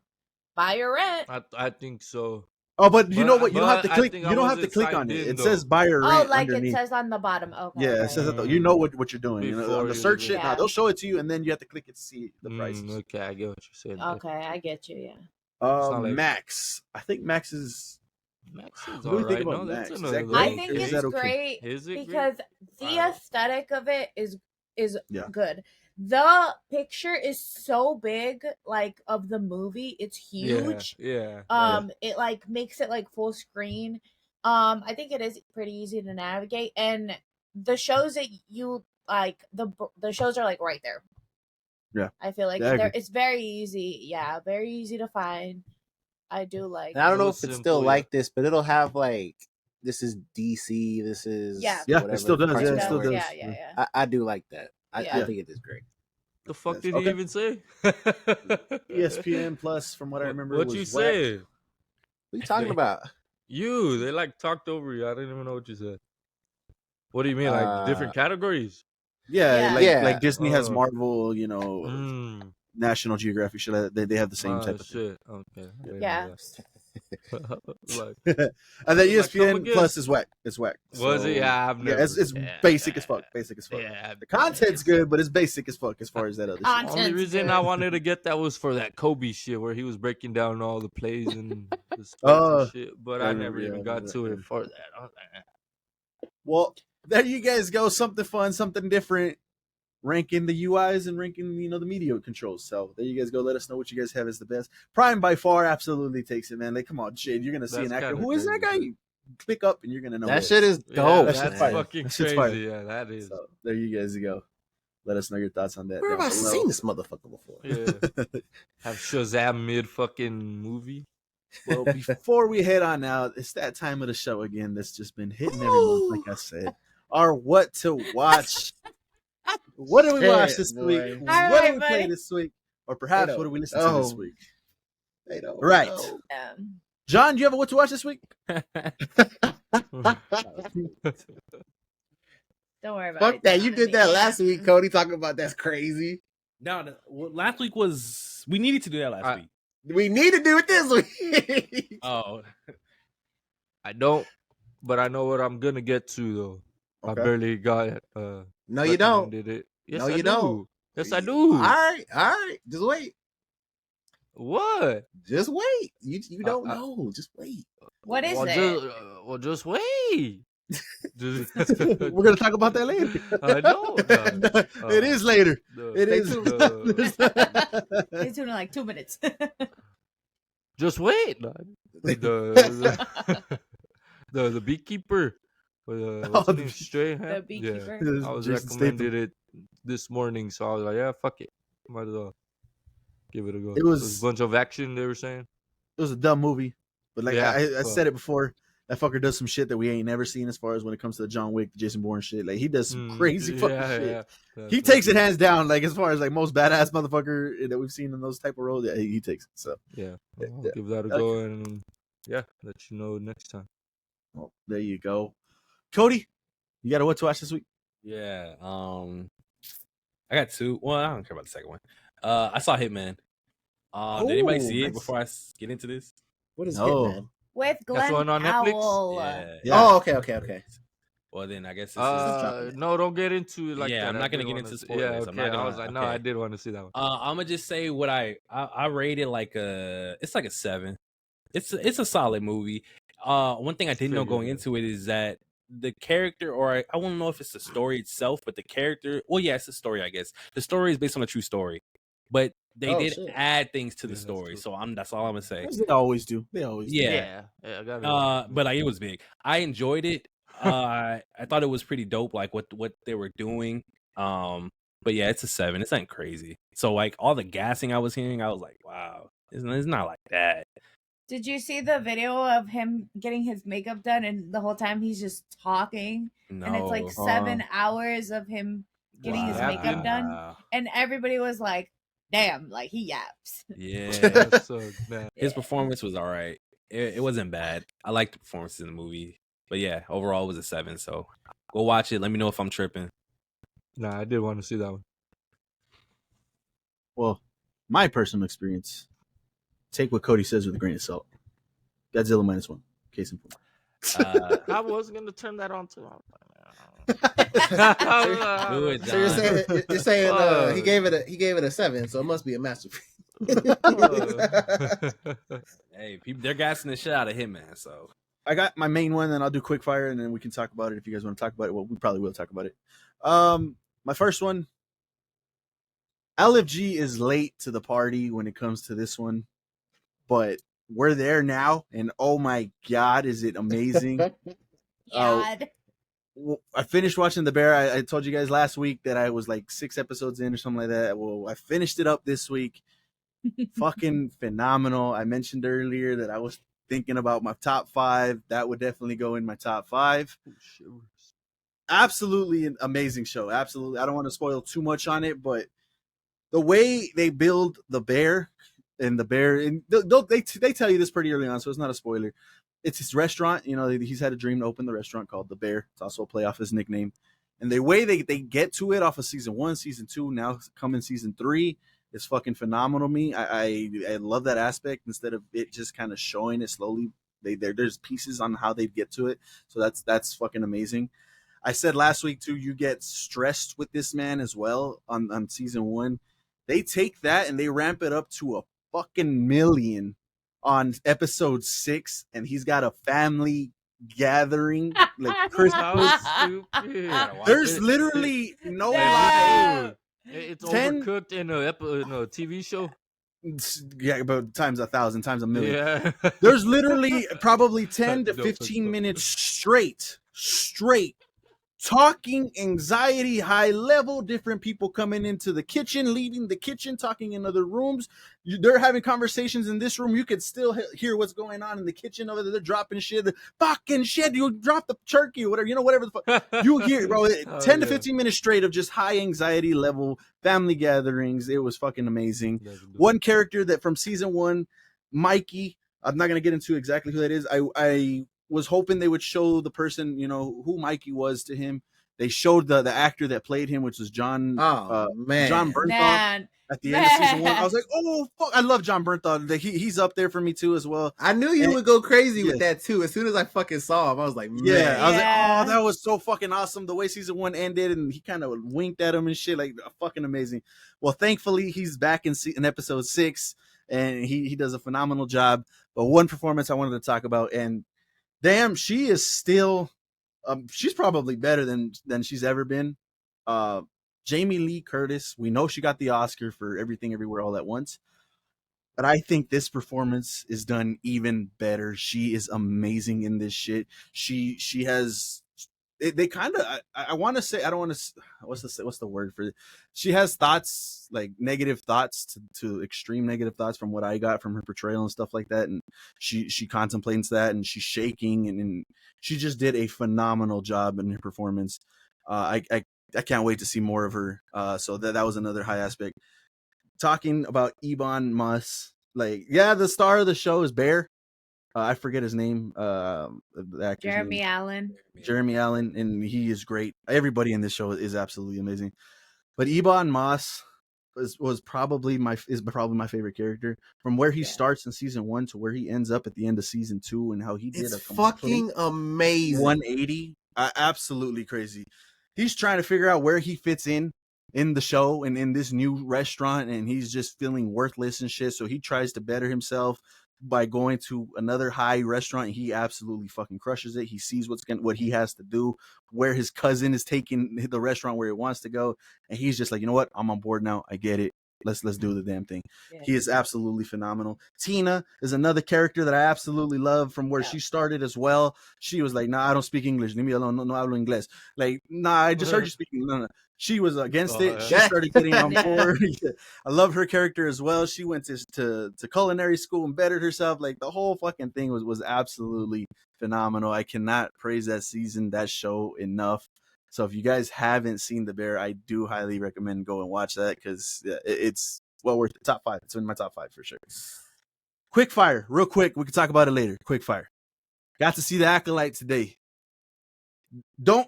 Buy your rent. I think so. oh, but you know what? You don't have to But I click. think You I don't have to wasn't click on signed it. in, It though. says buy or Oh, rent like underneath. it says on the bottom. Okay. Yeah, okay. it says you know what you're doing. Before On the you search do shit, it. Yeah. they'll show it to you, and then you have to click it to see the prices. Okay, I get what you're saying. Okay, I get you. Yeah. It's not like- Max. I think Max is. Max is What do you think alright. about No, that's Max? Is another that level. I great, think or is it's that okay? great Is it great? because the Alright. aesthetic of it is Yeah. good. The picture is so big, like of the movie. It's huge. Yeah. It like makes it like full screen. I think it is pretty easy to navigate, and the shows that you like, the shows are like right there. Yeah. I feel like Yeah, I agree. it's very easy. Yeah, very easy to find. I do like. And I don't It know was if it's simple, still yeah. like this, but it'll have like this is DC, this is Yeah. Yeah, whatever it still does. Cartoon Yeah, it Does, still Network. does. yeah. I do like that. I Yeah. think it is great. The fuck Yes. did Okay. he even say? ESPN Plus, from what I remember, What was you whack. said? What are you talking about? You. They like talked over you. I didn't even know what you said. What do you mean? Like different categories? Yeah, Yeah. like Disney has Oh. Marvel, Mm. National Geographic. They have the same type of thing. Shit. Okay. I didn't know Yeah. that. Like, And then Like, come ESPN again. Plus is whack. It's whack. Was it? Yeah, I've never. It's basic as fuck. Basic as fuck. Yeah. The content's good, but it's basic as fuck as far as that other shit. Content. Only Content's reason good. I wanted to get that was for that Kobe shit where he was breaking down all the plays and the splits Oh, and shit. But I I remember, never yeah, I even got remember to that, it yeah. for that. I was like, Well, there you guys go. Something fun, something different. Ranking the UIs and ranking, the media controls. So there you guys go. Let us know what you guys have as the best. Prime by far absolutely takes it, man. Like, come on, shit. You're gonna see That's an actor. kinda Who is that guy? crazy, You click up and you're gonna know That it. shit is yeah, dope. That shit's that's fire. fucking That shit's crazy. fire. Yeah, that is. So there you guys go. Let us know your thoughts on that. Where have down I below. seen this motherfucker before? Yeah. Have Shazam mid fucking movie. Well, before we head on out, it's that time of the show again that's just been hitting every month, like I said. Our what to watch. What do we watch Shit, this boy. week? All What right, do we play buddy. this week? Or perhaps They what do we listen don't to this know. week? They don't Right. know. John, do you have a what to watch this week? Don't worry about Fuck it. that. You John. did that Yeah. last week, Cody, talking about that's crazy. Well, last week was we needed to do that last week. We need to do it this week. Oh, I don't, but I know what I'm gonna get to though. I Okay. barely got. No, you don't. recommended it. Yes, No, I you do. don't. Yes, I do. All right. Just wait. What? Just wait. You don't I- know. Just wait. What is well, it? Just wait. Just- We're gonna talk about that later. I know. It is later. It Stay is. tuned. Stay tuned in like 2 minutes. Just wait. The beekeeper. What's Oh, his name? Stray The Ham? beekeeper. Yeah, I was Jason recommended it this morning, so I was like, yeah, fuck it. Might as well give it a go. It was- a bunch of action, they were saying. It was a dumb movie, but like Yeah, I fuck. said it before, that fucker does some shit that we ain't never seen as far as when it comes to the John Wick, the Jason Bourne shit. Like he does some crazy fucking shit. Yeah. He takes it hands down, like as far as like most badass motherfucker that we've seen in those type of roles. Yeah, he takes it. So Yeah, Yeah, I'll yeah. give that a Okay. go and let you know next time. well, there you go. Cody, you got a what to watch this week? yeah. I got two. Well, I don't care about the second one. I saw Hitman. Did anybody see it nice. before I get into this? What is No. Hitman? With Glenn one on Netflix? Powell. Yeah. Oh, okay. Well, then I guess this No, don't get into it like Yeah, that. I'm I not gonna did get wanna into see- spoilers. Yeah, I'm okay. not I gonna- was like, no, okay. I did want to see that one. I'm gonna just say what I rate it like it's like a 7. It's a solid movie. One thing I didn't know Figured, going yeah. into it is that the character, or I won't know if it's the story itself, but the character. Well, yeah, it's a story, I guess. The story is based on a true story, but they Oh, did shit. add things to Yeah, the that's story. true. So that's all I'm gonna say. They always do. They always do. Yeah. I got it. But like, it was big. I enjoyed it. I thought it was pretty dope, like what they were doing. But yeah, it's a 7. It's not crazy. So like all the gassing I was hearing, I was like, wow, it's not like that. Did you see the video of him getting his makeup done and the whole time he's just talking? No, And it's like 7 hours of him getting his Wow. makeup done. And everybody was like, damn, like he yaps. Yeah, That's so bad. his Yeah. performance was all right. It wasn't bad. I liked the performances in the movie. But yeah, overall it was a 7. So go watch it. Let me know if I'm tripping. Nah, I did want to see that one. Well, my personal experience, take what Cody says with a grain of salt. Godzilla -1. Case in point. I was gonna turn that on too. Do it, So you're John. saying he gave it a 7, so it must be a masterpiece. Hey, people, they're gassing the shit out of Hitman. So I got my main one, and I'll do quick fire, and then we can talk about it if you guys want to talk about it. Well, we probably will talk about it. My first one, LFG is late to the party when it comes to this one, but we're there now, and oh my god, is it amazing! God. I finished watching The Bear. I told you guys last week that I was like 6 episodes in or something like that. Well, I finished it up this week. fucking phenomenal. I mentioned earlier that I was thinking about my top 5. That would definitely go in my top 5. Absolutely an amazing show. Absolutely. I don't want to spoil too much on it, but the way they build the bear, and they tell you this pretty early on, so it's not a spoiler. It's his restaurant. You know, he's had a dream to open the restaurant called The Bear. It's also a play off his nickname. And the way they get to it off of season 1, season 2, now coming season 3 is fucking phenomenal to me. I love that aspect instead of it just kind of showing it slowly. There's pieces on how they get to it. So that's fucking amazing. I said last week too, you get stressed with this man as well on season 1. They take that and they ramp it up to a fucking million on episode 6, and he's got a family gathering like Christmas. There's literally no lie. It's 10 overcooked in a TV show. Yeah, about times 1,000, times a million. Yeah. There's literally probably 10 to 15 minutes straight talking, anxiety, high level, different people coming into the kitchen, leaving the kitchen, talking in other rooms. They're having conversations in this room. You could still hear what's going on in the kitchen over there. They're dropping shit. Fucking shit. You drop the turkey or whatever, whatever the fuck. You hear, bro, 10 to 15 minutes straight of just high anxiety level family gatherings. It was fucking amazing. One character that from season 1, Mikey, I'm not going to get into exactly who that is. I was hoping they would show the person, you know, who Mikey was to him. They showed the actor that played him, which was John Bernthal. At the end of season 1, I was like, oh fuck, I love John Bernthal. He's up there for me too as well. I knew you would go crazy with that too. As soon as I fucking saw him, I was like, man. Yeah, I was like, oh, that was so fucking awesome. The way season 1 ended, and he kind of winked at him and shit, like fucking amazing. Well, thankfully, he's back in episode 6, and he does a phenomenal job. But one performance I wanted to talk about, and damn, she is still, she's probably better than she's ever been. Jamie Lee Curtis, we know she got the Oscar for Everything Everywhere All at Once, but I think this performance is done even better. She is amazing in this shit. She has, they kind of, I want to say, I don't want to, what's the word for it? She has thoughts, like negative thoughts to extreme negative thoughts from what I got from her portrayal and stuff like that. And she contemplates that, and she's shaking, and she just did a phenomenal job in her performance. I can't wait to see more of her. So that was another high aspect. Talking about Ebon Moss, like, yeah, the star of the show is Bear. I forget his name. The actor's Jeremy name. Allen. Jeremy Allen, and he is great. Everybody in this show is absolutely amazing. But Ebon Moss was probably my favorite character. From where he starts in season 1 to where he ends up at the end of season 2, and how he did a fucking amazing 180. Absolutely crazy. He's trying to figure out where he fits in the show and in this new restaurant, and he's just feeling worthless and shit. So he tries to better himself by going to another high restaurant. He absolutely fucking crushes it. He sees what he has to do, where his cousin is taking the restaurant where he wants to go, and he's just like, you know what, I'm on board now. I get it. Let's do the damn thing. Yeah. He is absolutely phenomenal. Tina is another character that I absolutely love, from where she started as well. She was like, nah, I don't speak English. Leave me alone. No hablo inglés. Like, nah, I just heard you speaking. No. She was against it. She started getting on board. I love her character as well. She went to culinary school and bettered herself. Like, the whole fucking thing was absolutely phenomenal. I cannot praise that show enough. So if you guys haven't seen The Bear, I do highly recommend go and watch that, because it's well worth it. Top 5. It's in my top 5 for sure. Quick fire, real quick. We can talk about it later. Quick fire. Got to see The Acolyte today.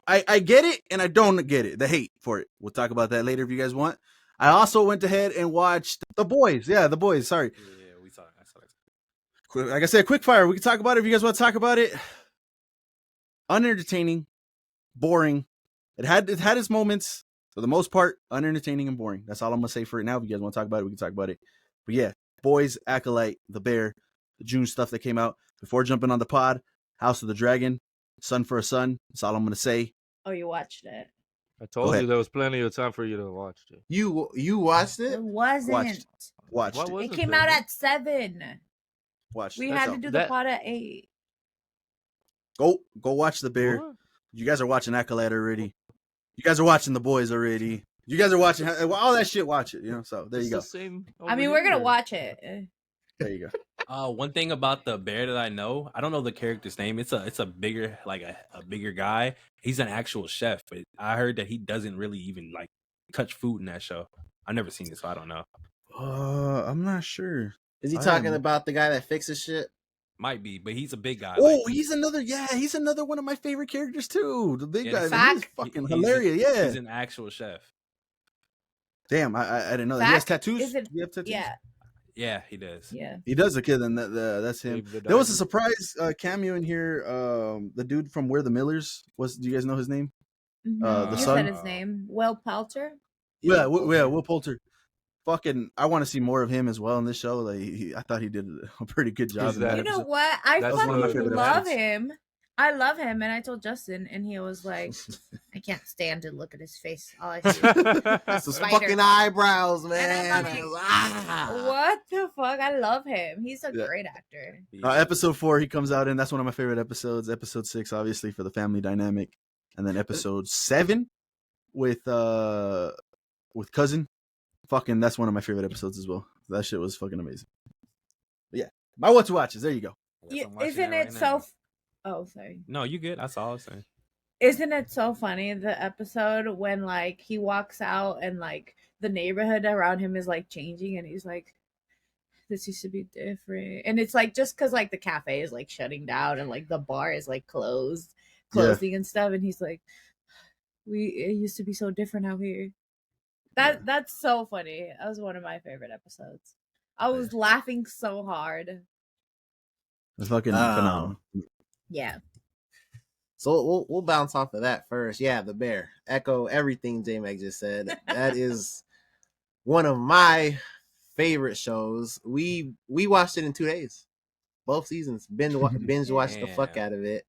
I get it and I don't get it. The hate for it. We'll talk about that later if you guys want. I also went ahead and watched The Boys. Yeah, The Boys. Sorry. Yeah, we saw it. Like I said, quick fire. We can talk about it if you guys want to talk about it. Unentertaining, boring. It had its moments. For the most part, unentertaining and boring. That's all I'm gonna say for it now. If you guys want to talk about it, we can talk about it. But yeah, Boys, Acolyte, The Bear, the June stuff that came out. Before jumping on the pod, House of the Dragon, Son for a Son. That's all I'm gonna say. Oh, you watched it. I told you there was plenty of time for you to watch it. You watched it? It wasn't. Watched it. It came out at 7. Watched. We had to do the pod at 8. Go watch The Bear. What? You guys are watching Acolyte already. You guys are watching The Boys already. You guys are watching all that shit. Watch it. You know. So there you It's go. the same I mean, over we're gonna here. watch it. There you go. One thing about the bear that I don't know the character's name. It's a bigger like a bigger guy. He's an actual chef, but I heard that he doesn't really even like touch food in that show. I've never seen it, so I don't know. I'm not sure. Is he I talking am- about the guy that fixes shit? Might be, but he's a big guy. Oh, like, he's another one of my favorite characters too. The big Yeah, guy. he's- He's Fact. fucking he's hilarious. Yeah. he's an actual chef. Damn, I didn't know that. He has Fact, tattoos. is it- Do you have tattoos? Yeah, Yeah, he does. yeah. He does. Okay, then that's him. Save the There was a diamond. surprise cameo in here. The dude from Where the Millers was. Do you guys know his name? Mhm. The you son? said his name. Will Poulter. Yeah, Will Poulter. Fucking, I want to see more of him as well in this show. Like, I thought he did a pretty good job. Who's in that that? You know episode. what? I That's one of my fucking favorite love episodes. him. I love him, and I told Justin, and he was like, "I can't stand to look at his face. All I see." It's those Spider. fucking eyebrows, And man. I'm like, Ah. What the fuck? I love him. He's a Yeah. great actor. Episode 4, he comes out in. That's one of my favorite episodes. Episode 6, obviously, for the family dynamic, and then episode 7 with cousin. Fucking, that's one of my favorite episodes as well. That shit was fucking amazing. But yeah, my what to watches. There you go. Yes, I'm watching Isn't that it right so? now. Oh, sorry. No, you good. That's all I was saying. Isn't it so funny the episode when like he walks out and like the neighborhood around him is like changing and he's like, this used to be different, and it's like just because like the cafe is like shutting down and like the bar is like closing and stuff, and he's like, it used to be so different out here. That's so funny. That was one of my favorite episodes. I was laughing so hard. It's fucking phenomenal. Yeah. So we'll bounce off of that first. Yeah, the bear. Echo everything J Mac just said. That is one of my favorite shows. We watched it in 2 days. Both seasons. Binge watched the fuck Damn. out of it.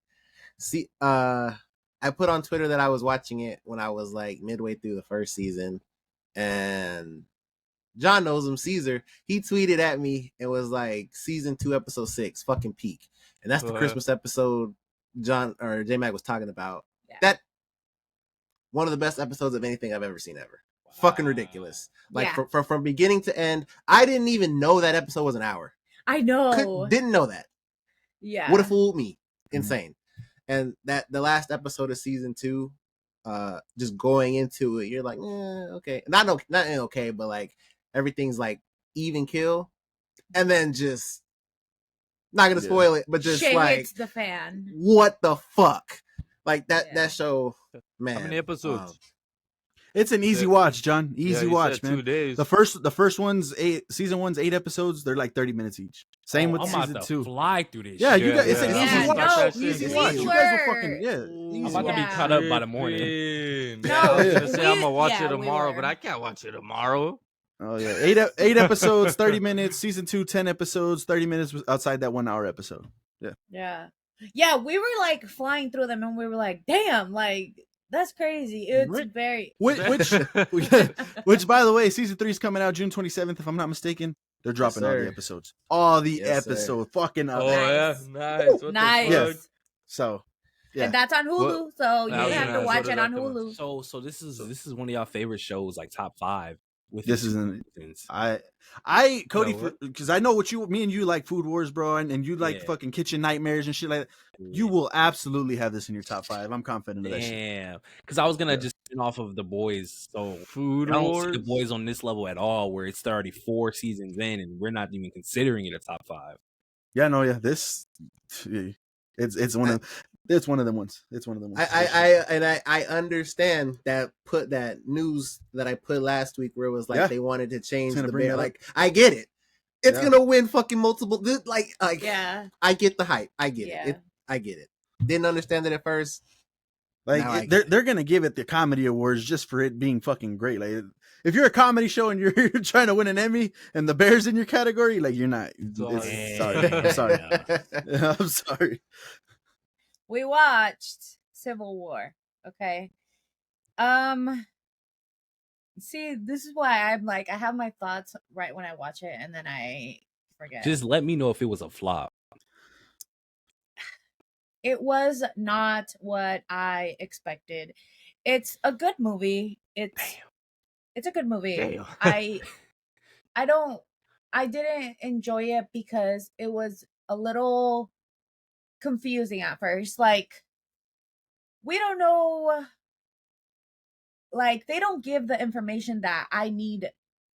See, I put on Twitter that I was watching it when I was like midway through the first season, and John knows him, Caesar. He tweeted at me and was like, "Season 2, episode 6, fucking peak." And that's the Christmas episode John or J Mac was talking about. Yeah. That one of the best episodes of anything I've ever seen ever. Fucking ridiculous. Like Yeah. from beginning to end. I didn't even know that episode was an hour. I know. Didn't know that. Yeah. Would have fooled me. Insane. And that the last episode of season 2, just going into it, you're like, okay, not okay, but like everything's like even kill, and then just not gonna spoil it, but just Shit like hits the fan. what the fuck, like that Yeah. that show, man. How many episodes? It's an easy Yeah. watch, John. Yeah, Easy you watch, said man. 2 days. The first one's season 1's 8 episodes. They're like 30 minutes each. Same with I'm season about to 2. fly through this. Yeah, shit. you guys. It's an Yeah, easy yeah, watch. no, Easy easy watch. You guys will work. fucking I'm easy I'm about to be watch. caught up by the morning. Tripping. No, I was gonna say I'm gonna watch yeah, it we tomorrow, were. but I can't watch it tomorrow. Oh yeah, eight episodes, 30 minutes. Season 2, 10 episodes, 30 minutes outside that 1 hour episode. Yeah, we were like flying through them and we were like, damn, like that's crazy. It's Right. very Which by the way, season 3 is coming out June 27th, if I'm not mistaken. They're dropping all sir. the episodes. All the Yes, sir. episodes. Fucking Oh amazing. yeah, nice. What the nice. Yes. fuck? So yeah. And that's on Hulu, so you I was have gonna to ask, watch what it did on that come out? Hulu. So this is one of y'all favorite shows, like top 5. With This its isn't- seasons. I Cody, No, what? because I know me and you like Food Wars, bro, and you like Yeah. fucking kitchen nightmares and shit like that. You will absolutely have this in your top 5. I'm confident of that shit. Damn, because I was gonna just spin off of The Boys. So Food I don't Wars. see The Boys on this level at all, where it's already 4 seasons in, and we're not even considering it a top 5. Yeah, no, yeah. This it's one of them ones. It's one of them ones. I understand that news that I put last week where it was like Yeah. they wanted to change gonna the bring bear. that up. Like I get it. It's Yeah. gonna win fucking multiple. Like Yeah. I get the hype. I get Yeah. it. I get it. Didn't understand it at first. Like Now I they're get it. they're gonna give it the comedy awards just for it being fucking great. Like if you're a comedy show and you're trying to win an Emmy and the Bears in your category, like you're not. all Sorry, I'm sorry. Yeah. I'm sorry. We watched Civil War. Okay. See, this is why I'm like I have my thoughts right when I watch it and then I forget. Just let me know if it was a flop. It was not what I expected. It's a good movie. It's It's a good movie. Damn. I didn't enjoy it because it was a little confusing at first. Like, we don't know, like, they don't give the information that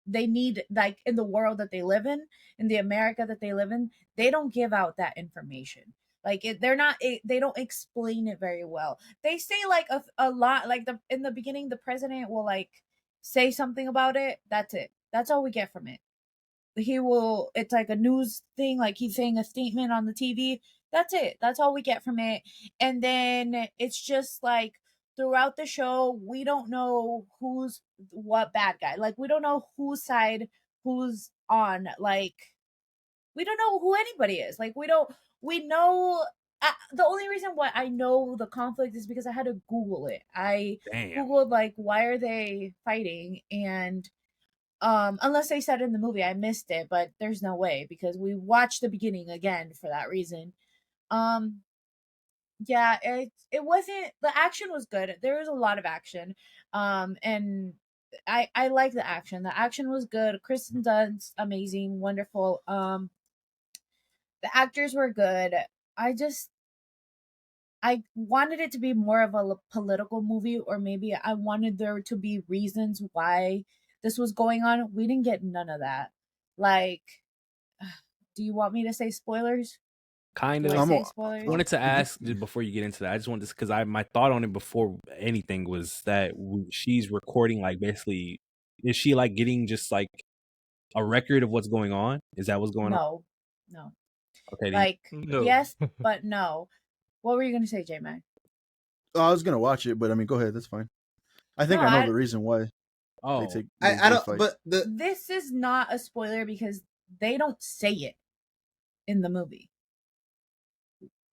they need, like, in the world that they live in the America that they live in. They don't give out that information. Like, they don't explain it very well. They say like a lot, like in the beginning the president will like say something about it. That's it. That's all we get from it. It's like a news thing, like he's saying a statement on the TV. That's it. That's all we get from it. And then it's just like throughout the show, we don't know who's what bad guy. Like, we don't know whose side who's on. Like, we don't know who anybody is. Like, we know. The only reason why I know the conflict is because I had to Google it. I Googled, like, why are they fighting? And unless they said in the movie, I missed it, but there's no way because we watched the beginning again for that reason. Yeah, it wasn't, the action was good. There was a lot of action. And I like the action. The action was good. Kristen Dunst, amazing, wonderful. The actors were good. I wanted it to be more of a political movie, or maybe I wanted there to be reasons why this was going on. We didn't get none of that. Like, do you want me to say spoilers? Kind Do of. I say I spoilers? wanted to ask just before you get into that. I just wanted to, because my thought on it before anything was that she's recording, like, basically, is she like getting just like a record of what's going on? Is that what's going on? No. Okay. Like, No. yes, but no. What were you gonna say, J-Mac? Oh, I was gonna watch it, but I mean, go ahead. That's fine. I think No, I know I- the reason why Oh, they take. I they don't. fight. But This is not a spoiler because they don't say it in the movie.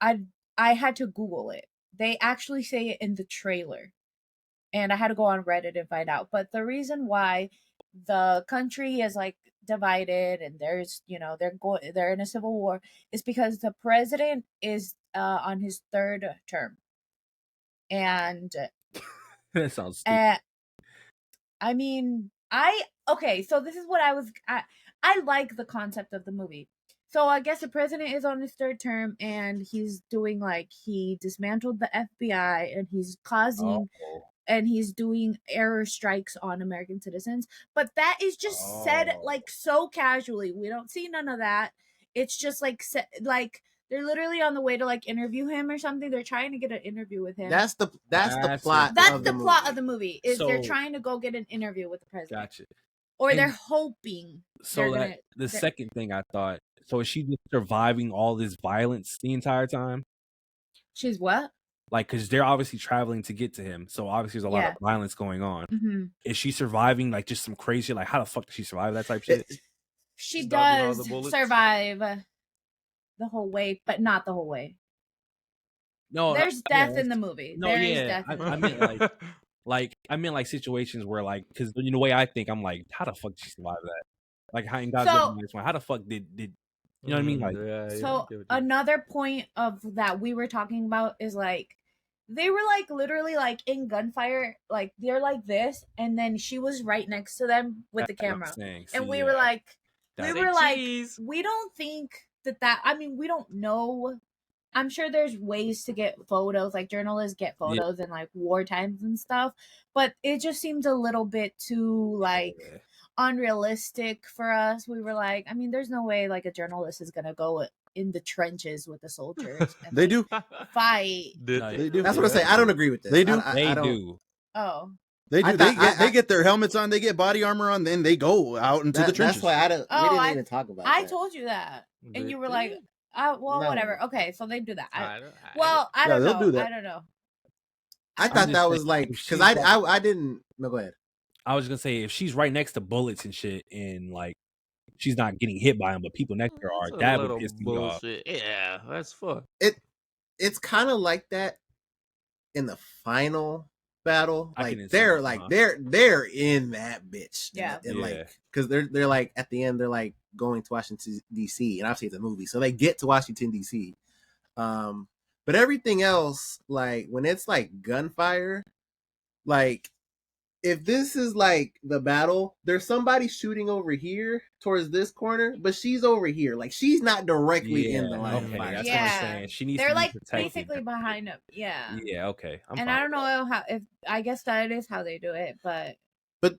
I had to Google it. They actually say it in the trailer. And I had to go on Reddit and find out. But the reason why the country is like divided and there's, they're in a civil war is because the president is on his third term. And that sounds stupid. I mean, okay, so this is what I like the concept of the movie. So I guess the president is on his third term and he's doing, like, he dismantled the FBI and he's causing and he's doing error strikes on American citizens. But that is just said like so casually. We don't see none of that. It's just like they're literally on the way to like interview him or something. They're trying to get an interview with him. that's the plot. That's of the the plot movie. of the movie. Is they're So- trying to go get an interview with the president. Gotcha. Or And- they're hoping. So that the second thing I thought, so is she just surviving all this violence the entire time? She's what? Like, because they're obviously traveling to get to him, so obviously there's a lot of violence going on. Mm-hmm. Is she surviving like just some crazy, like, how the fuck does she survive that type shit? She She's dodging all does the bullets? survive the whole way, but not the whole way. No, There's death in the movie. No, There is yeah, death in the I movie. meant I meant like situations where, like, because the way I think, I'm like, how the fuck did she survive that? Like, how in God's So- this one, how the fuck did you know what I mean? Like, So another point of that we were talking about is like they were like literally like in gunfire, like they're like this, and then she was right next to them with the that's what I'm camera, saying. and See, we yeah, were like, that- we don't think that. I mean, we don't know. I'm sure there's ways to get photos, like journalists get photos in like war times and stuff, but it just seems a little bit too like yeah. unrealistic for us. We were like, I mean, there's no way like a journalist is gonna go in the trenches with the soldiers and They like, do. fight. They do. That's what I say. I don't agree with this. They do. They I don't- do. Oh, They do. I thought- They get their helmets on. They get body armor on. Then they go out into the trenches. That's why I don't. Oh, we didn't I- even talk about. I that. told you that, and They you were do? like, well, No. whatever. Okay, so they do that. I Well, I Yeah, don't they'll know. do that. I don't know. I I'm thought just that was saying, like if because she's I didn't. No, go ahead. I was gonna say, if she's right next to bullets and shit, and like she's not getting hit by them, but people next to her are, That's a that little would piss me off. bullshit. Yeah, that's fuck. It's kind of like that in the final battle. I Like can they're see, like uh-huh. they're in that bitch. Yeah. and Yeah. like because they're like at the end they're like going to Washington D.C. and obviously it's a movie, so they get to Washington D.C. But everything else, like when it's like gunfire, like if this is like the battle, there's somebody shooting over here towards this corner, but she's over here. Like she's not directly in the line of okay, fire. that's Yeah. what I'm saying. She needs They're to be like protected. basically behind him. Yeah. Yeah, okay. I'm And fine I don't with know how if I guess that is how they do it, but But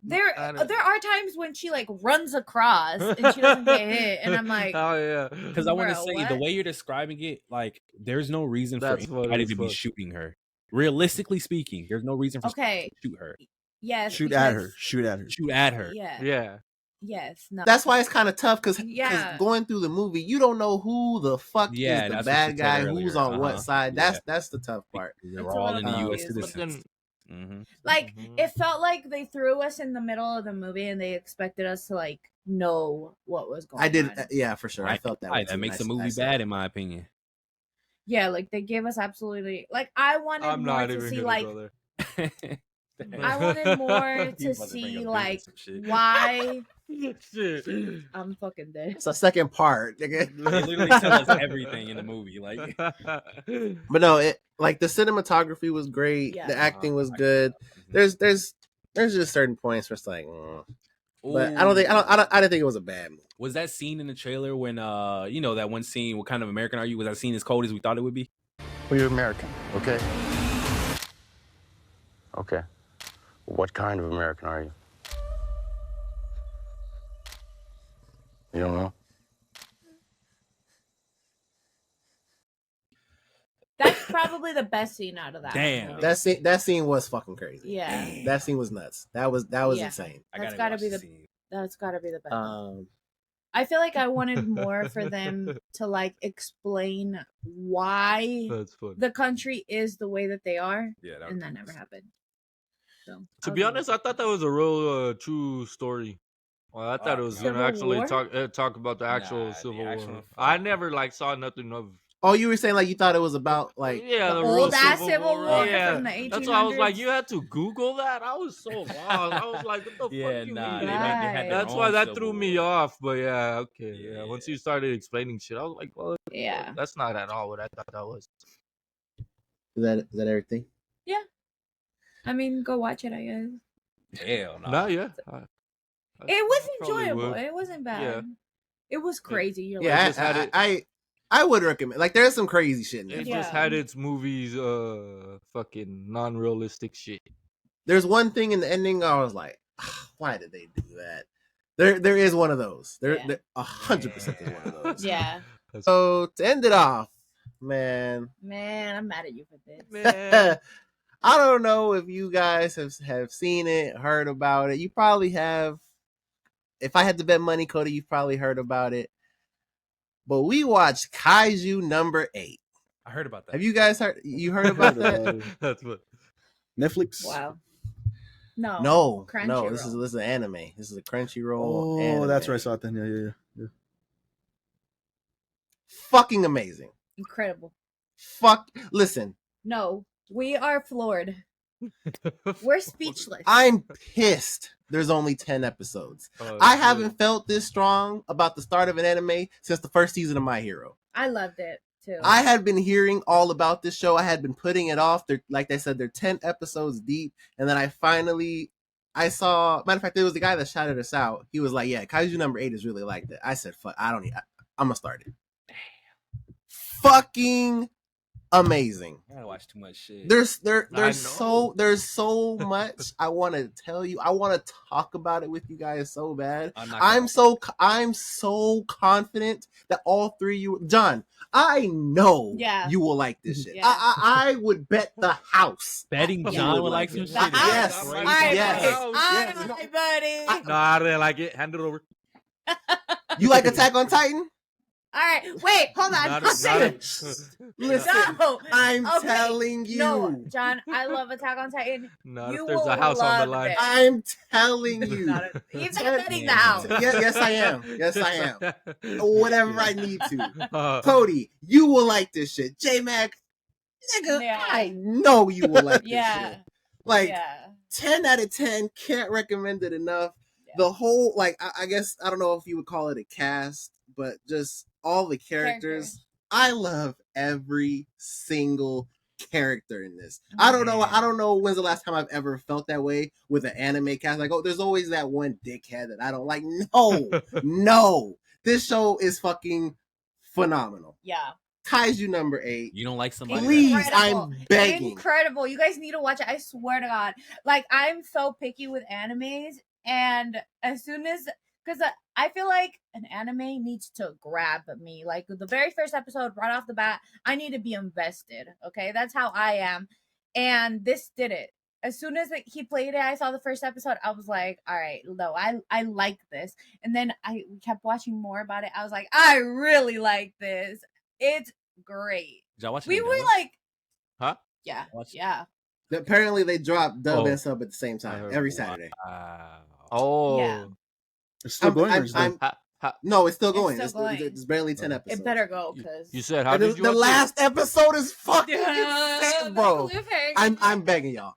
there I don't- there are times when she like runs across and she doesn't get hit, and I'm like, oh yeah, because I want to Bro, say the what? way you're describing it, like there's no reason for That's funny anybody as to be fuck. shooting her. Realistically speaking, there's no reason for okay, somebody to shoot her. yes, Shoot at her. because- Shoot at her. Shoot at her. Yeah, yeah. yes, no. that's why it's kind of tough because Yeah. going through the movie, you don't know who the fuck Yeah, is the that's what bad she said guy, earlier. who's on what Uh-huh. side. Yeah. That's the tough part. They're It's a all little in the U.S. confusing. But citizens. then, Mm-hmm. Like Mhm. it felt like they threw us in the middle of the movie and they expected us to like know what was going on. I did, yeah, for sure. I Right. felt that. Right, way that too, makes the and I movie said bad, it. in my opinion. Yeah, like they gave us absolutely like I wanted I'm more not to even see gonna like go there. I wanted more You to about bring see up Doom like and some shit. why Shit. I'm fucking dead. It's the second part, nigga. They literally tell us everything in the movie. Like, But no, it like the cinematography was great. Yeah. The acting was I good. Mhm. There's just certain points where it's like, but I didn't think it was a bad movie. Was that scene in the trailer when you know that one scene? What kind of American are you? Was that scene as cold as we thought it would be? Well, you're American, okay? Okay. What kind of American are you? You don't know? That's probably the best scene out of that. Damn. movie. That scene was fucking crazy. Yeah. That scene was nuts. That was Yeah. insane. I That's gotta gotta watch be the the- scene. That's gotta be the best. Um, I feel like I wanted more for them to like explain why That's funny. the country is the way that they are, Yeah, and that never happened. So To be honest, I thought that was a real true story. Well, I thought it was Civil gonna actually War? talk about the actual Nah, the Civil actual War. fuck. I never like saw nothing of. oh, you were saying like you thought it was about like Yeah, the real old ass Civil War Yeah, from the 1800s. that's why I was like, you had to Google that. I was so lost. I was like, what the Yeah, fuck you nah, mean? they had their That's why own that Civil threw me War. off. But yeah, okay, yeah. Yeah. Once you started explaining shit, I was like, well, Yeah. that's not at all what I thought that was. is that everything? I mean, go watch it, I guess. Hell no. Nah, yeah. It was probably enjoyable. would. It wasn't bad. Yeah. It was crazy. You're Yeah, just had it- I would recommend. Like, there's some crazy shit in there. It Yeah. just had its movies, fucking non-realistic shit. There's one thing in the ending I was like, why did they do that? There is one of those. There, Yeah. 100% is one of those. yeah, So to end it off, man, man, I'm mad at you for this. Man. I don't know if you guys have seen it, heard about it. You probably have. If I had to bet money, Cody, you've probably heard about it. But we watched Kaiju number 8. I heard about that. Have you guys heard? You heard about that? That's what. Netflix. Wow. No. No, Crunchyroll. no. This is an anime. This is a Crunchyroll. Oh, anime. that's where I saw it then. Yeah. Fucking amazing. Incredible. Fuck. Listen, No, we are floored. We're speechless. I'm pissed. There's only 10 episodes. Oh, I shit. haven't felt this strong about the start of an anime since the first season of My Hero. I loved it too. I had been hearing all about this show. I had been putting it off. They're, like they said, they're 10 episodes deep. And then I saw, matter of fact, it was the guy that shouted us out. He was like, yeah, Kaiju number 8 is really like that. I said, fuck, I'm going to start it. Fucking amazing. I gotta watch too much shit. There's know. so much I want to tell you. I want to talk about it with you guys so bad. I'm I'm so confident that all three of you, John, I know Yeah. you will like this shit. Yeah. I would bet the house. betting You John would would like like some it. shit. Yes. All Right. right, Yes. buddy. All Yes. right, buddy. No, I didn't like it. Hand it over. You like Attack on Titan? All right, wait, hold on. Not Don't a- say not a- it. Listen, No, I'm Okay, telling you. no, John. I love Attack on Titan. Not You if there's will a house on the love line. it. I'm telling you. He's not betting the house. Yes, I am. Yes, I am. Whatever I need to. Uh, Cody, you will like this shit. J Mac, nigga, Yeah. I know you will like this Yeah. shit. Like Yeah. 10 out of 10, can't recommend it enough. Yeah. The whole, like, I guess I don't know if you would call it a cast, but just all the characters. I love every single character in this. I don't know when's the last time I've ever felt that way with an anime cast. Like, oh, there's always that one dickhead that I don't like. No, no. This show is fucking phenomenal. Yeah. Kaiju number 8. You don't like somebody? Please, Incredible. I'm begging. Incredible. You guys need to watch it. I swear to God. Like, I'm so picky with animes. And as soon as, because I feel like an anime needs to grab me. Like, the very first episode, right off the bat, I need to be invested. Okay. That's how I am. And this did it. As soon as he played it, I saw the first episode. I was like, all right, no, I like this. And then I kept watching more about it. I was like, I really like this. It's great. Did y'all watch it We in were dub? like, Huh? yeah, Watch it. yeah. Apparently, they drop dub Oh. and sub at the same I time heard- every Saturday. Wow. Oh. Yeah. It's still going. or I'm- is it- No, it's still It's going. still It's, going. it's barely 10 episodes. It better go because You said how And did you the watch last episode is fucking insane, bro. I'm I'm begging y'all.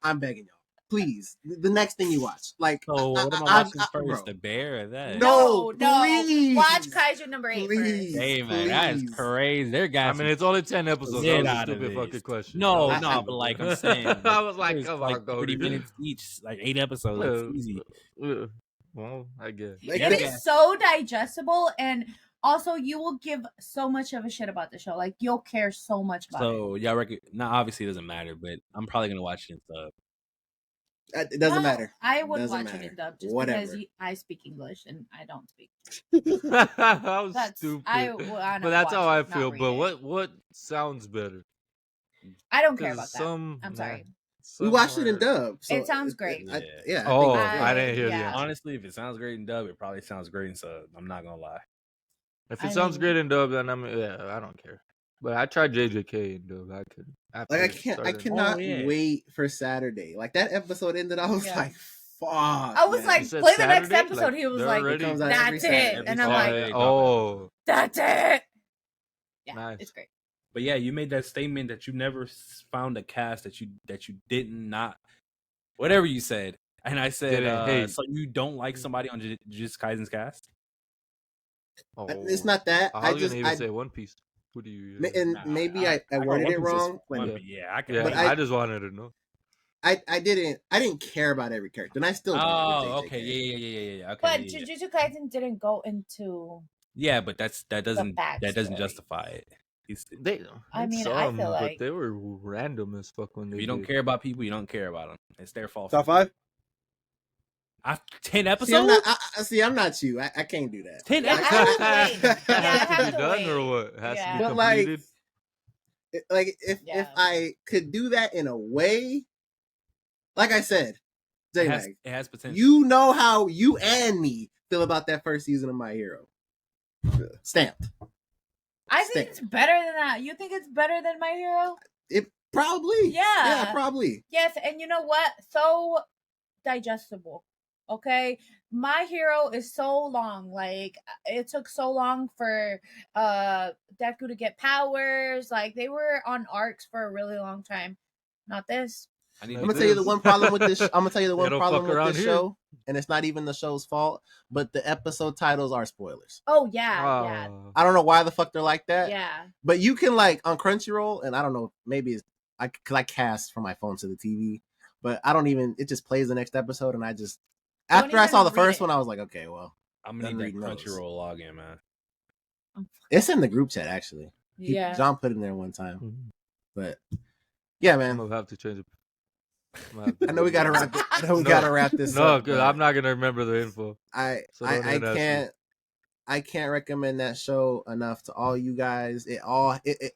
Please, the next thing you watch, like, So what am I I- watching I- first? bro. The bear or that? No, no. please. Watch Kaiju number 8 Please. first. Hey man, that is Please. crazy. They're I guys. mean, it's only 10 episodes. Get That was a out of stupid this. fucking question. No, I- no, but like I'm saying, I was like, there's come like on, Cody. 30 minutes each, like 8 episodes. It's easy. Well, I guess. Like, It they- is so digestible, and also you will give so much of a shit about the show. Like, you'll care so much about it. So y'all reckon? Now, obviously, it doesn't matter, but I'm probably gonna watch it in sub. It doesn't Well, matter. I would Doesn't watch it matter. in dub just Whatever. because I speak English and I don't speak. That was That's stupid. I But that's watch how I it, not feel. read But it. what sounds better? I don't care 'Cause about that. I'm sorry. We watched it in dub. So It sounds great. Yeah. I Oh, think- I didn't hear the yeah. answer. Honestly, if it sounds great in dub, it probably sounds great in sub. I'm not gonna lie. If it I sounds mean- great in dub, then I don't care. But I tried JJK in dub. I could. Like, I cannot yeah. wait for Saturday. Like, that episode ended, I was Yeah. like, fuck. I was man. like, You said play the next Saturday? episode. Like, He was they're like, already- It comes out every that's Saturday. it. And I'm Saturday. like, oh, that's it. Yeah, Nice. it's great. But yeah, you made that statement that you never found a cast that you didn't not whatever you said, and I said, Didn't hate. so you don't like somebody on Jujutsu Kaisen's cast? oh. It's not that. I I was just, gonna even I, say One Piece. Who do you? and Nah, maybe I got worded One it Piece as wrong. One Yeah. Piece. Yeah, I can. Yeah, But I just wanted to know. I didn't care about every character, and I still don't. Oh, with okay, JJK. yeah. Okay, But yeah. Jujutsu Kaisen didn't go into. Yeah, but that doesn't backstory. justify it. They, I had mean, I some, feel but like- they were random as fuck when they. If you don't did. care about people, you don't care about them. It's their fault. Top 5? 10 episodes. See, I'm not. I'm not you. I can't do that. 10 Yeah, I episodes. have to wait. It Yeah, I has to have be to done wait. or what? It has Yeah. to be But like, completed. if Yeah. I could do that in a way, like I said, It J has, Mag, it has potential. you know how you and me feel about that first season of My Hero. Stamped. I think it's better than that. You think it's better than My Hero? It probably. Yeah. Yeah, probably. Yes, and you know what? So digestible. Okay, My Hero is so long. Like, it took so long for Deku to get powers. Like, they were on arcs for a really long time. Not this. I need I'm It gonna tell you the is. one problem with this. I'm gonna tell you the They one don't problem fuck with around this here. show, and it's not even the show's fault. But the episode titles are spoilers. Oh yeah, Ah. I don't know why the fuck they're like that. yeah. But you can, like, on Crunchyroll, and I don't know, maybe it's because I cast from my phone to the TV, but I don't even. It just plays the next episode, and I just Don't after I even saw the read first it. one, I was like, okay, well, I'm Done gonna need that reading those. Crunchyroll login, man. it's in the group chat actually. Yeah. John put it in there one time, Mhm. but yeah, I'm man. gonna have to change it. I know we gotta wrap. I know we No. gotta wrap this No, up. because but I'm not gonna remember the info. I So don't even ask me. I can't recommend that show enough to all you guys. It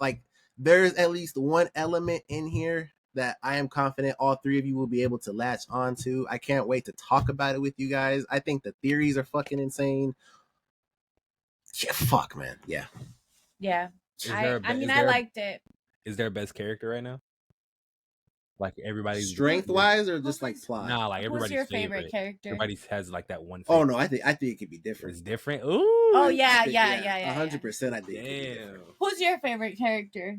like there's at least one element in here that I am confident all three of you will be able to latch onto. I can't wait to talk about it with you guys. I think the theories are fucking insane. Yeah, fuck, man. Yeah. Yeah. Is there a I be- mean, is I there- liked it. Is there a best character right now? Like everybody's Strength wise or just like Who's- plot? Nah, like Who's everybody's your favorite character? Everybody has like that one. Oh Favorite. no, I think it could be different. It's different. Ooh. Oh yeah, I think, yeah. 100%. I think. It could be Damn. different. Who's your favorite character?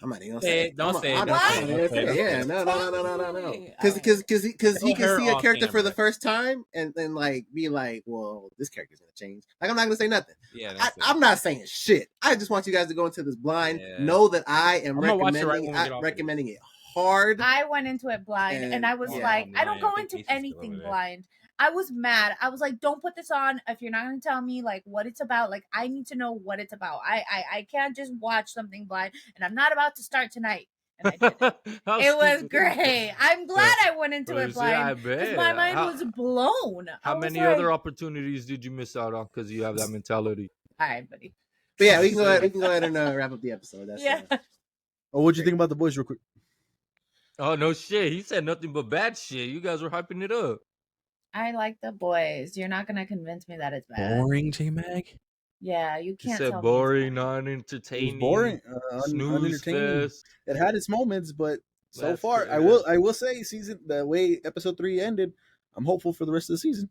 I'm not even gonna Say say it. it. Don't say it. I'm Don't not say it. even Don't gonna say say it. it. Yeah, no. Alright. Because he Tell can her see a off character for the camera. first time and then like be like, well, this character's gonna change. Like I'm not gonna say nothing. Yeah, don't say it. I'm not saying shit. I just want you guys to go into this blind. Yeah. Know that I am I'm gonna watch it right recommending when we get off recommending it hard. I went into it blind and And, I was yeah. like, I Blind. don't go I think into Casey's still anything over there. blind. I was mad. I was like, don't put this on if you're not going to tell me like what it's about. Like I need to know what it's about. I can't just watch something blind, and I'm not about to start tonight. And I did. How It was stupid. great. I'm glad I went into Well, it you see, I blind because bet. my mind How- was blown. I How was many like, other opportunities did you miss out on because you have that mentality? All right, buddy. But yeah, we can go ahead and wrap up the episode. That's Yeah. Oh, what'd you think about The Boys, real quick? Oh no shit! He said nothing but bad shit. You guys were hyping it up. I like The Boys. You're not gonna convince me that it's bad. Boring, J Mag. Yeah, you He can't. said tell boring, me it's bad. It was non-entertaining, boring, snooze unentertaining. fest. It had its moments, but so That's far, fair. I will say, the way episode 3 ended, I'm hopeful for the rest of the season.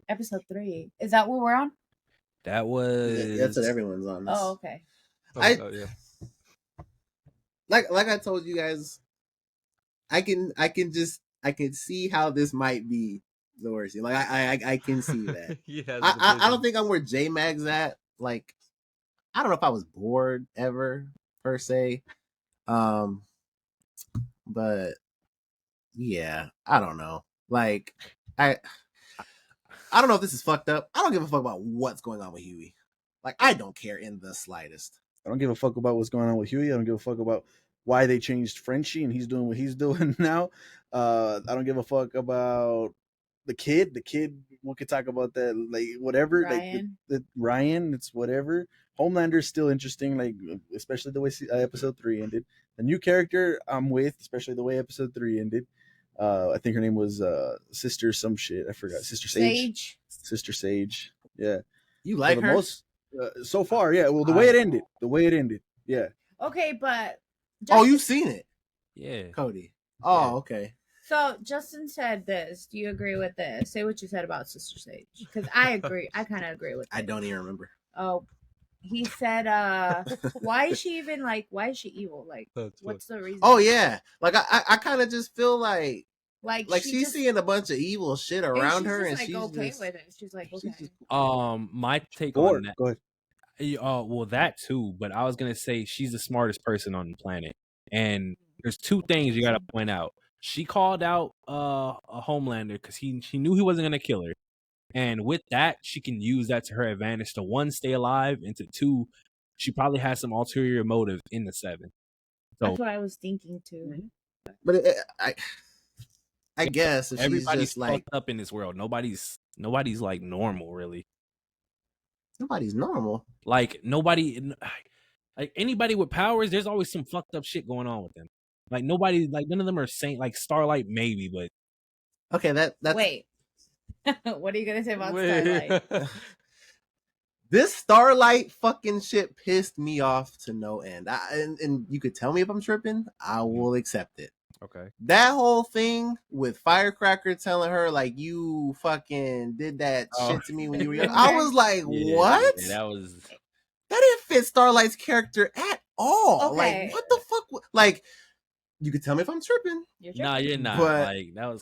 Episode 3. Is that what we're on? That was. Yeah, that's what everyone's on. Oh, okay. Oh, I- yeah. Like I told you guys, I can see how this might be the worst. Like I can see that. Yeah, I don't think I'm where J Mag's at. Like I don't know if I was bored ever per se. But yeah, I don't know. Like I don't know if this is fucked up. I don't give a fuck about what's going on with Huey. Like I don't care in the slightest. I don't give a fuck about what's going on with Huey. I don't give a fuck about why they changed Frenchie and he's doing what he's doing now. I don't give a fuck about the kid. The kid, we could talk about that, like whatever. Ryan. Like Ryan, it's whatever. Homelander's still interesting, like especially the way episode 3 ended. The new character I'm with, especially the way episode 3 ended. I think her name was Sister some shit. I forgot. Sister Sage. Sister Sage. Yeah. You For like the her? most, so far, yeah. Well, the way it ended. Yeah. Okay, but Oh, you've seen it, Yeah. Cody. Oh, okay. So Justin said this. Do you agree with this? Say what you said about Sister Sage, because I agree. I kind of agree with. I it. don't even remember. Oh, he said, why is she even like? Why is she evil? Like, That's what's the reason? Oh yeah, like I kind of just feel like like she's just, seeing a bunch of evil shit around her, and like, she's okay just, with it. She's like, okay. she's just My take Go on that. ahead. Well, that too. But I was gonna say she's the smartest person on the planet, and there's two things you gotta point out. She called out a Homelander because she knew he wasn't gonna kill her, and with that, she can use that to her advantage to one, stay alive, and to two, she probably has some ulterior motive in the 7. So That's what I was thinking too. but I guess if she's everybody's just like fucked up in this world. Nobody's like normal, really. nobody's normal. Like nobody, like anybody with powers, there's always some fucked up shit going on with them. Like nobody, like none of them are saint. Like Starlight, maybe, but Okay, that's Wait, what are you gonna say about Wait. Starlight? this Starlight fucking shit pissed me off to no end. And you could tell me if I'm tripping, I will accept it. okay. That whole thing with Firecracker telling her like you fucking did that Oh. shit to me when you were young, I was like, what? Yeah, that was. That didn't fit Starlight's character at all. Okay. Like, what the fuck? Like, you could tell me if I'm tripping. You're Nah, tripping. you're not. But Like that was.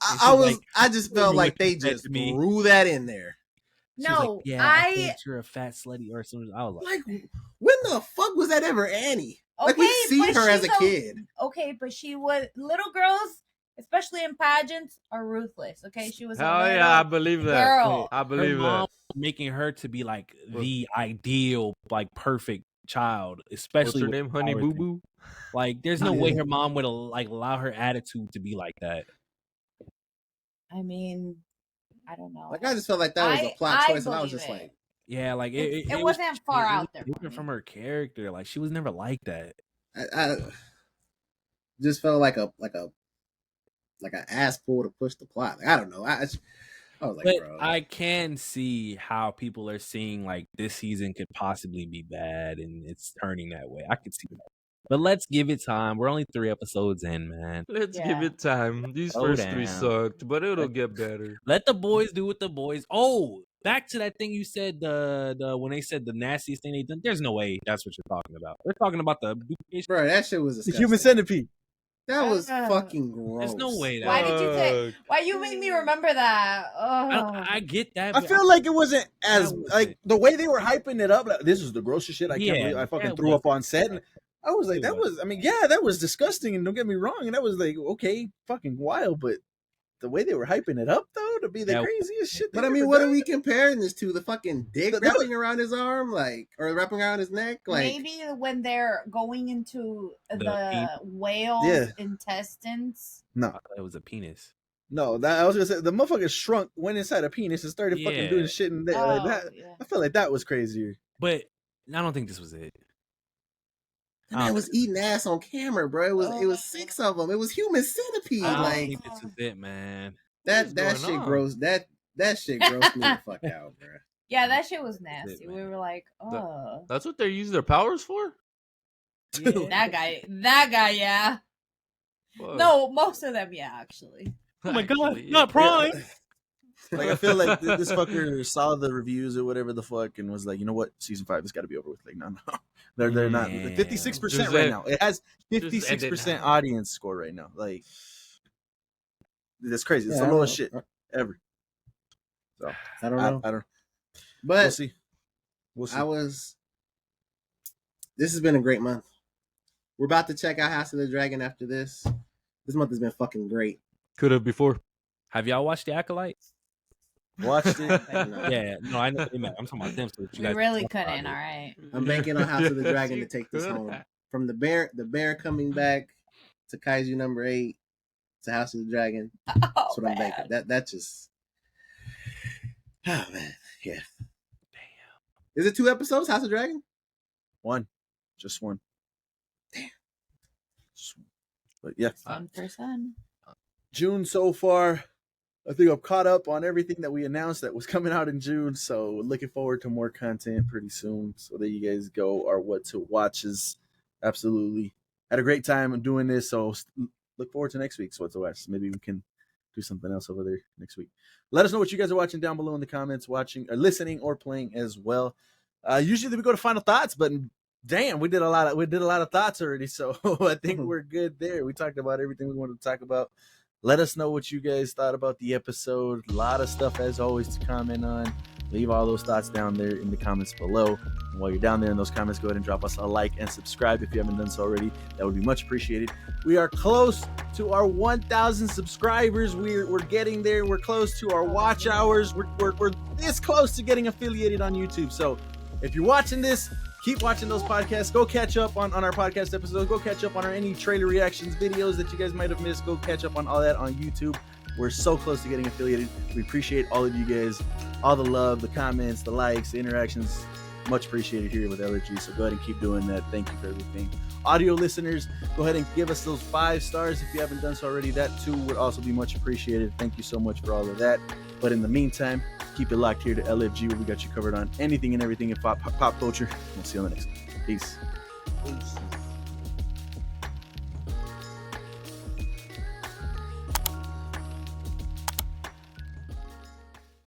I just felt you like what they you said just to me. threw that in there. No, yeah, I think you're a fat slutty or something. I was like, Like, when the fuck was that ever Annie? Like, we Okay, see but her as a she's kid. okay, but she was little girls, especially in pageants, are ruthless. Okay, she was a Hell little yeah, I believe that. girl. I her believe mom that. making her to be like What- the ideal, like perfect child, What's especially her with name? Honey power Boo thing. Boo. Like, there's no way her mom would like allow her attitude to be like that. I mean, I don't know. Like, I just felt like that was a plot I choice, and I was believe just it. like, Yeah, like It was wasn't far out there for different me. from her character. Like, she was never like that. I just felt like an ass pull to push the plot. Like, I don't know. I was like, But bro. I can see how people are seeing like this season could possibly be bad, and it's turning that way. I could see that. But let's give it time. We're only 3 episodes in, man. Let's Yeah. give it time. These Slow first 3 down. sucked, but it'll get better. Let the boys do what the boys. Oh, back to that thing you said, the when they said the nastiest thing they done. There's no way that's what you're talking about. They're talking about the duplication. Bro, that shit was The disgusting. human centipede. That was fucking gross. There's no way that. Why did you say? Why you make me remember that? I get that. I but feel like it wasn't as That was like it. the way they were hyping it up. Like, this is the grossest shit I can't believe I fucking that threw up on set. And I was like, It that was. was. I mean, yeah, that was disgusting. And don't get me wrong. And that was like, okay, fucking wild. But the way they were hyping it up though to be the That- craziest shit. But they I mean, ever what done. are we comparing this to? The fucking dick The- wrapping around his arm, like, or wrapping around his neck, like. Maybe when they're going into the penis? whale's Yeah. intestines. I No, thought it was a penis. no. That I was gonna say the motherfucker shrunk, went inside a penis, and started fucking Yeah. doing shit in there. Like that. Yeah. I feel like that was crazier. But I don't think this was it. That man was eating ass on camera, bro. It was 6 of them. It was human centipede. I don't Like think this was it, man. that is that going shit on? gross. That shit grossed me the fuck out, bro. Yeah, that shit was nasty. We man. were like, oh, That's what they use their powers for? that guy, yeah. Fuck. No, most of them, yeah, actually. Oh my god, Actually, not Prime. Like I feel like this fucker saw the reviews or whatever the fuck and was like, you know what, season 5 has got to be over with. Like, no, they're not. Man. 56% Just right end- now. It has just end it 56% now. audience score right now. Like, that's crazy. It's Yeah, the I lowest shit don't- ever. So I don't know. I don't. But We'll see. We'll see. This has been a great month. We're about to check out House of the Dragon after this. This month has been fucking great. Could have before. Have y'all watched The Acolyte? Watched it. No. Yeah, no, I know. I'm talking about them. So that you We guys really talk about couldn't, it. all right. I'm banking on House of the Dragon to You take this could. home. From the bear coming back to Kaiju number 8 to House of the Dragon. Oh, That's what I'm man. banking. That just. Oh man, yeah. Damn. Is it 2 episodes, House of Dragon? One. Just one. Just one. But yeah, 1%. June so far. I think I'm caught up on everything that we announced that was coming out in June. So looking forward to more content pretty soon. So there you guys go. Our what to watches. Absolutely. Had a great time doing this. So look forward to next week's what to watch. Maybe we can do something else over there next week. Let us know what you guys are watching down below in the comments, watching or listening or playing as well. Usually we go to final thoughts, but damn, we did a lot of thoughts already. So I think we're good there. We talked about everything we wanted to talk about. Let us know what you guys thought about the episode. A lot of stuff, as always, to comment on. Leave all those thoughts down there in the comments below. And while you're down there in those comments, go ahead and drop us a like and subscribe if you haven't done so already. That would be much appreciated. We are close to our 1,000 subscribers. We're getting there. We're close to our watch hours. We're this close to getting affiliated on YouTube. So if you're watching this, keep watching those podcasts. Go catch up on our podcast episodes. Go catch up on any trailer reactions videos that you guys might have missed. Go catch up on all that on YouTube. We're so close to getting affiliated. We appreciate all of you guys, all the love, the comments, the likes, the interactions. Much appreciated here with LRG. So go ahead and keep doing that. Thank you for everything. Audio listeners, go ahead and give us those 5 stars if you haven't done so already. That too would also be much appreciated. Thank you so much for all of that. But in the meantime, keep it locked here to LFG where we got you covered on anything and everything in pop culture. We'll see you on the next one. Peace. Peace.